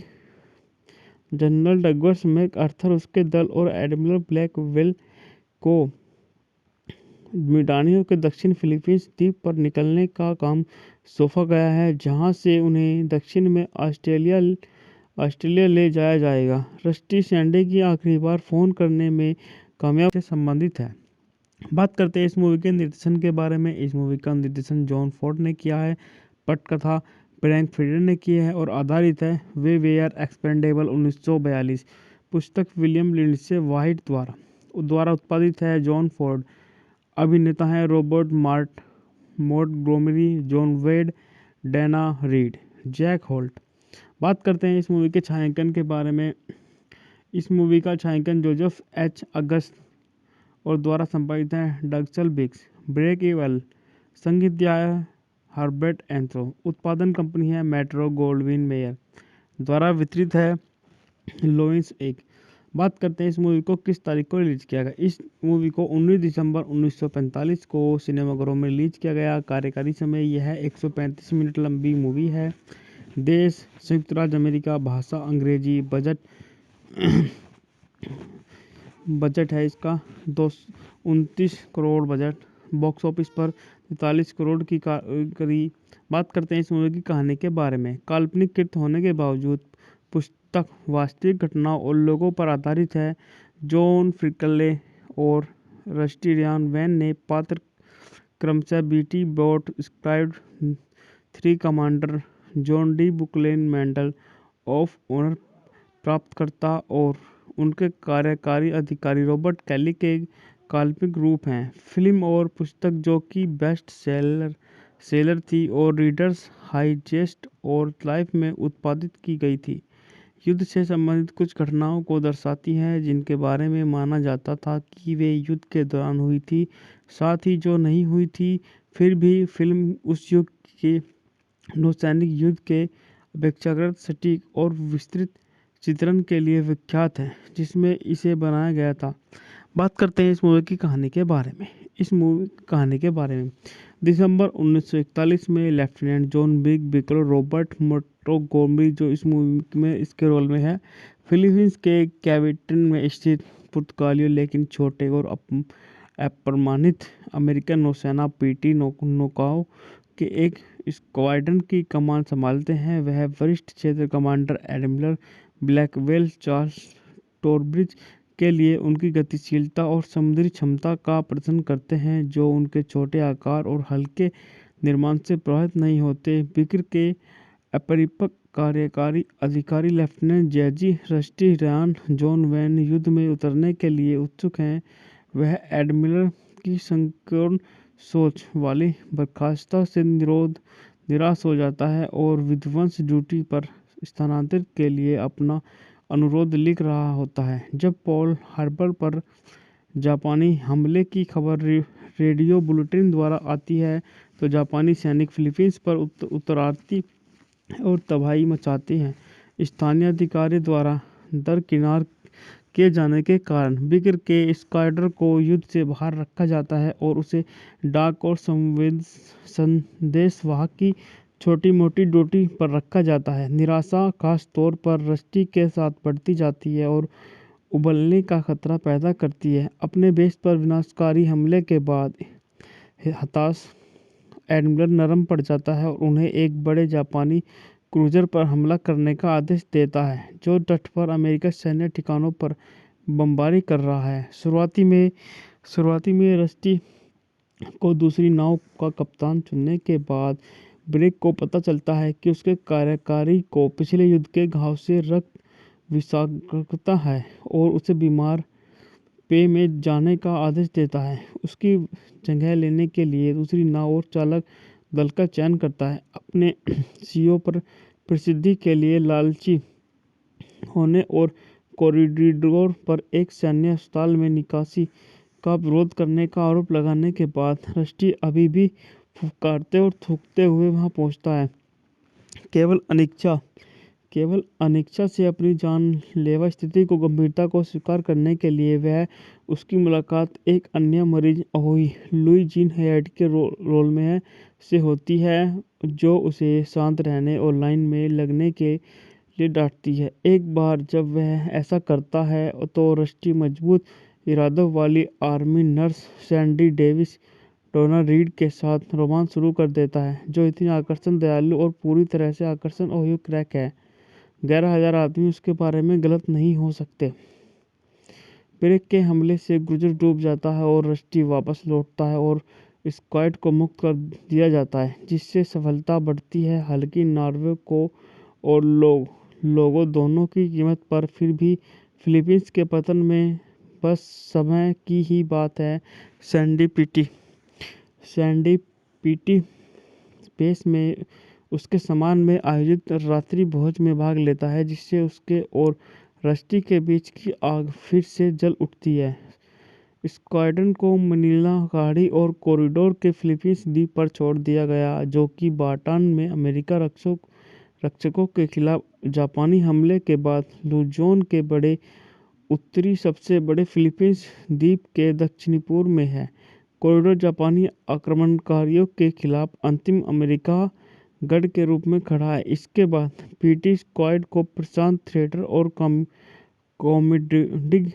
Speaker 1: जनरल डगलस मैकआर्थर, उसके दल और एडमिरल ब्लैकवेल को मिडानियों के दक्षिण फिलीपींस द्वीप पर निकलने का काम सौंपा गया है, जहां से उन्हें दक्षिण में ऑस्ट्रेलिया ले जाया जाएगा। रस्टी सैंडी की आखिरी बार फोन करने में कामयाब से संबंधित है। बात करते हैं इस मूवी के निर्देशन के बारे में। इस मूवी का निर्देशन जॉन फोर्ड ने किया है, पटकथा फ्रैंक फ्रिडर ने की है और आधारित है वे वेयर एक्सपेंडेबल 1942 पुस्तक विलियम लिंडसे वाइट द्वारा उत्पादित है। John Ford. अभिनेता हैं रॉबर्ट मोंटगोमरी, जॉन वेड, डैना रीड, जैक होल्ट। बात करते हैं इस मूवी के छायांकन के बारे में। इस मूवी का छायांकन जोसेफ एच अगस्त और द्वारा संपादित है डगसल बिग्स। Break even. संगीत हर्बर्ट एंथ्रो। उत्पादन कंपनी है मेट्रो गोल्डविन मेयर। द्वारा वितरित है लोइंस एक। बात करते हैं इस मूवी को किस तारीख को रिलीज किया गया। इस मूवी को 19 दिसंबर 1945 को सिनेमाघरों में रिलीज किया गया। कार्यकारी समय यह 135 मिनट लंबी मूवी है। देश संयुक्त राज्य अमेरिका। भाषा अंग्रेजी। बजट है इसका 229 करोड़ बजट। बॉक्स ऑफिस पर 43 करोड़ की करीब। बात करते हैं इस मूवी की कहानी के बारे में। काल्पनिक कृत होने के बावजूद पुस्तक वास्तविक घटनाओं और लोगों पर आधारित है। जॉन फ्रिकले और रस्टी रियान वैन ने पात्र क्रमशः बीटी बोट स्क्राइब 3 commander John D Bulkeley Medal of Honor प्राप्तकर्ता और उनके कार्यकारी अधिकारी रॉबर्ट कैली के काल्पनिक रूप हैं। फिल्म और पुस्तक जो कि बेस्ट सेलर थी और रीडर्स हाइजेस्ट और लाइफ में उत्पादित की गई थी, युद्ध से संबंधित कुछ घटनाओं को दर्शाती है जिनके बारे में माना जाता था कि वे युद्ध के दौरान हुई थी, साथ ही जो नहीं हुई थी। फिर भी फिल्म उस युग के नौसैनिक युद्ध के अपेक्षाकृत सटीक और विस्तृत चित्रण के लिए विख्यात है जिसमें इसे बनाया गया था। बात करते हैं इस मूवी की कहानी के बारे में। इस मूवी की कहानी के बारे में दिसंबर 1941 में लेफ्टिनेंट जॉन बिकलो रॉबर्ट मोंटगोमरी, जो इस मूवी में इसके रोल में है, फिलीपींस के कैविटन में स्थित पुर्तगालियों लेकिन छोटे और अप्रमाणित अमेरिकन नौसेना पीटी नौकाओं के एक स्क्वाड्रन की कमान संभालते हैं। वह वरिष्ठ क्षेत्र कमांडर एडमिरल ब्लैकवेल चार्ल्स टॉरब्रिज के लिए उनकी गतिशीलता और समुद्री क्षमता का प्रदर्शन करते हैं, जो उनके छोटे आकार और हल्के निर्माण से प्रभावित नहीं होते। बिक्र के अपरिपक्व कार्यकारी अधिकारी lieutenant J G Rusty Ryan John Van युद्ध में उतरने के लिए उत्सुक हैं। वह एडमिरल की संकीर्ण सोच वाली बर्खास्तता से निराश हो जाता है और विध्वंस ड्यूटी पर स्थानांतरित के लिए अपना अनुरोध लिख रहा होता है। जब पर्ल हार्बर पर जापानी हमले की खबर रेडियो बुलेटिन द्वारा आती है तो जापानी सैनिक फिलीपींस पर उतर और तबाही मचाते हैं। स्थानीय अधिकारी द्वारा दरकिनार किए जाने के कारण बिक्र के स्क्वाड्रन को युद्ध से बाहर रखा जाता है और उसे डाक और संदेशवाहक की छोटी मोटी ड्यूटी पर रखा जाता है। निराशा खास तौर पर रस्टी के साथ बढ़ती जाती है और उबलने का खतरा पैदा करती है। अपने बेस पर विनाशकारी हमले के बाद हताश एडमिरल नरम पड़ जाता है और उन्हें एक बड़े जापानी क्रूजर पर हमला करने का आदेश देता है, जो तट पर अमेरिकी सैन्य ठिकानों पर बमबारी कर रहा है। शुरुआती में रस्टी को दूसरी नाव का कप्तान चुनने के बाद ब्रेक को पता चलता है कि उसके कार्यकारी को पिछले युद्ध के घाव से रक्त विषाक्तता है और उसे बीमार पे में जाने का आदेश देता है। उसकी जगह लेने के लिए दूसरी नाव और चालक दल का चयन करता है। अपने सीईओ पर प्रसिद्धि के लिए लालची होने और कॉरिडोर पर एक सैन्य अस्पताल में निकासी का विरोध करने का आरोप लगाने के बाद रस्टी अभी भी फुफकारते और थूकते हुए वहां पहुंचता है। केवल अनिच्छा से अपनी जानलेवा स्थिति को गंभीरता को स्वीकार करने के लिए वह उसकी मुलाकात एक अन्य मरीज लुई जीन हैयाट के रोल में से होती है, जो उसे शांत रहने और लाइन में लगने के लिए डांटती है। एक बार जब वह ऐसा करता है तो रस्टी मजबूत इरादों वाली आर्मी नर्स सैंडी डेविस डोना रीड के साथ रोमांस शुरू कर देता है, जो इतनी आकर्षण, दयालु और पूरी तरह से आकर्षण और क्रैक है। 11,000 आदमी उसके बारे में गलत नहीं हो सकते। ब्रेक के हमले से क्रूजर डूब जाता है और रस्टी वापस लौटता है और स्क्वाड को मुक्त कर दिया जाता है, जिससे सफलता बढ़ती है। हालांकि नॉर्वे को और लोगों दोनों की कीमत पर, फिर भी फिलीपींस के पतन में बस समय की ही बात है। सैंडी पीटी स्पेस में उसके सम्मान में आयोजित रात्रि भोज में भाग लेता है, जिससे उसके और रस्टी के बीच की आग फिर से जल उठती है। स्क्वाड्रन को मनीला गाड़ी और कॉरिडोर के फिलीपींस द्वीप पर छोड़ दिया गया, जो कि बाटान में अमेरिका रक्षकों के खिलाफ जापानी हमले के बाद लुजोन के बड़े उत्तरी सबसे बड़े फिलीपींस द्वीप के दक्षिणी पूर्व में है। कॉरिडोर जापानी आक्रमणकारियों के खिलाफ अंतिम अमेरिका गढ़ के रूप में खड़ा है। इसके बाद पीटी स्क्वाड को प्रशांत थिएटर और कॉमोडिंग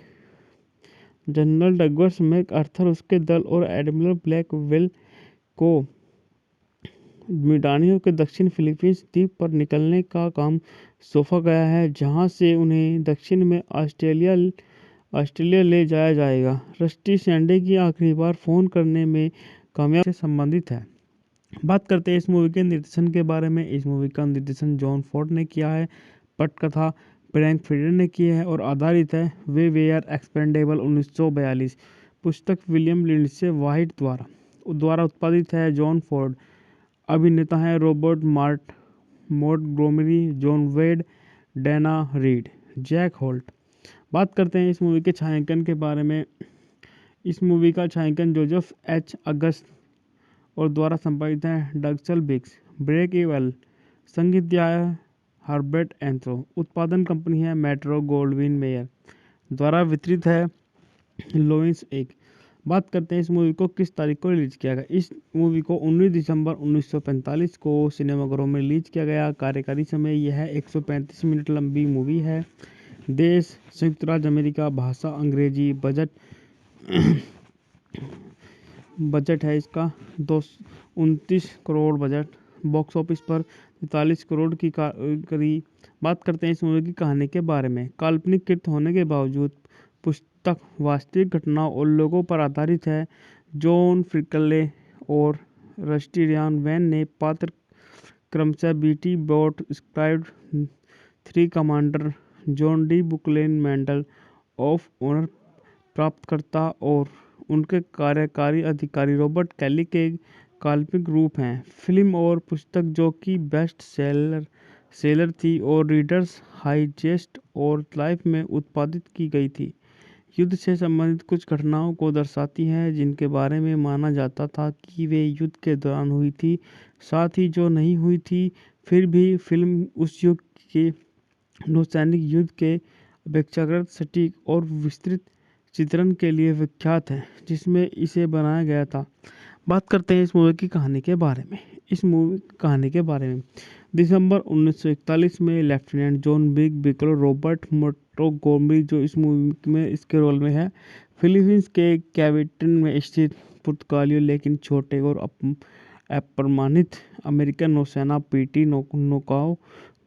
Speaker 1: जनरल डगलस मैकआर्थर, उसके दल और एडमिरल ब्लैकवेल को मिडानियो के दक्षिण फिलीपींस द्वीप पर निकलने का काम सौंपा गया है, जहां से उन्हें दक्षिण में ऑस्ट्रेलिया ले जाया जाएगा। रस्टी सैंडी की आखिरी बार फोन करने में कामयाब से संबंधित है। बात करते हैं इस मूवी के निर्देशन के बारे में। इस मूवी का निर्देशन जॉन फोर्ड ने किया है। पटकथा फ्रैंक फ्रिडर ने की है और आधारित है वे आर एक्सपेंडेबल 1942 पुस्तक विलियम लिंडसे वाइट द्वारा उत्पादित है। John Ford. अभिनेता हैं रॉबर्ट मोंटगोमरी, जॉन वेड, डैना रीड, जैक होल्ट। बात करते हैं इस मूवी के छायांकन के बारे में। इस मूवी का छायांकन जोसेफ एच अगस्त और द्वारा संपादित है डगसल बिग्स। Break even. संगीत दिया है हर्बर्ट एंथ्रो। उत्पादन कंपनी है मेट्रो गोल्डविन मेयर। द्वारा वितरित है लोइंस एक। बात करते हैं इस मूवी को किस तारीख को रिलीज किया गया। इस मूवी को 19 दिसंबर 1945 को सिनेमाघरों में रिलीज किया गया। कार्यकारी समय यह 135 मिनट लंबी मूवी है। देश संयुक्त राज्य अमेरिका। भाषा अंग्रेजी। बजट है इसका 229 करोड़ बजट। बॉक्स ऑफिस पर 43 करोड़ की करीब। बात करते हैं इस मूवी की कहानी के बारे में। काल्पनिक कृत होने के बावजूद पुस्तक वास्तविक घटनाओं और लोगों पर आधारित है। जॉन फ्रिकले और रस्टी रियान वैन ने पात्र क्रमशः बीटी बॉट स्क्राइब्ड 3 commander John D Bulkeley Medal of Honor प्राप्तकर्ता और उनके कार्यकारी अधिकारी रॉबर्ट कैली के काल्पनिक रूप हैं। फिल्म और पुस्तक, जो कि बेस्ट सेलर थी और रीडर्स हाइजेस्ट और लाइफ में उत्पादित की गई थी, युद्ध से संबंधित कुछ घटनाओं को दर्शाती है जिनके बारे में माना जाता था कि वे युद्ध के दौरान हुई थी, साथ ही जो नहीं हुई थी। फिर भी फिल्म उस युग के नौसैनिक युद्ध के अपेक्षाकृत सटीक और विस्तृत चित्रण के लिए विख्यात है, जिसमें इसे बनाया गया था। बात करते हैं इस मूवी की कहानी के बारे में। इस मूवी कहानी के बारे में दिसंबर 1941 में लेफ्टिनेंट जॉन बिकल रॉबर्ट मोंटगोमरी, जो इस मूवी में इसके रोल में है, फिलीपींस के कैविटन में स्थित पुर्तगालियों लेकिन छोटे और अप्रमाणित अमेरिकन नौसेना पीटी नौकाओं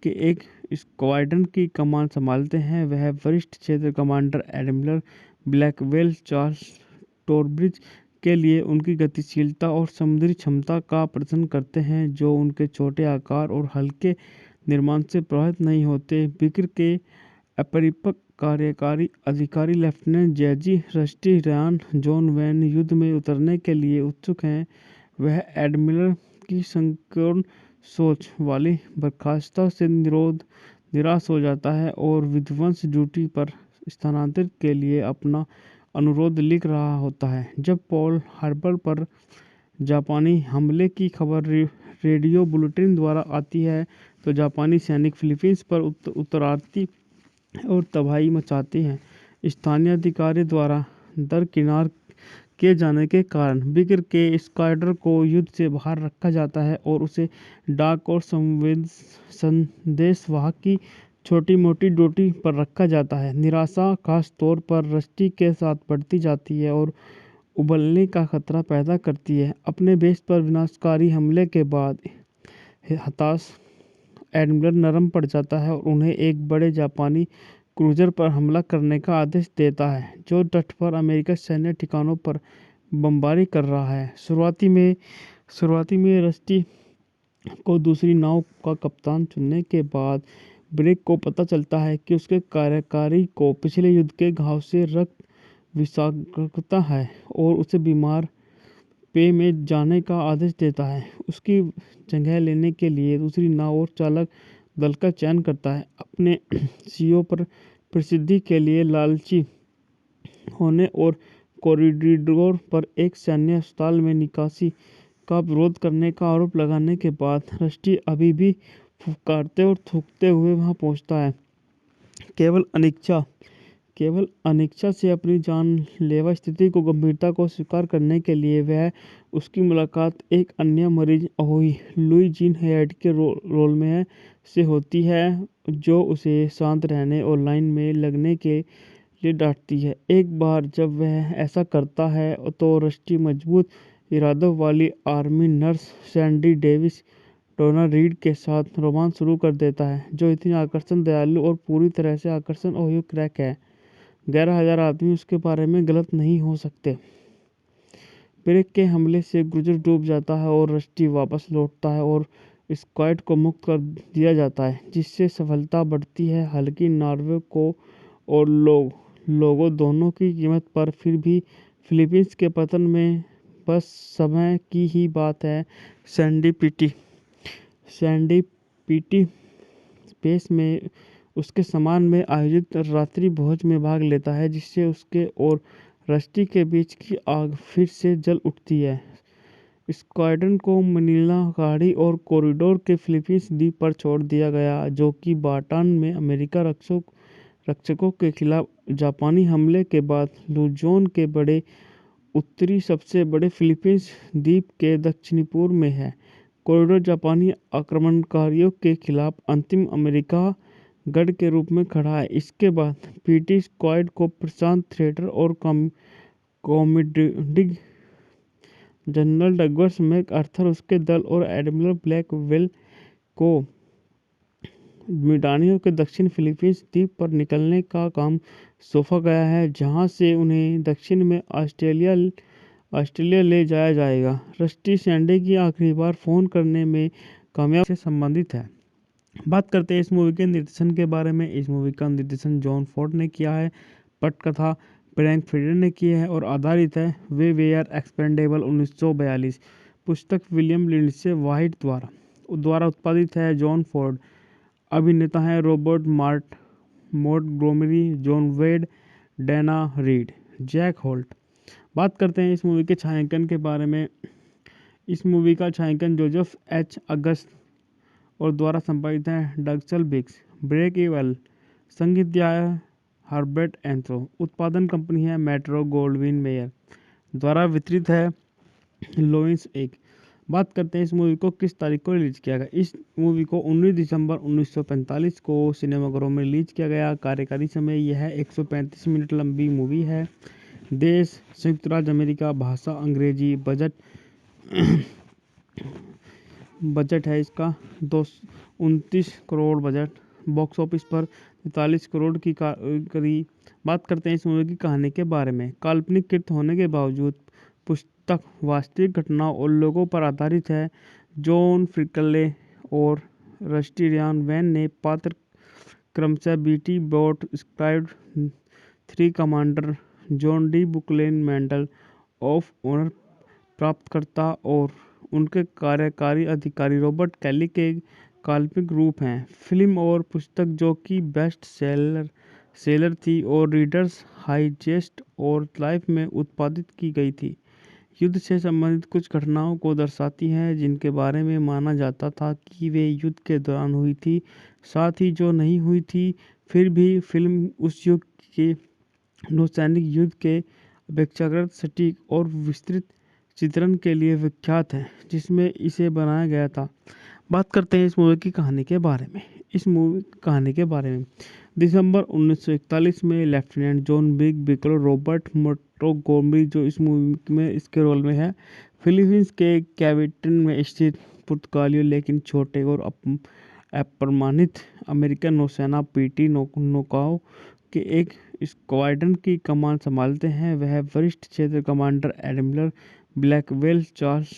Speaker 1: के एक स्क्वाड्रन की कमान संभालते हैं। वह वरिष्ठ क्षेत्र कमांडर एडमिरल ब्लैकवेल चार्ल्स टॉरब्रिज के लिए उनकी गतिशीलता और समुद्री क्षमता का प्रदर्शन करते हैं, जो उनके छोटे आकार और हल्के निर्माण से प्रभावित नहीं होते। बिक्र के अपरिपक्व कार्यकारी अधिकारी लेफ्टिनेंट जेजी रस्टी रयान जॉन वैन युद्ध में उतरने के लिए उत्सुक हैं। वह एडमिरल की संकीर्ण सोच वाली बर्खास्तता से निराश हो जाता है और विध्वंस ड्यूटी पर स्थानांतरित के लिए अपना अनुरोध लिख रहा होता है। जब पर्ल हार्बर पर जापानी हमले की खबर रेडियो बुलेटिन द्वारा आती है तो जापानी सैनिक फिलीपींस पर उतरती और तबाही मचाते हैं। स्थानीय अधिकारी द्वारा दरकिनार किए जाने के कारण बिक्र के स्क्वाड्रन को युद्ध से बाहर रखा जाता है और उसे डाक और संदेशवाहक की छोटी मोटी ड्यूटी पर रखा जाता है। निराशा खास तौर पर रस्टी के साथ बढ़ती जाती है और उबलने का खतरा पैदा करती है। अपने बेस पर विनाशकारी हमले के बाद हताश एडमिरल नरम पड़ जाता है और उन्हें एक बड़े जापानी क्रूजर पर हमला करने का आदेश देता है, जो तट पर अमेरिकी सैन्य ठिकानों पर बमबारी कर रहा है। शुरुआती में रस्टी को दूसरी नाव का कप्तान चुनने के बाद ब्रेक को पता चलता है कि उसके कार्यकारी को पिछले युद्ध के घाव से रक्त विषाक्तता है और उसे बीमार पे में जाने का आदेश देता है। उसकी जगह लेने के लिए दूसरी नाव और चालक दल का चयन करता है। अपने सीईओ पर प्रसिद्धि के लिए लालची होने और कॉरिडोर पर एक सैन्य अस्पताल में निकासी का विरोध करने का आरोप लगाने के बाद रस्टी अभी भी फुफकारते और थूकते हुए वहां पहुंचता है। केवल अनिच्छा से अपनी जानलेवा स्थिति को गंभीरता को स्वीकार करने के लिए वह उसकी मुलाकात एक अन्य मरीज अहोई लुई जीन हेड के रोल में से होती है, जो उसे शांत रहने और लाइन में लगने के लिए डांटती है। एक बार जब वह ऐसा करता है तो रस्टी मजबूत इरादों वाली आर्मी नर्स सैंडी डेविस डोना रीड के साथ रोमांस शुरू कर देता है, जो इतनी आकर्षण, दयालु और पूरी तरह से आकर्षण और क्रैक है। 11,000 आदमी उसके बारे में गलत नहीं हो सकते। ब्रेक के हमले से क्रूजर डूब जाता है और रस्टी वापस लौटता है और स्क्वाड को मुक्त कर दिया जाता है, जिससे सफलता बढ़ती है। हल्की नॉर्वे को और लोगों दोनों की कीमत पर फिर भी फिलीपींस के पतन में बस समय की ही बात है। सैंडी पीटी स्पेस में उसके सम्मान में आयोजित रात्रि भोज में भाग लेता है, जिससे उसके और रस्टी के बीच की आग फिर से जल उठती है। स्क्वाड्रन को मनीला गाड़ी और कॉरिडोर के फिलीपींस द्वीप पर छोड़ दिया गया, जो कि बाटान में अमेरिका रक्षकों के खिलाफ जापानी हमले के बाद लुजोन के बड़े उत्तरी सबसे बड़े फिलीपींस द्वीप के दक्षिणी पूर्व में है। कॉरिडोर जापानी आक्रमणकारियों के खिलाफ अंतिम अमेरिका गढ़ के रूप में खड़ा है। इसके बाद पीटी स्क्वाड को प्रशांत थिएटर और कॉमोडिंग जनरल डगलस मैकआर्थर, उसके दल और एडमिरल ब्लैकवेल को मिडानियो के दक्षिण फिलीपींस द्वीप पर निकलने का काम सौंपा गया है, जहां से उन्हें दक्षिण में ऑस्ट्रेलिया ले जाया जाएगा। रस्टी सैंडी की आखिरी बार फोन करने में कामयाब से संबंधित है। बात करते हैं इस मूवी के निर्देशन के बारे में। इस मूवी का निर्देशन जॉन फोर्ड ने किया है। पटकथा फ्रैंक फ्रिडर ने की है और आधारित है वे आर एक्सपेंडेबल 1942 पुस्तक विलियम लिंडसे व्हाइट द्वारा उत्पादित है। John Ford. अभिनेता हैं रॉबर्ट मोंटगोमरी, जॉन वेड, डेना रीड, जैक होल्ट। बात करते हैं इस मूवी के छायांकन के बारे में। इस मूवी का छायांकन जोसेफ एच अगस्त और द्वारा संपादित है डगसल बिग्स। Break even. संगीत दिया है हर्बर्ट एंथ्रो। उत्पादन कंपनी है मेट्रो गोल्डविन मेयर। द्वारा वितरित है लोइंस एक। बात करते हैं इस मूवी को किस तारीख को रिलीज किया गया। इस मूवी को 19 दिसंबर 1945 को सिनेमाघरों में रिलीज किया गया। कार्यकारी समय यह 135 मिनट लंबी मूवी है। देश संयुक्त राज्य अमेरिका। भाषा अंग्रेजी। बजट बजट है इसका 229 करोड़ बजट, बॉक्स ऑफिस पर 43 करोड़ की करीब। बात करते हैं इस मूवी की कहानी के बारे में। काल्पनिक कृत होने के बावजूद पुस्तक वास्तविक घटनाओं और लोगों पर आधारित है। जॉन फ्रिकले और रस्टी रियान वैन ने पात्र क्रमशः बीटी बोट स्क्राइब्ड, three commander John D Bulkeley Medal of Honor प्राप्तकर्ता और उनके कार्यकारी अधिकारी रॉबर्ट कैली के काल्पनिक रूप हैं। फिल्म और पुस्तक जो कि बेस्ट सेलर थी और रीडर्स हाइजेस्ट और लाइफ में उत्पादित की गई थी, युद्ध से संबंधित कुछ घटनाओं को दर्शाती है जिनके बारे में माना जाता था कि वे युद्ध के दौरान हुई थी, साथ ही जो नहीं हुई थी। फिर भी फिल्म उस युग के नौसैनिक युद्ध के अपेक्षाकृत सटीक और विस्तृत चित्रण के लिए विख्यात है जिसमें इसे बनाया गया था। बात करते हैं इस मूवी की कहानी के बारे में। इस मूवी की कहानी के बारे में दिसंबर 1941 में लेफ्टिनेंट जॉन बिकलो रॉबर्ट मोंटगोमरी, जो इस मूवी में इसके रोल में है, फिलीपींस के कैविटन में स्थित पुर्तगालियों लेकिन छोटे और अप्रमाणित अमेरिकन नौसेना पीटी नौकाओं के एक स्क्वाड्रन की कमान संभालते हैं। वह वरिष्ठ क्षेत्र कमांडर एडमिरल ब्लैकवेल चार्ल्स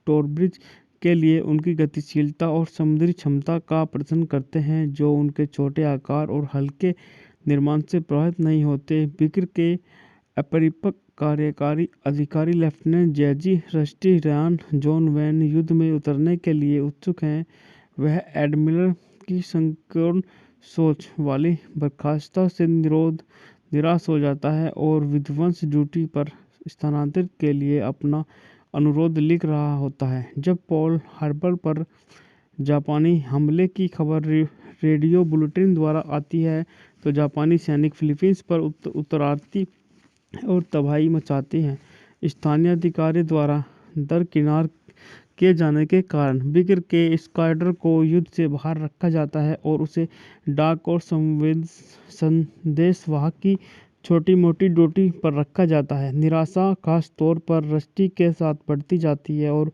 Speaker 1: टॉरब्रिज के लिए उनकी गतिशीलता और समुद्री क्षमता का प्रदर्शन करते हैं, जो उनके छोटे आकार और हल्के निर्माण से प्रभावित नहीं होते। बिक्र के अपरिपक्व कार्यकारी अधिकारी लेफ्टिनेंट जेजी रस्टी रियान जॉन वैन युद्ध में उतरने के लिए उत्सुक हैं। वह एडमिरल की संकीर्ण सोच वाली बर्खास्तता से निराश हो जाता है और विध्वंस ड्यूटी पर स्थानांतरित के लिए अपना अनुरोध लिख रहा होता है। जब पर्ल हार्बर पर जापानी हमले की खबर रेडियो बुलेटिन द्वारा आती है तो जापानी सैनिक फिलीपींस पर उतर और तबाही मचाते हैं। स्थानीय अधिकारी द्वारा दरकिनार किए जाने के कारण बिक्र के स्क्वाड्रन को युद्ध से बाहर रखा जाता है और उसे डाक और संदेशवाहक की छोटी मोटी ड्यूटी पर रखा जाता है। निराशा खास तौर पर रस्टी के साथ बढ़ती जाती है और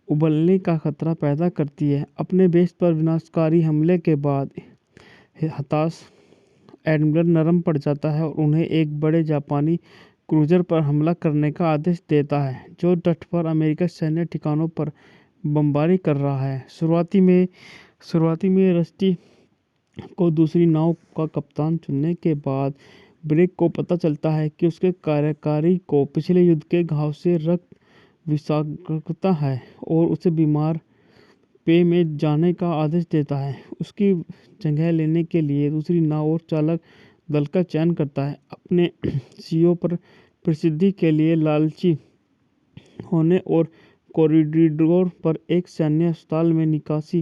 Speaker 1: उबलने का खतरा पैदा करती है। अपने बेस पर विनाशकारी हमले के बाद हताश एडमिरल नरम पड़ जाता है और उन्हें एक बड़े जापानी क्रूजर पर हमला करने का आदेश देता है जो तट पर अमेरिकी सैन्य ठिकानों पर बमबारी कर रहा है। शुरुआती में रस्टी को दूसरी नाव का कप्तान चुनने के बाद ब्रेक को पता चलता है कि उसके कार्यकारी को पिछले युद्ध के घाव से रक्त विषाक्तता है और उसे बीमार पे में जाने का आदेश देता है। उसकी जगह लेने के लिए दूसरी नाव और चालक दल का चयन करता है। अपने सीईओ पर प्रसिद्धि के लिए लालची होने और कॉरिडोर पर एक सैन्य अस्पताल में निकासी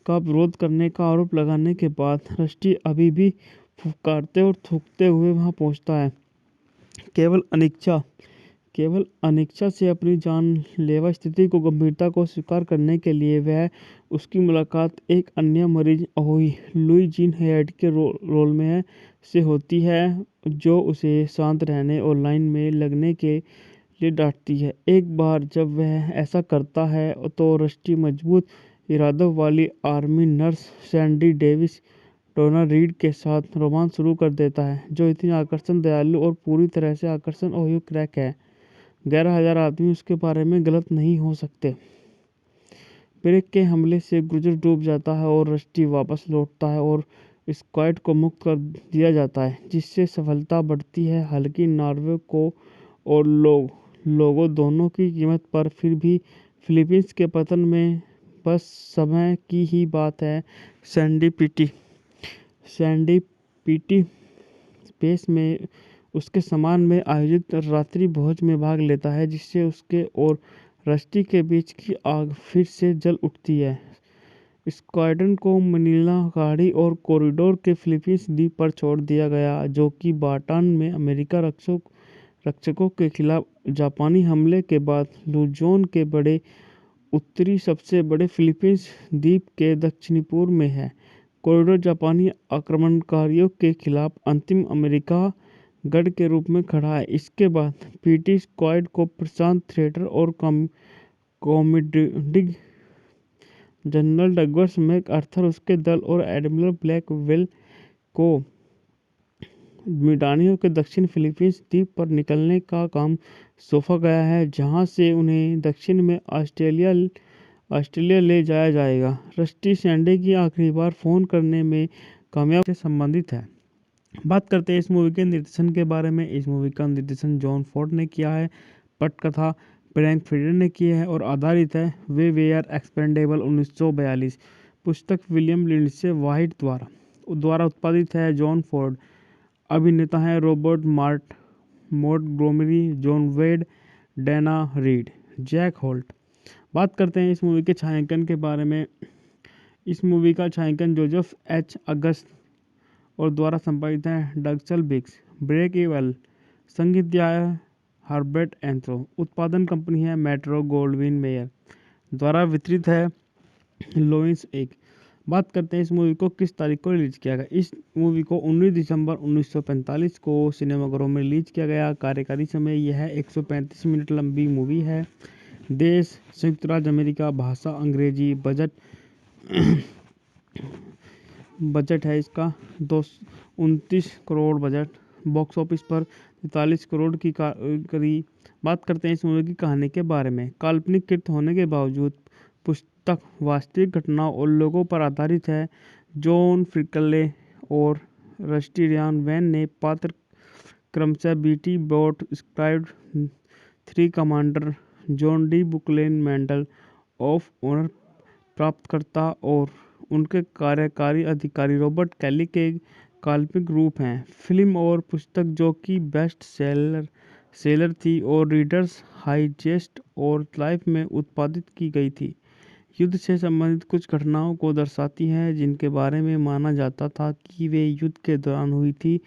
Speaker 1: का विरोध करने का आरोप लगाने के बाद रस्टी अभी भी फुफकारते और थूकते हुए वहां पहुंचता है। केवल अनिच्छा से अपनी जानलेवा स्थिति को गंभीरता को स्वीकार करने के लिए वह उसकी मुलाकात एक अन्य मरीज अहोई लुई जीन हेड के रोल में से होती है, जो उसे शांत रहने और लाइन में लगने के लिए डांटती है। एक बार जब वह ऐसा करता है तो रस्टी मजबूत इरादों वाली आर्मी नर्स सैंडी डेविस डोना रीड के साथ रोमांस शुरू कर देता है, जो इतनी आकर्षण, दयालु और पूरी तरह से आकर्षण और युग क्रैक है। 11,000 आदमी उसके बारे में गलत नहीं हो सकते। ब्रेक के हमले से क्रूजर डूब जाता है और रस्टी वापस लौटता है और स्क्वाड को मुक्त कर दिया जाता है, जिससे सफलता बढ़ती है। हालांकि नॉर्वे को और लोगों दोनों की कीमत पर, फिर भी फिलीपींस के पतन में बस समय की ही बात है। सैंडी पीटी स्पेस में उसके सम्मान में आयोजित रात्रि भोज में भाग लेता है, जिससे उसके और रस्टी के बीच की आग फिर से जल उठती है। स्क्वाड्रन को मनीला गाड़ी और कॉरिडोर के फिलीपींस द्वीप पर छोड़ दिया गया, जो कि बाटान में अमेरिका रक्षकों के खिलाफ जापानी हमले के बाद लुजोन के बड़े उत्तरी सबसे बड़े फिलीपींस द्वीप के दक्षिणी पूर्व में है। कॉरिडोर जापानी आक्रमणकारियों के खिलाफ अंतिम अमेरिका गढ़ के रूप में खड़ा है। इसके बाद पीटी स्क्वाड को प्रशांत थिएटर और कॉमोडिटी जनरल डगलस मैकआर्थर, उसके दल और एडमिरल ब्लैकवेल को मिडानियों के दक्षिण फिलीपींस द्वीप पर निकलने का काम सौंपा गया है, जहां से उन्हें दक्षिण में ऑस्ट्रेलिया ले जाया जाएगा। रस्टी सैंडे की आखिरी बार फोन करने में कामयाब से संबंधित है। बात करते हैं इस मूवी के निर्देशन के बारे में। इस मूवी का निर्देशन जॉन फोर्ड ने किया है, पटकथा फ्रैंक फ्रिडर ने की है और आधारित है वे वेयर एक्सपेंडेबल 1942 पुस्तक विलियम लिंडसे वाइट द्वारा उत्पादित है। John Ford. अभिनेता हैं रॉबर्ट मोंटगोमरी, जॉन वेड, डैना रीड, जैक होल्ट। बात करते हैं इस मूवी के छायांकन के बारे में। इस मूवी का छायांकन जोसेफ एच अगस्त और द्वारा संपादित है डगसल बिग्स। Break even. संगीत दिया है हर्बर्ट एंथ्रो। उत्पादन कंपनी है मेट्रो गोल्डविन मेयर। द्वारा वितरित है लोइंस एक। बात करते हैं इस मूवी को किस तारीख को रिलीज किया गया। इस मूवी को 19 दिसंबर 1945 को सिनेमाघरों में रिलीज किया गया। कार्यकारी समय यह 135 मिनट लंबी मूवी है। देश संयुक्त राज्य अमेरिका। भाषा अंग्रेजी। बजट है इसका 229 करोड़ बजट। बॉक्स ऑफिस पर 43 करोड़ की करीब। बात करते हैं इस मूवी की कहानी के बारे में। काल्पनिक कृत होने के बावजूद पुस्तक वास्तविक घटनाओं और लोगों पर आधारित है। जॉन फ्रिकले और रस्टी रियान वैन ने पात्र क्रमशः बीटी बोट स्क्राइब्ड, three commander John D Bulkeley Medal of Honor प्राप्तकर्ता और उनके कार्यकारी अधिकारी रॉबर्ट कैली के काल्पनिक रूप हैं। फिल्म और पुस्तक जो कि बेस्ट सेलर थी और रीडर्स हाइजेस्ट और लाइफ में उत्पादित की गई थी, युद्ध से संबंधित कुछ घटनाओं को दर्शाती है जिनके बारे में माना जाता था कि वे युद्ध के दौरान हुई थी।